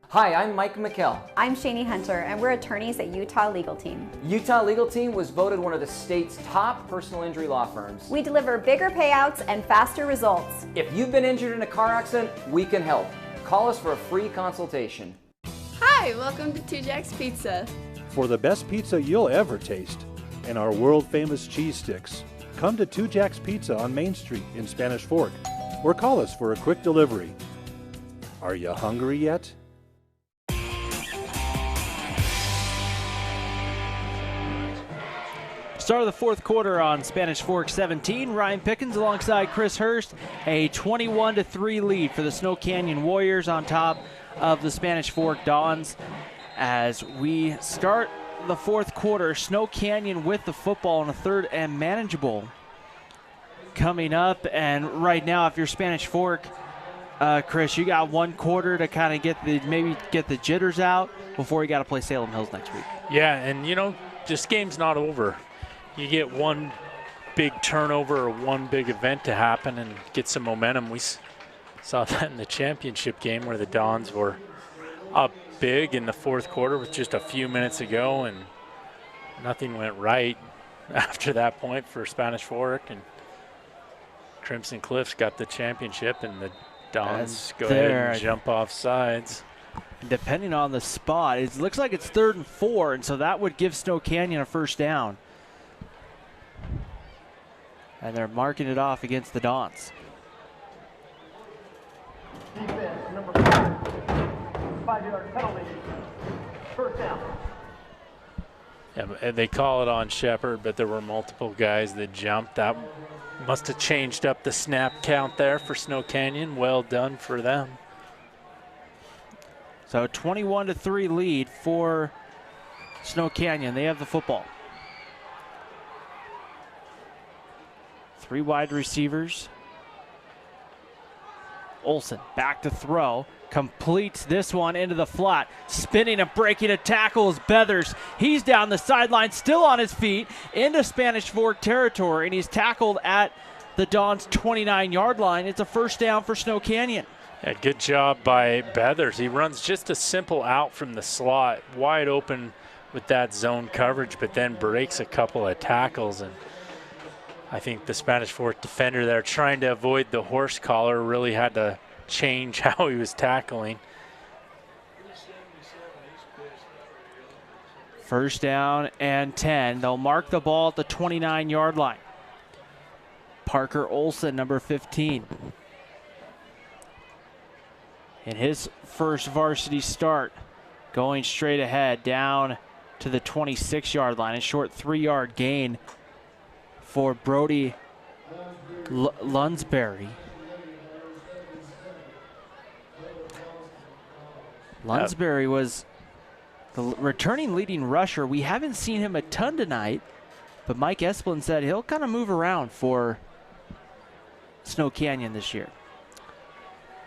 S7: Hi, I'm Mike McKell.
S8: I'm Shani Hunter, and we're attorneys at Utah Legal Team.
S7: Utah Legal Team was voted one of the state's top personal injury law firms.
S8: We deliver bigger payouts and faster results.
S7: If you've been injured in a car accident, we can help. Call us for a free consultation.
S9: Hi, welcome to Two Jack's Pizza.
S10: For the best pizza you'll ever taste and our world-famous cheese sticks, come to Two Jack's Pizza on Main Street in Spanish Fork, or call us for a quick delivery. Are you hungry yet?
S1: Start of the fourth quarter on Spanish Fork 17. Ryan Pickens alongside Chris Hurst. A 21-3 lead for the Snow Canyon Warriors on top of the Spanish Fork Dons. As we start the fourth quarter, Snow Canyon with the football in a third and manageable coming up. And right now, if you're Spanish Fork, Chris, you got 1 quarter to kind of get the jitters out before you got to play Salem Hills next week.
S2: Yeah, and this game's not over. You get one big turnover or one big event to happen and get some momentum. We saw that in the championship game where the Dons were up big in the fourth quarter with just a few minutes to go, and nothing went right after that point for Spanish Fork, and Crimson Cliffs got the championship, and the Dons go ahead and jump off sides.
S1: Depending on the spot, it looks like it's 3rd and 4, and so that would give Snow Canyon a first down. And they're marking it off against the Dons.
S12: Defense, number 5. 5-yard penalty. First down.
S2: Yeah, and they call it on Shepard, but there were multiple guys that jumped. That must have changed up the snap count there for Snow Canyon. Well done for them.
S1: So 21-3 lead for Snow Canyon. They have the football. 3 wide receivers. Olsen back to throw. Completes this one into the flat. Spinning and breaking a tackle is Beathers. He's down the sideline, still on his feet, into Spanish Fork territory, and he's tackled at the Dons' 29-yard line. It's a first down for Snow Canyon.
S2: Yeah, good job by Beathers. He runs just a simple out from the slot, wide open with that zone coverage, but then breaks a couple of tackles. And I think the Spanish Fork defender there, trying to avoid the horse collar, really had to change how he was tackling.
S1: First down and 10. They'll mark the ball at the 29-yard line. Parker Olsen, number 15. In his first varsity start, going straight ahead down to the 26-yard line. A short 3-yard gain for Brody Lunsberry. Lunsberry was the returning leading rusher. We haven't seen him a ton tonight, but Mike Esplin said he'll kind of move around for Snow Canyon this year.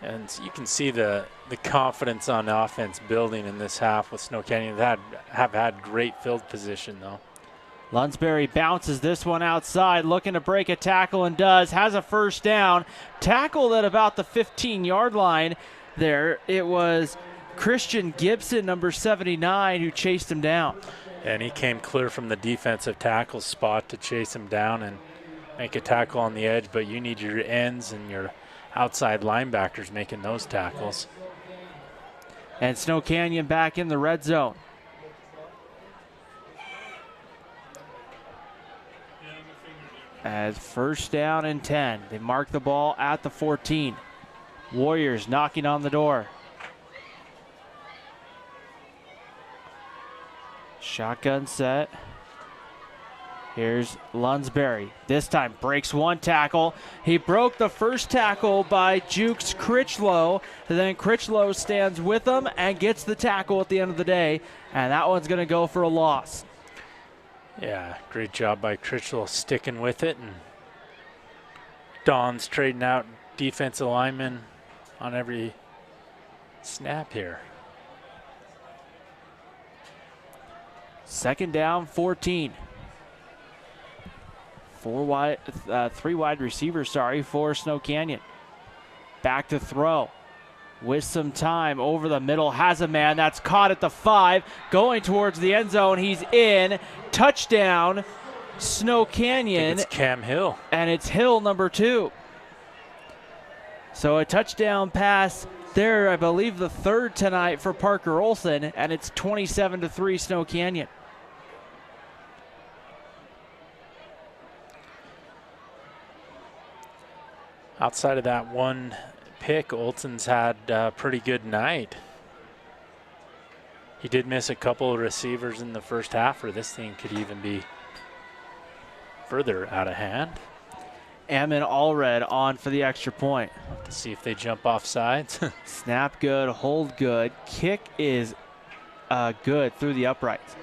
S2: And you can see the confidence on offense building in this half with Snow Canyon. They have had great field position, though.
S1: Lunsberry bounces this one outside, looking to break a tackle, and does. Has a first down. Tackled at about the 15-yard line there. It was Christian Gibson, number 79, who chased him down.
S2: And he came clear from the defensive tackle spot to chase him down and make a tackle on the edge, but you need your ends and your outside linebackers making those tackles.
S1: And Snow Canyon back in the red zone. As first down and 10. They mark the ball at the 14. Warriors knocking on the door. Shotgun set. Here's Lunsberry. This time breaks one tackle. He broke the first tackle by Jukes Critchlow. And then Critchlow stands with him and gets the tackle at the end of the day. And that one's going to go for a loss.
S2: Yeah, great job by Critchlow sticking with it. And Don's trading out defensive linemen on every snap here.
S1: Second down, 14. 3 wide receivers, for Snow Canyon. Back to throw. With some time over the middle, has a man that's caught at the 5, going towards the end zone. He's in. Touchdown, Snow Canyon.
S2: It's Cam Hill.
S1: And it's Hill, number 2. So a touchdown pass there, I believe the 3rd tonight for Parker Olsen, and it's 27-3 Snow Canyon.
S2: Outside of that one pick, Olsen's had a pretty good night. He did miss a couple of receivers in the first half, or this thing could even be further out of hand.
S1: Ammon Allred on for the extra point.
S2: To see if they jump off sides.
S1: Snap good, hold good. Kick is good through the uprights.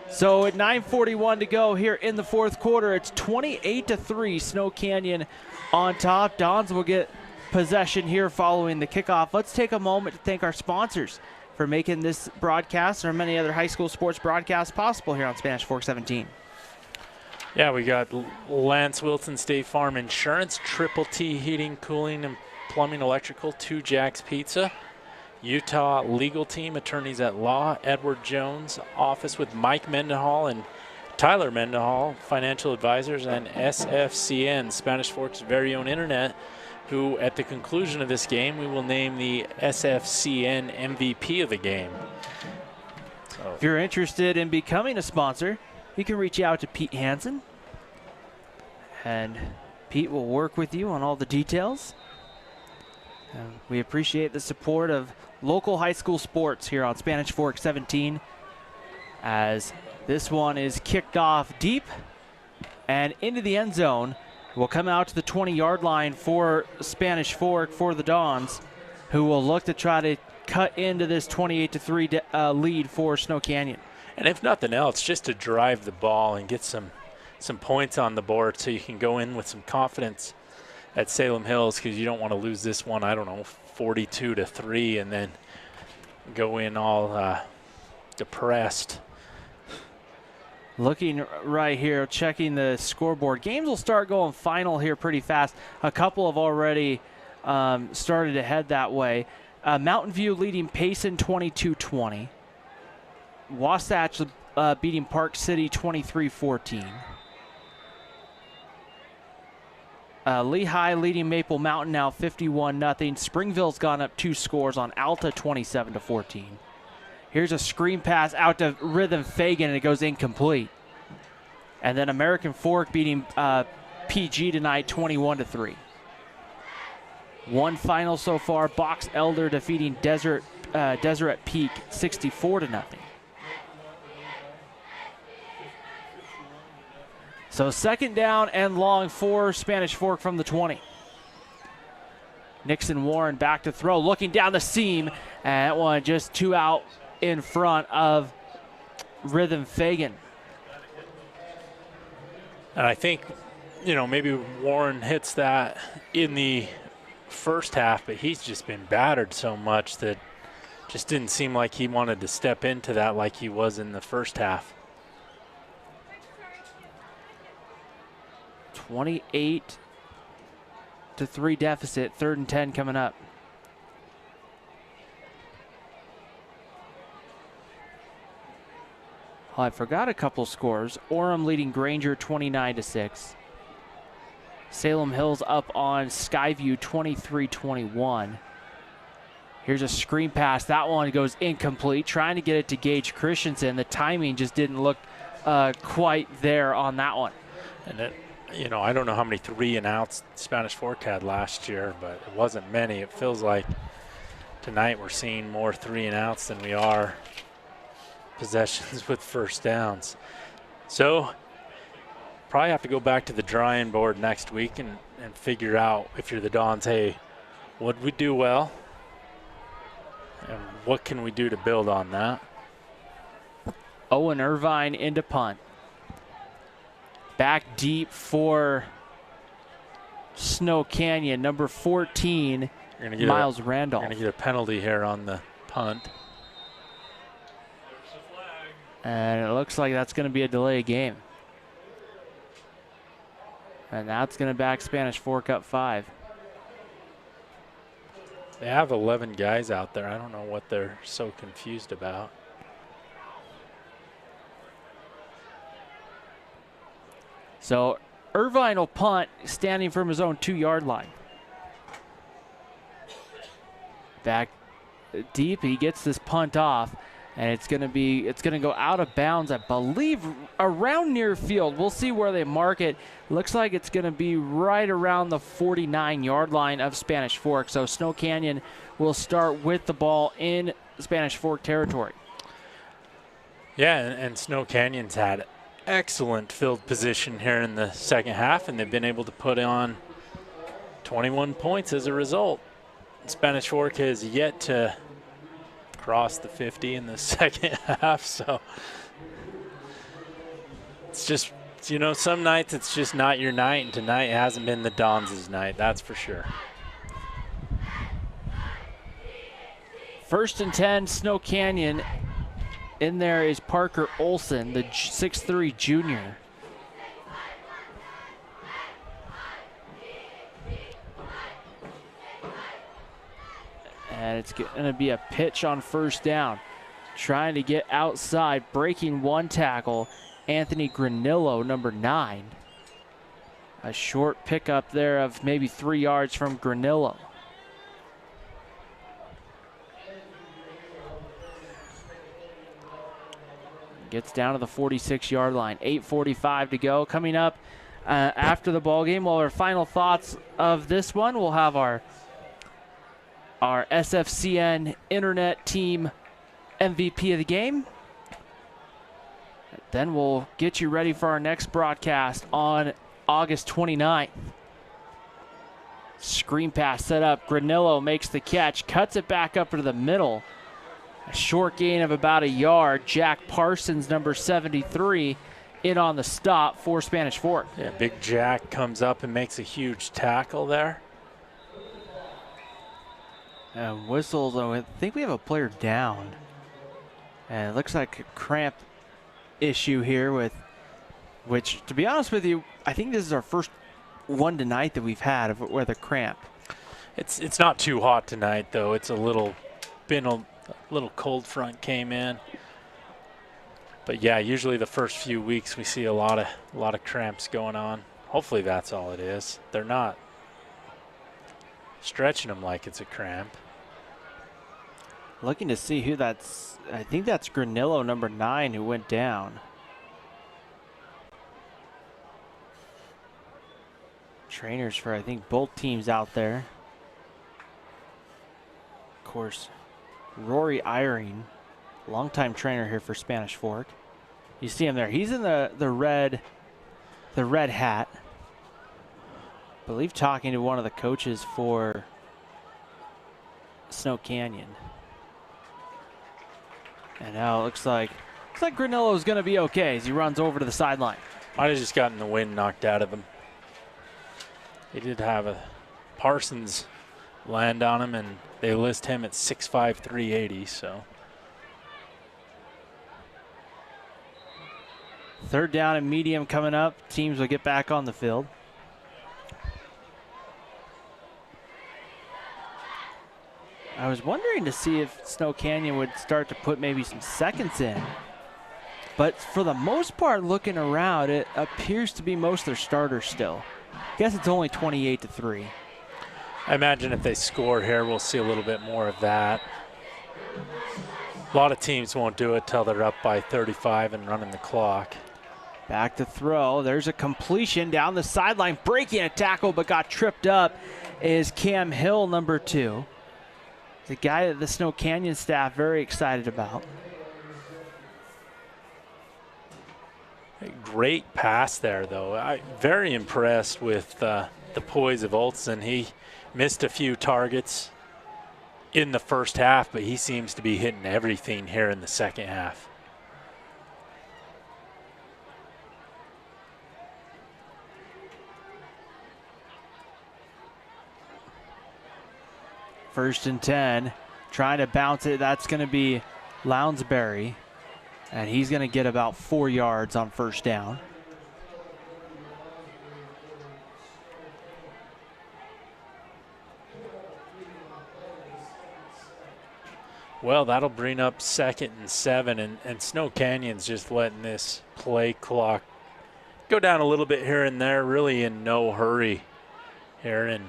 S1: So at 9:41 to go here in the fourth quarter, it's 28-3 Snow Canyon on top. Dons will get possession here following the kickoff. Let's take a moment to thank our sponsors for making this broadcast or many other high school sports broadcasts possible here on Spanish Fork 17.
S2: Yeah, we got Lance Wilson State Farm Insurance, Triple T Heating, Cooling, and Plumbing Electrical, 2 Jack's Pizza, Utah Legal Team, Attorneys at Law, Edward Jones, Office with Mike Mendenhall and Tyler Mendenhall, Financial Advisors, and SFCN, Spanish Fork's very own internet who at the conclusion of this game, we will name the SFCN MVP of the game. So
S1: if you're interested in becoming a sponsor, you can reach out to Pete Hansen, and Pete will work with you on all the details. We appreciate the support of local high school sports here on Spanish Fork 17, as this one is kicked off deep and into the end zone. Will come out to the 20-yard line for Spanish Fork for the Dons, who will look to try to cut into this 28-3 lead for Snow Canyon.
S2: And if nothing else, just to drive the ball and get some points on the board so you can go in with some confidence at Salem Hills, because you don't want to lose this one, I don't know, 42-3, and then go in all depressed.
S1: Looking right here, checking the scoreboard. Games will start going final here pretty fast. A couple have already started to head that way. Mountain View leading Payson 22-20. Wasatch beating Park City 23-14. Lehigh leading Maple Mountain now 51-0. Springville's gone up 2 scores on Alta 27-14. Here's a screen pass out to Rhythm Fagan, and it goes incomplete. And then American Fork beating PG tonight 21-3. One final so far, Box Elder defeating Deseret Peak 64-0. So second down and long for Spanish Fork from the 20. Nixon Warren back to throw, looking down the seam, and that one just 2 out in front of Rhythm Fagan.
S2: And I think, maybe Warren hits that in the first half, but he's just been battered so much that just didn't seem like he wanted to step into that like he was in the first half.
S1: 28-3 deficit, 3rd and 10 coming up. Oh, I forgot a couple scores. Orem leading Granger 29-6. Salem Hills up on Skyview 23-21. Here's a screen pass. That one goes incomplete. Trying to get it to Gage Christensen. The timing just didn't look quite there on that one.
S2: And it, I don't know how many 3-and-outs Spanish Fork had last year, but it wasn't many. It feels like tonight we're seeing more 3-and-outs than we are possessions with first downs. So probably have to go back to the drawing board next week and figure out, if you're the Dons, hey, what did we do well? And what can we do to build on that?
S1: Owen Irvine into punt. Back deep for Snow Canyon, number 14, Miles Randolph.
S2: You're going to get a penalty here on the punt.
S1: And it looks like that's going to be a delay game. And that's going to back Spanish Fork up 5.
S2: They have 11 guys out there. I don't know what they're so confused about.
S1: So Irvine will punt, standing from his own 2-yard line. Back deep, he gets this punt off, and it's going to go out of bounds, I believe, around near field. We'll see where they mark it. Looks like it's going to be right around the 49-yard line of Spanish Fork. So Snow Canyon will start with the ball in Spanish Fork territory.
S2: Yeah, and Snow Canyon's had excellent field position here in the second half, and they've been able to put on 21 points as a result. Spanish Fork has yet to cross the 50 in the second half, so it's just, some nights it's just not your night, and tonight hasn't been the Dons' night, that's for sure.
S1: 1st and 10, Snow Canyon. In there is Parker Olson, the 6'3" junior. And it's going to be a pitch on 1st down. Trying to get outside, breaking one tackle, Anthony Granillo, number 9. A short pickup there of maybe 3 yards from Granillo. Gets down to the 46-yard line. 8:45 to go. Coming up after the ball game, well, our final thoughts of this one, we'll have our SFCN Internet Team MVP of the game. Then we'll get you ready for our next broadcast on August 29th. Screen pass set up. Granillo makes the catch, cuts it back up into the middle. A short gain of about a yard. Jack Parsons, number 73, in on the stop for Spanish Fork.
S2: Yeah, Big Jack comes up and makes a huge tackle there.
S1: And whistles, I think we have a player down. And it looks like a cramp issue here with, which, to be honest with you, I think this is our first one tonight that we've had with a cramp.
S2: It's not too hot tonight, though. It's a little cold front came in. But yeah, usually the first few weeks we see a lot of cramps going on. Hopefully that's all it is. They're not stretching them like it's a cramp.
S1: Looking to see who that's. I think that's Granillo, number 9, who went down. Trainers for, I think, both teams out there. Of course, Rory Eyring, longtime trainer here for Spanish Fork. You see him there. He's in the red hat. I believe talking to one of the coaches for Snow Canyon. And now it looks like Granillo is going to be okay as he runs over to the sideline.
S2: Might have just gotten the wind knocked out of him. He did have a Parsons land on him, and they list him at 6'5", 380, so.
S1: Third down and medium coming up. Teams will get back on the field. I was wondering to see if Snow Canyon would start to put maybe some seconds in. But for the most part, looking around, it appears to be most of their starters still. I guess it's only 28-3.
S2: I imagine if they score here, we'll see a little bit more of that. A lot of teams won't do it till they're up by 35 and running the clock.
S1: Back to throw. There's a completion down the sideline. Breaking a tackle, but got tripped up is Cam Hill, number 2. The guy that the Snow Canyon staff very excited about.
S2: A great pass there, though. I'm very impressed with the poise of Olsen. He missed a few targets in the first half, but he seems to be hitting everything here in the second half.
S1: First and 10, trying to bounce it. That's going to be Lounsbury, and he's going to get about 4 yards on first down.
S2: Well, that'll bring up 2nd and 7, and Snow Canyon's just letting this play clock go down a little bit here and there, really in no hurry here. And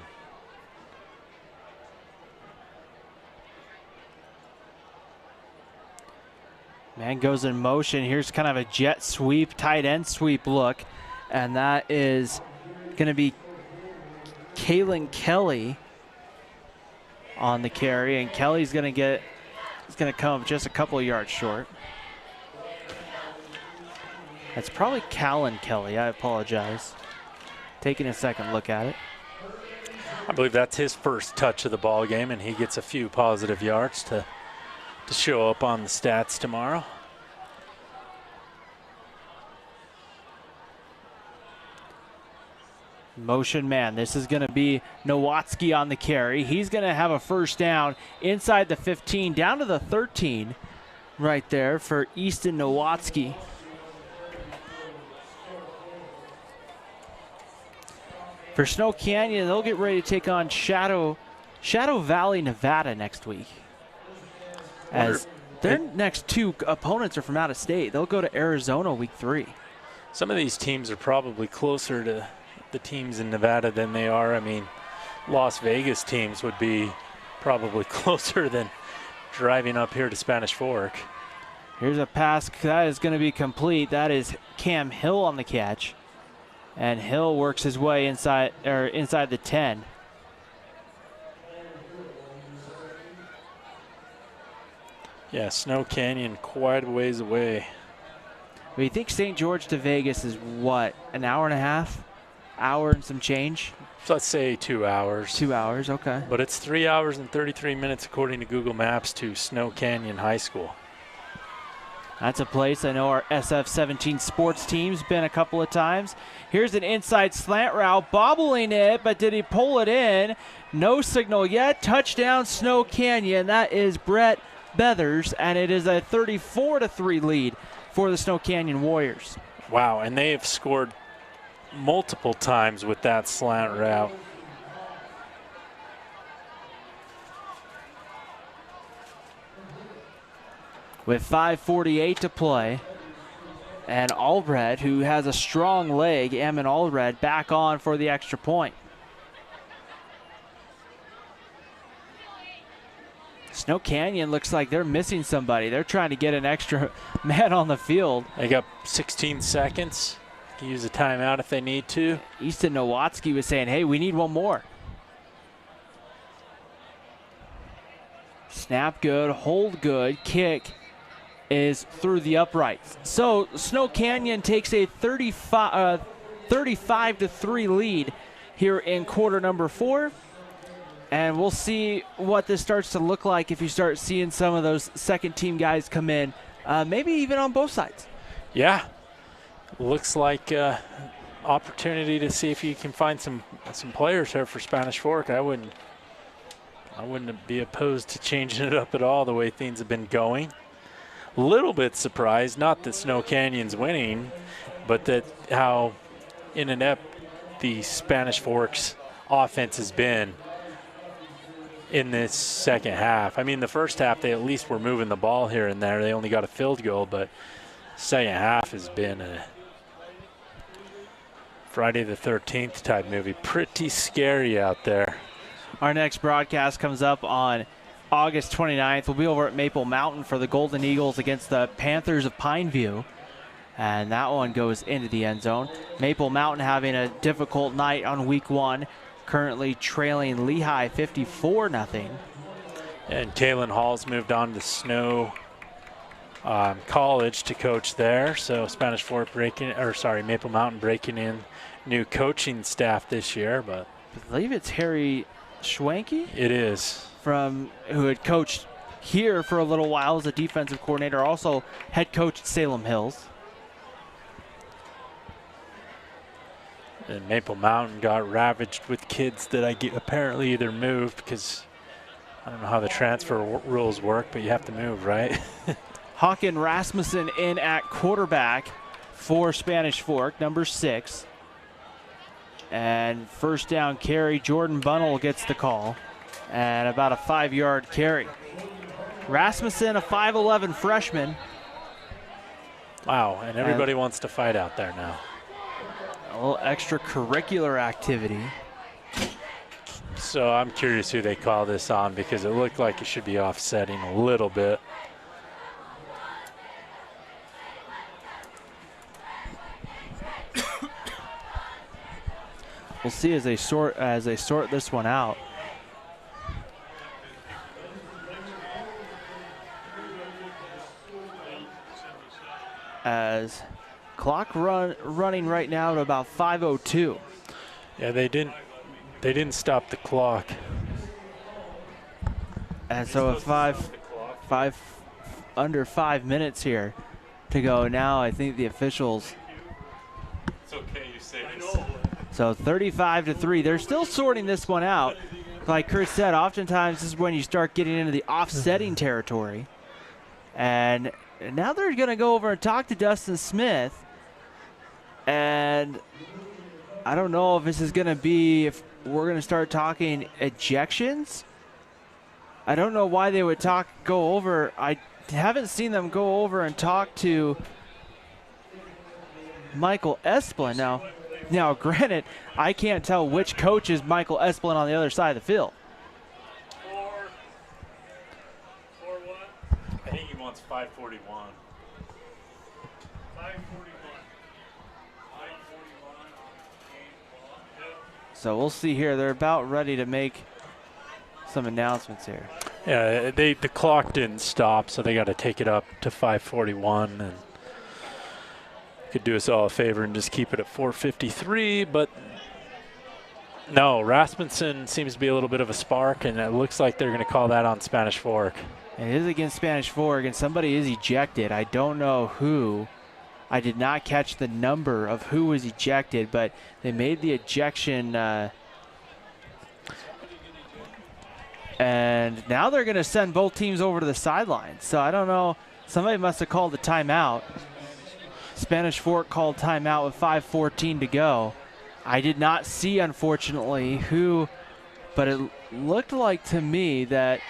S1: man goes in motion. Here's kind of a jet sweep, tight end sweep look. And that is going to be Kalen Kelly on the carry. And Kelly's going to come just a couple of yards short. That's probably Callan Kelly. I apologize. Taking a second look at it.
S2: I believe that's his first touch of the ball game, and he gets a few positive yards to show up on the stats tomorrow.
S1: Motion man. This is going to be Nowatzki on the carry. He's going to have a first down inside the 15, down to the 13 right there for Easton Nowatzki. For Snow Canyon, they'll get ready to take on Shadow Valley, Nevada next week. As their next 2 opponents are from out of state. They'll go to Arizona week 3.
S2: Some of these teams are probably closer to the teams in Nevada than they are. I mean, Las Vegas teams would be probably closer than driving up here to Spanish Fork.
S1: Here's a pass that is going to be complete. That is Cam Hill on the catch. And Hill works his way inside the 10.
S2: Yeah, Snow Canyon quite a ways away.
S1: Well, you think St. George to Vegas is what, an hour and a half? Hour and some change?
S2: So let's say 2 hours.
S1: 2 hours, okay.
S2: But it's 3 hours and 33 minutes according to Google Maps to Snow Canyon High School.
S1: That's a place I know our SF-17 sports team's been a couple of times. Here's an inside slant route, bobbling it, but did he pull it in? No signal yet. Touchdown, Snow Canyon. That is Brett Beathers, and it is a 34-3 lead for the Snow Canyon Warriors.
S2: Wow, and they have scored multiple times with that slant route.
S1: With 5:48 to play, and Allred, who has a strong leg, Ammon Allred, back on for the extra point. Snow Canyon looks like they're missing somebody. They're trying to get an extra man on the field.
S2: They got 16 seconds. Can use a timeout if they need to.
S1: Easton Nowatzki was saying, hey, we need one more. Snap good, hold good, kick is through the uprights. So Snow Canyon takes a 35-3 lead here in quarter number 4. And we'll see what this starts to look like if you start seeing some of those second team guys come in, maybe even on both sides.
S2: Yeah, looks like opportunity to see if you can find some players here for Spanish Fork. I wouldn't be opposed to changing it up at all the way things have been going. A little bit surprised, not that Snow Canyon's winning, but that how inept the Spanish Fork's offense has been in this second half. I mean, the first half they at least were moving the ball here and there. They only got a field goal, but second half has been a Friday the 13th type movie. Pretty scary out there.
S1: Our next broadcast comes up on August 29th. We'll be over at Maple Mountain for the Golden Eagles against the Panthers of Pineview. And that one goes into the end zone. Maple Mountain having a difficult night on week 1. Currently trailing Lehigh 54-0.
S2: And Kalen Hall's moved on to Snow College to coach there. So Spanish Fork Maple Mountain breaking in new coaching staff this year. But
S1: I believe it's Harry Schwanke.
S2: It is.
S1: Who had coached here for a little while as a defensive coordinator, also head coach at Salem Hills.
S2: And Maple Mountain got ravaged with kids that apparently either moved because I don't know how the transfer rules work, but you have to move, right?
S1: Håkan Rasmussen in at quarterback for Spanish Fork, number 6. And first down carry, Jordan Bunnell gets the call. And about a 5-yard carry. Rasmussen, a 5'11 freshman.
S2: Wow, and everybody wants to fight out there now.
S1: A little extracurricular activity.
S2: So I'm curious who they call this on because it looked like it should be offsetting a little bit.
S1: We'll see as they sort this one out. As clock running right now at about 5:02.
S2: Yeah, they didn't stop the clock.
S1: And so under 5 minutes here to go now. I think the officials.
S2: It's okay, you say this.
S1: So 35-3. They're still sorting this one out. Like Kurt said, oftentimes this is when you start getting into the offsetting territory. And now they're going to go over and talk to Dustin Smith. And I don't know if this is going to be, if we're going to start talking ejections. I don't know why they would go over. I haven't seen them go over and talk to Michael Esplin. Now, Now, granted, I can't tell which coach is Michael Esplin on the other side of the field.
S2: 4-1. I think he wants 541. 541.
S1: So we'll see here. They're about ready to make some announcements here.
S2: Yeah, the clock didn't stop, so they got to take it up to 541, and could do us all a favor and just keep it at 453. But no, Rasmussen seems to be a little bit of a spark, and it looks like they're going to call that on Spanish Fork.
S1: It is against Spanish Fork, and somebody is ejected. I don't know who. I did not catch the number of who was ejected, but they made the ejection. And now they're going to send both teams over to the sideline. So I don't know. Somebody must have called a timeout. Spanish Fork called timeout with 5:14 to go. I did not see, unfortunately, who, but it looked like to me that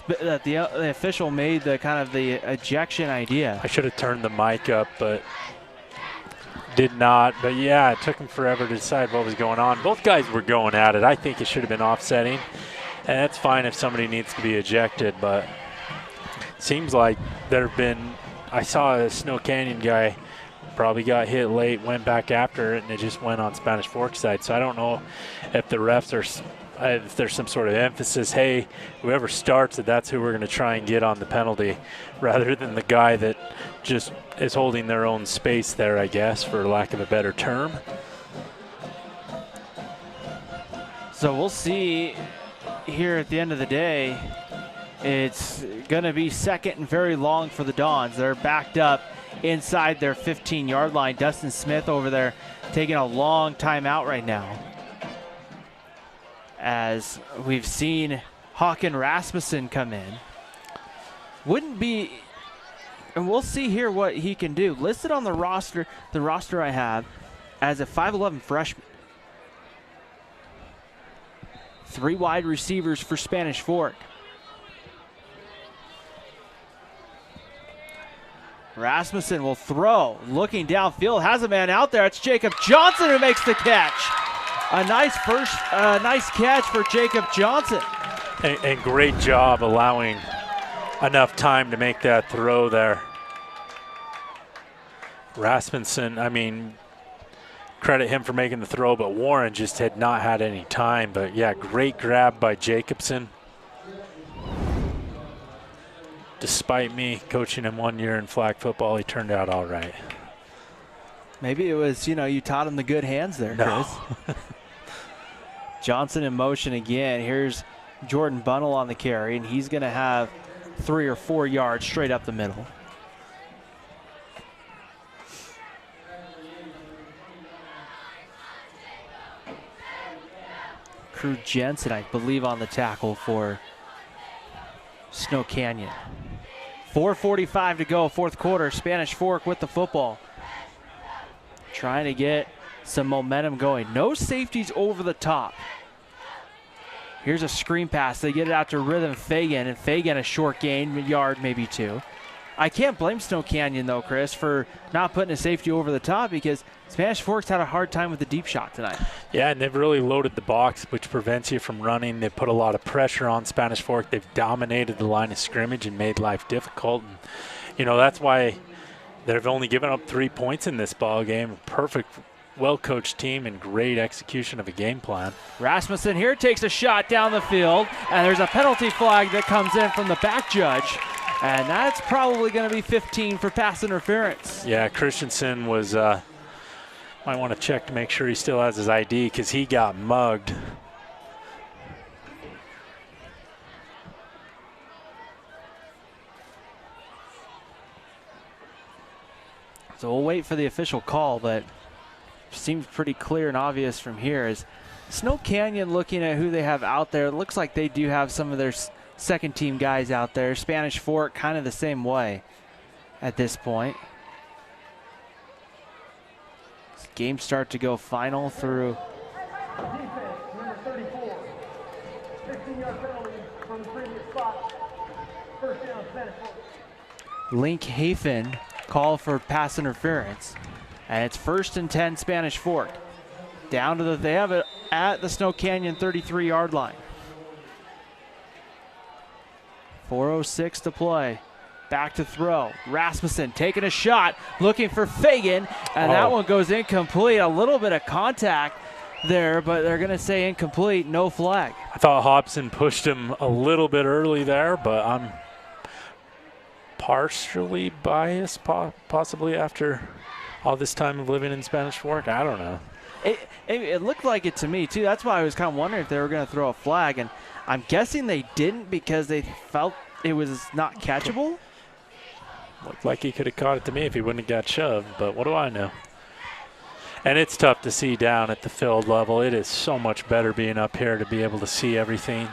S1: the official made the kind of the ejection idea.
S2: I should have turned the mic up, but did not. But yeah, it took him forever to decide what was going on. Both guys were going at it. I think it should have been offsetting, and that's fine if somebody needs to be ejected, but seems like there have been, I saw a Snow Canyon guy probably got hit late, went back after it, and it just went on Spanish Fork side. So I don't know if the refs are, if there's some sort of emphasis, hey, whoever starts it, that's who we're going to try and get on the penalty, rather than the guy that just is holding their own space there, I guess, for lack of a better term.
S1: So we'll see here at the end of the day. It's going to be second and very long for the Dons. They're backed up inside their 15-yard line. Dustin Smith over there taking a long time out right now, as we've seen Håkan Rasmussen come in. Wouldn't be, and we'll see here what he can do. Listed on the roster I have as a 5'11 freshman. 3 wide receivers for Spanish Fork. Rasmussen will throw, looking downfield, has a man out there. It's Jacob Johnson who makes the catch. A nice catch for Jacob Johnson.
S2: And great job allowing enough time to make that throw there. Rasmussen, I mean, credit him for making the throw, but Warren just had not had any time. But yeah, great grab by Jacobson. Despite me coaching him 1 year in flag football, he turned out all right.
S1: Maybe it was, you taught him the good hands there, Chris.
S2: No.
S1: Johnson in motion again. Here's Jordan Bunnell on the carry, and he's going to have 3 or 4 yards straight up the middle. Crew Jensen, I believe, on the tackle for Snow Canyon. 4:45 to go, fourth quarter. Spanish Fork with the football, trying to get some momentum going. No safeties over the top. Here's a screen pass. They get it out to Rhythm Fagan, and Fagan a short gain, yard, maybe 2. I can't blame Snow Canyon, though, Chris, for not putting a safety over the top, because Spanish Fork's had a hard time with the deep shot tonight. Yeah,
S2: and they've really loaded the box, which prevents you from running. They've put a lot of pressure on Spanish Fork. They've dominated the line of scrimmage and made life difficult. And, that's why they've only given up 3 points in this ball game. Perfect, well-coached team and great execution of a game plan.
S1: Rasmussen here takes a shot down the field, and there's a penalty flag that comes in from the back judge. And that's probably going to be 15 for pass interference.
S2: Yeah, Christensen was, might want to check to make sure he still has his ID, because he got mugged.
S1: So we'll wait for the official call, but seems pretty clear and obvious from here. Is Snow Canyon looking at who they have out there? It looks like they do have some of their second team guys out there. Spanish Fork kind of the same way at this point. Game start to go final through.
S12: Defense, number 34. 15-yard penalty from the previous spot. First down, Spanish Fork.
S1: Link Hafen call for pass interference. And it's 1st and 10 Spanish Fork. Down to they have it at the Snow Canyon 33-yard line. 4:06 to play. Back to throw. Rasmussen taking a shot, looking for Fagan, and that one goes incomplete. A little bit of contact there, but they're going to say incomplete, no flag.
S2: I thought Hobson pushed him a little bit early there, but I'm partially biased, possibly after all this time of living in Spanish Fork. I don't know.
S1: It looked like it to me, too. That's why I was kind of wondering if they were going to throw a flag, and I'm guessing they didn't because they felt it was not catchable.
S2: Looked like he could have caught it to me if he wouldn't have got shoved, but what do I know? And it's tough to see down at the field level. It is so much better being up here to be able to see everything.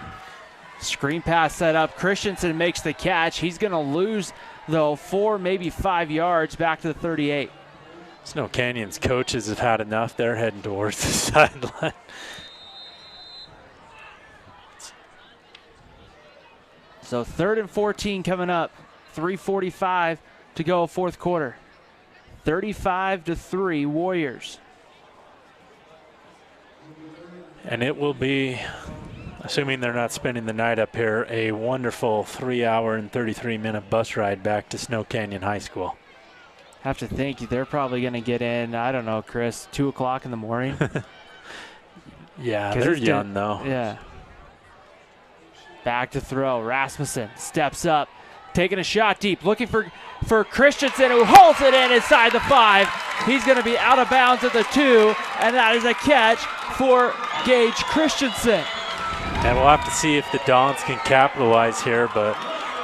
S1: Screen pass set up. Christensen makes the catch. He's going to lose, though, 4, maybe 5 yards back to the 38.
S2: Snow Canyon's coaches have had enough. They're heading towards the sideline.
S1: So 3rd and 14 coming up. 3:45 to go, fourth quarter. 35-3 Warriors.
S2: And it will be, assuming they're not spending the night up here, a wonderful 3-hour and 33-minute bus ride back to Snow Canyon High School.
S1: Have to think they're probably going to get in, I don't know, Chris, 2 o'clock in the morning.
S2: Yeah, they're young, though.
S1: Yeah. Back to throw. Rasmussen steps up, taking a shot deep, looking for Christensen, who holds it in inside the 5. He's going to be out of bounds at the 2, and that is a catch for Gage Christensen.
S2: And we'll have to see if the Dons can capitalize here, but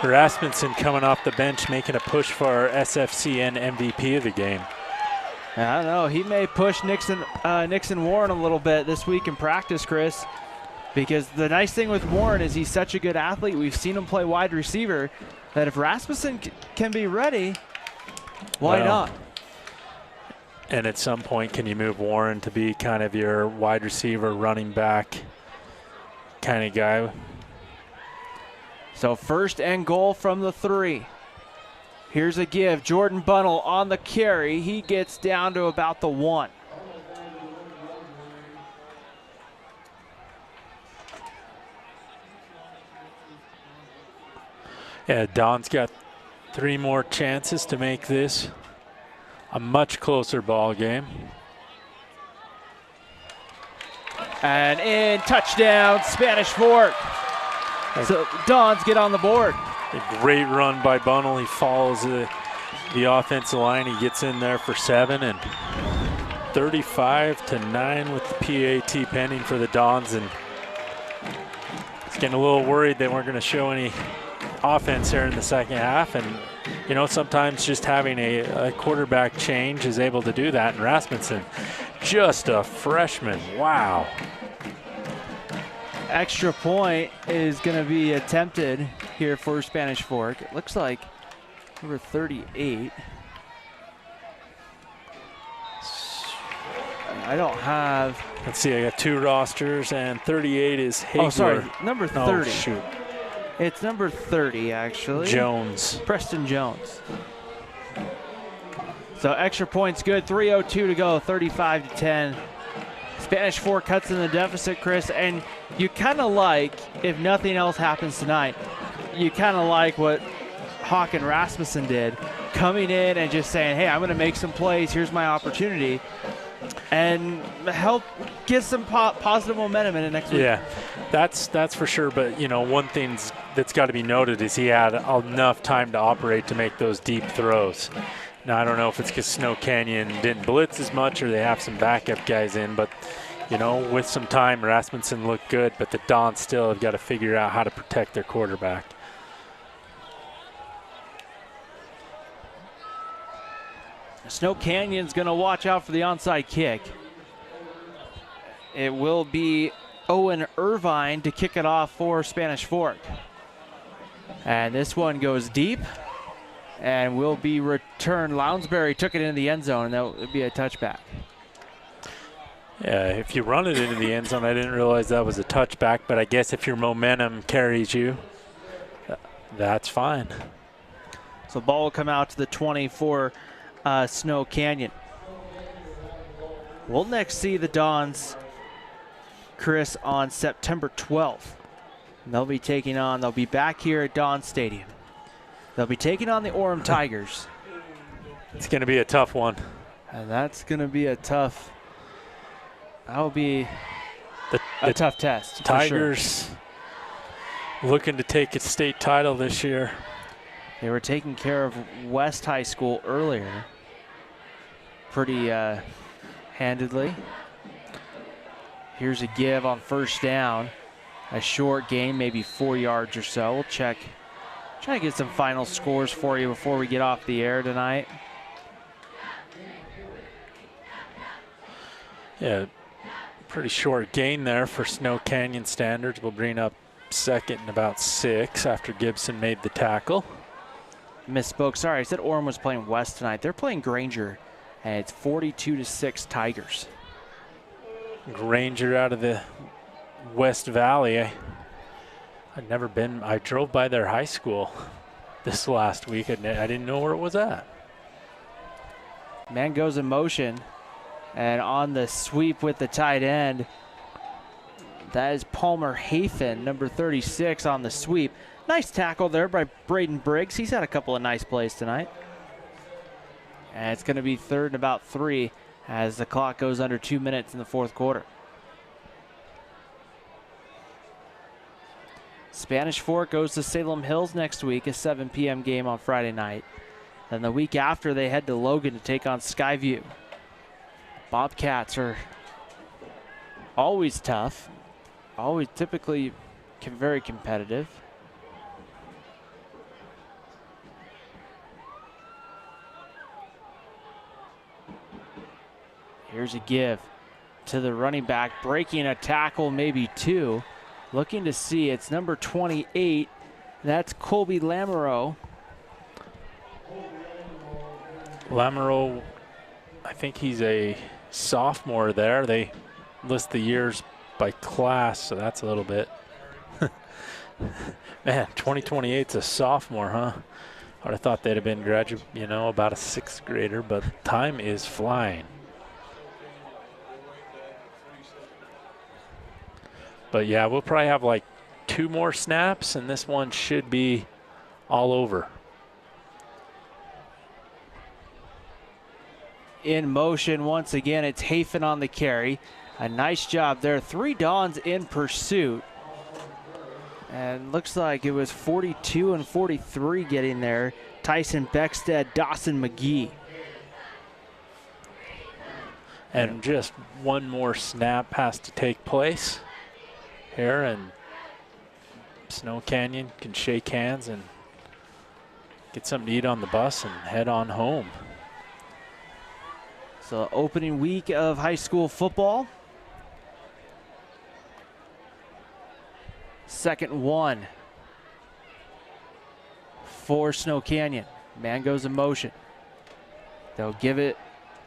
S2: Rasmussen coming off the bench making a push for our SFCN MVP of the game.
S1: I don't know. He may push Nixon Warren a little bit this week in practice, Chris, because the nice thing with Warren is he's such a good athlete. We've seen him play wide receiver, that if Rasmussen can be ready, why not?
S2: And at some point, can you move Warren to be kind of your wide receiver, running back kind of guy?
S1: So 1st and goal from the 3. Here's a give. Jordan Bunnell on the carry. He gets down to about the 1.
S2: Yeah, Don's got 3 more chances to make this a much closer ball game.
S1: And in, touchdown, Spanish Fork. So Dons get on the board.
S2: A great run by Bunnell. He follows the offensive line. He gets in there for 7, and 35-9 with the PAT pending for the Dons. And it's getting a little worried they weren't going to show any offense here in the second half. And, you know, sometimes just having a quarterback change is able to do that. And Rasmussen, just a freshman. Wow.
S1: Extra point is going to be attempted here for Spanish Fork. It looks like number 38. I don't have.
S2: Let's see, I got 2 rosters, and 38 is Hagler.
S1: Oh, sorry, number 30.
S2: Oh, shoot.
S1: It's number 30, actually.
S2: Jones.
S1: Preston Jones. So extra points good. 3:02 to go, 35-10. Spanish Fork cuts in the deficit, Chris, and you kind of like, if nothing else happens tonight, you kind of like what Hawk and Rasmussen did, coming in and just saying, hey, I'm going to make some plays, here's my opportunity, and help get some positive momentum in the next week.
S2: Yeah, that's for sure, but, you know, one thing that's got to be noted is he had enough time to operate to make those deep throws. Now, I don't know if it's because Snow Canyon didn't blitz as much or they have some backup guys in, but, you know, with some time, Rasmussen looked good, but the Dons still have got to figure out how to protect their quarterback.
S1: Snow Canyon's going to watch out for the onside kick. It will be Owen Irvine to kick it off for Spanish Fork. And this one goes deep and will be returned. Lounsbury took it into the end zone, and that would be a touchback.
S2: Yeah, if you run it into the end zone, I didn't realize that was a touchback, but I guess if your momentum carries you, that's fine.
S1: So ball will come out to the 20 for Snow Canyon. We'll next see the Dons, Chris, on September 12th. They'll be back here at Don Stadium. They'll be taking on the Orem Tigers.
S2: It's going to be a tough one.
S1: And that's going to be that'll be a tough test.
S2: Tigers looking to take its state title this year.
S1: They were taking care of West High School earlier pretty handedly. Here's a give on first down. A short gain, maybe 4 yards or so. We'll try to get some final scores for you before we get off the air tonight.
S2: Yeah, pretty short gain there for Snow Canyon standards. We'll bring up second and about 6 after Gibson made the tackle.
S1: Misspoke. Sorry, I said Orem was playing West tonight. They're playing Granger, and it's 42-6 Tigers.
S2: Granger out of the West Valley. I'd never been. I drove by their high school this last week, and I didn't know where it was at.
S1: Man goes in motion, and on the sweep with the tight end, that is Palmer Hafen, number 36 on the sweep. Nice tackle there by Braden Briggs. He's had a couple of nice plays tonight. And it's going to be 3rd and about 3 as the clock goes under 2 minutes in the fourth quarter. Spanish Fork goes to Salem Hills next week, a 7 p.m. game on Friday night. Then the week after, they head to Logan to take on Skyview. Bobcats are always tough, always typically very competitive. Here's a give to the running back, breaking a tackle, maybe 2. Looking to see, it's number 28. That's Colby Lamoureux.
S2: Lamoureux, I think he's a sophomore there. They list the years by class, so that's a little bit. Man, 2028's a sophomore, huh? I would have thought they'd have been graduate, about a 6th grader, but time is flying. But yeah, we'll probably have like 2 more snaps, and this one should be all over.
S1: In motion once again, it's Hafen on the carry. A nice job there. 3 Dons in pursuit. And looks like it was 42 and 43 getting there. Tyson Beckstead, Dawson McGee.
S2: And just one more snap has to take place here, and Snow Canyon can shake hands and get something to eat on the bus and head on home.
S1: So opening week of high school football. 2nd and 1 for Snow Canyon. Man goes in motion. They'll give it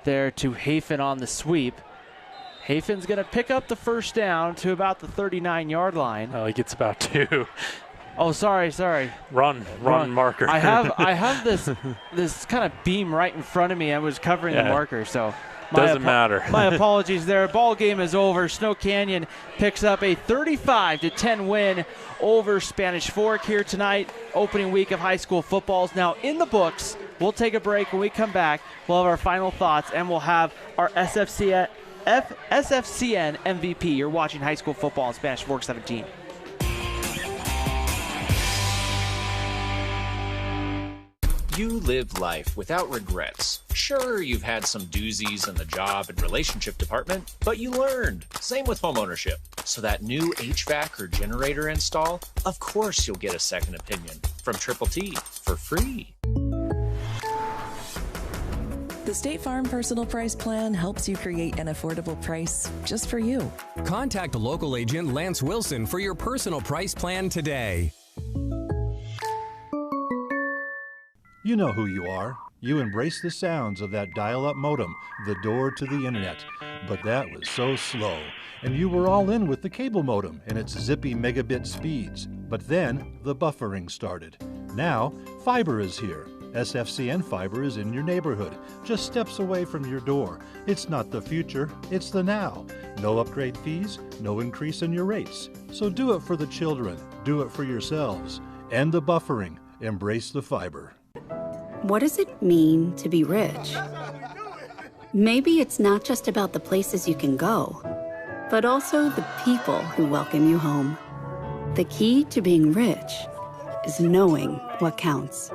S1: there to Hafen on the sweep. Hafen's going to pick up the first down to about the 39-yard line.
S2: Oh, he gets about 2.
S1: Oh, sorry.
S2: Run marker.
S1: I have this kind of beam right in front of me. I was covering the marker, so
S2: doesn't matter.
S1: My apologies there. Ball game is over. Snow Canyon picks up a 35-10 win over Spanish Fork here tonight. Opening week of high school football is now in the books. We'll take a break. When we come back, we'll have our final thoughts, and we'll have our SFCN MVP. You're watching high school football on Spanish Fork 17.
S3: You live life without regrets. Sure, you've had some doozies in the job and relationship department, but you learned. Same with homeownership. So that new HVAC or generator install, of course you'll get a second opinion from Triple T for free.
S4: The State Farm Personal Price Plan helps you create an affordable price just for you.
S5: Contact local agent Lance Wilson for your personal price plan today.
S10: You know who you are. You embrace the sounds of that dial-up modem, the door to the internet. But that was so slow. And you were all in with the cable modem and its zippy megabit speeds. But then the buffering started. Now, fiber is here. SFCN fiber is in your neighborhood, just steps away from your door. It's not the future, it's the now. No upgrade fees, no increase in your rates. So do it for the children, do it for yourselves. End the buffering, embrace the fiber.
S6: What does it mean to be rich? Maybe it's not just about the places you can go, but also the people who welcome you home. The key to being rich is knowing what counts.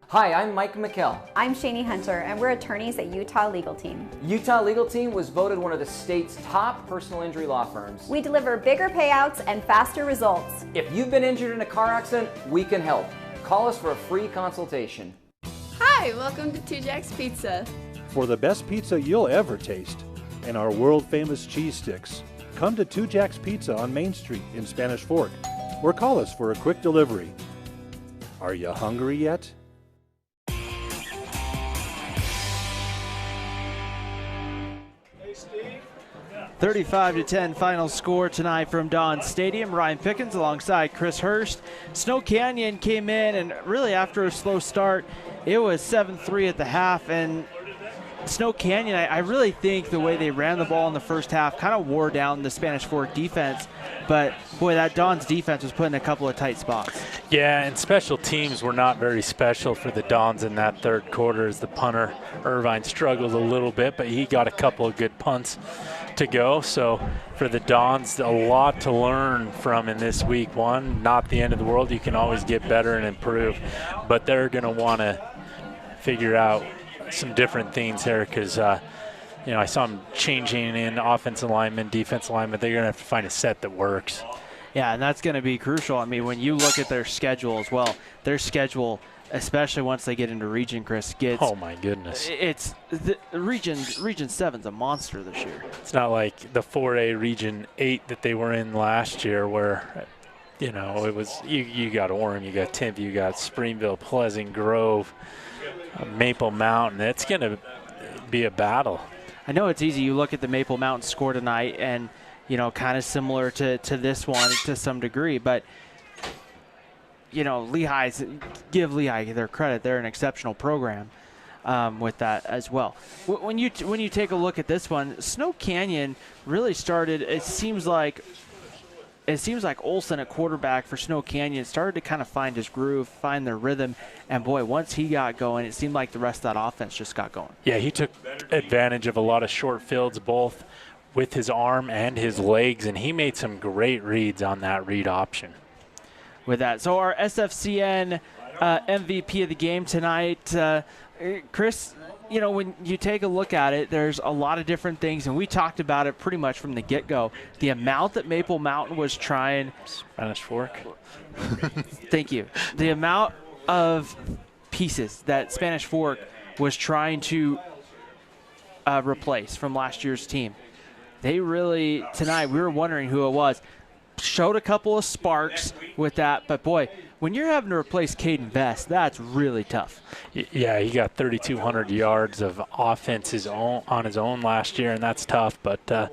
S7: Hi, I'm Mike McKell.
S8: I'm Shani Hunter, and we're attorneys at Utah Legal Team.
S7: Utah Legal Team was voted one of the state's top personal injury law firms.
S8: We deliver bigger payouts and faster results.
S7: If you've been injured in a car accident, we can help. Call us for a free consultation.
S9: Hi, welcome to Two Jacks Pizza.
S10: For the best pizza you'll ever taste and our world-famous cheese sticks, come to Two Jacks Pizza on Main Street in Spanish Fork or call us for a quick delivery. Are you hungry yet?
S1: 35-10 final score tonight from Don Stadium. Ryan Pickens alongside Chris Hurst. Snow Canyon came in, and really after a slow start, it was 7-3 at the half. And Snow Canyon, I really think the way they ran the ball in the first half kind of wore down the Spanish Fork defense. But, boy, that Don's defense was put in a couple of tight spots.
S2: Yeah, and special teams were not very special for the Dons in that third quarter as the punter, Irvine, struggled a little bit, but he got a couple of good punts to go. So for the Dons, a lot to learn from in this week one. Not the end of the world. You can always get better and improve, but they're going to want to figure out some different things here because, I saw them changing in offensive linemen, defensive linemen. They're going to have to find a set that works.
S1: Yeah, and that's going to be crucial. I mean, when you look at their schedule as well, their schedule, especially once they get into region, Chris, gets...
S2: Oh, my goodness.
S1: It's the Region 7's a monster this year.
S2: It's not like the 4A Region 8 that they were in last year where, it was you got Orem, you got Tempe, you got Springville, Pleasant Grove, Maple Mountain. It's going to be a battle.
S1: I know it's easy. You look at the Maple Mountain score tonight and, kind of similar to this one to some degree. But, Lehigh's, give Lehigh their credit. They're an exceptional program with that as well. When you take a look at this one, Snow Canyon really started, it seems like Olsen at quarterback for Snow Canyon started to kind of find his groove, find their rhythm, and boy, once he got going, it seemed like the rest of that offense just got going.
S2: Yeah, he took advantage of a lot of short fields, both with his arm and his legs, and he made some great reads on that read option.
S1: With that, so our SFCN MVP of the game tonight, Chris, when you take a look at it, there's a lot of different things, and we talked about it pretty much from the get-go. The amount that Maple Mountain was trying...
S2: Spanish Fork.
S1: Thank you. The amount of pieces that Spanish Fork was trying to replace from last year's team. They really, tonight, we were wondering who it was. Showed a couple of sparks with that, but boy, when you're having to replace Caden Vest, that's really tough.
S2: Yeah, he got 3,200 yards of offense on his own last year, and that's tough. But, at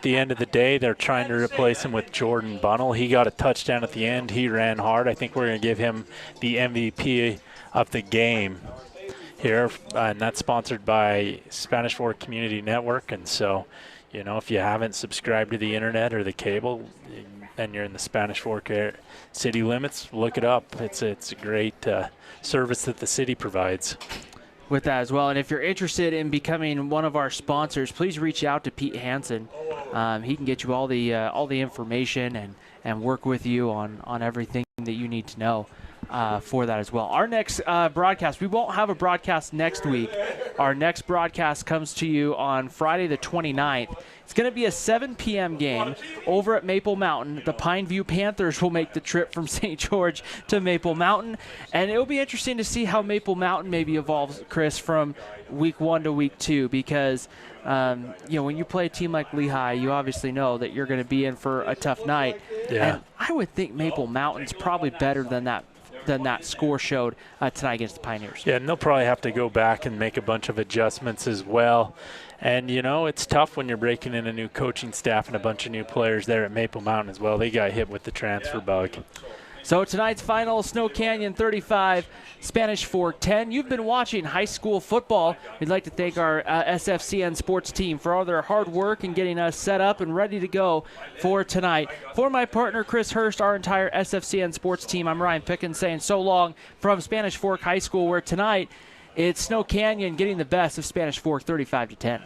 S2: the end of the day, they're trying to replace him with Jordan Bunnell. He got a touchdown at the end. He ran hard. I think we're going to give him the MVP of the game here, and that's sponsored by Spanish Fork Community Network. And so, if you haven't subscribed to the internet or the cable and you're in the Spanish Fork city limits, look it up. It's a great service that the city provides.
S1: With that as well, and if you're interested in becoming one of our sponsors, please reach out to Pete Hansen. He can get you all the information and work with you on everything that you need to know for that as well. Our next broadcast, we won't have a broadcast next week. Our next broadcast comes to you on Friday the 29th. It's going to be a 7 p.m. game over at Maple Mountain. The Pineview Panthers will make the trip from St. George to Maple Mountain. And it will be interesting to see how Maple Mountain maybe evolves, Chris, from week 1 to week 2 because, when you play a team like Lehigh, you obviously know that you're going to be in for a tough night.
S2: Yeah.
S1: And I would think Maple Mountain's probably better than that score showed tonight against the Pioneers.
S2: Yeah, and they'll probably have to go back and make a bunch of adjustments as well. And, it's tough when you're breaking in a new coaching staff and a bunch of new players there at Maple Mountain as well. They got hit with the transfer bug.
S1: So tonight's final, Snow Canyon 35, Spanish Fork 10. You've been watching high school football. We'd like to thank our SFCN sports team for all their hard work in getting us set up and ready to go for tonight. For my partner, Chris Hurst, our entire SFCN sports team, I'm Ryan Pickens saying so long from Spanish Fork High School, where tonight it's Snow Canyon getting the best of Spanish Fork 35-10.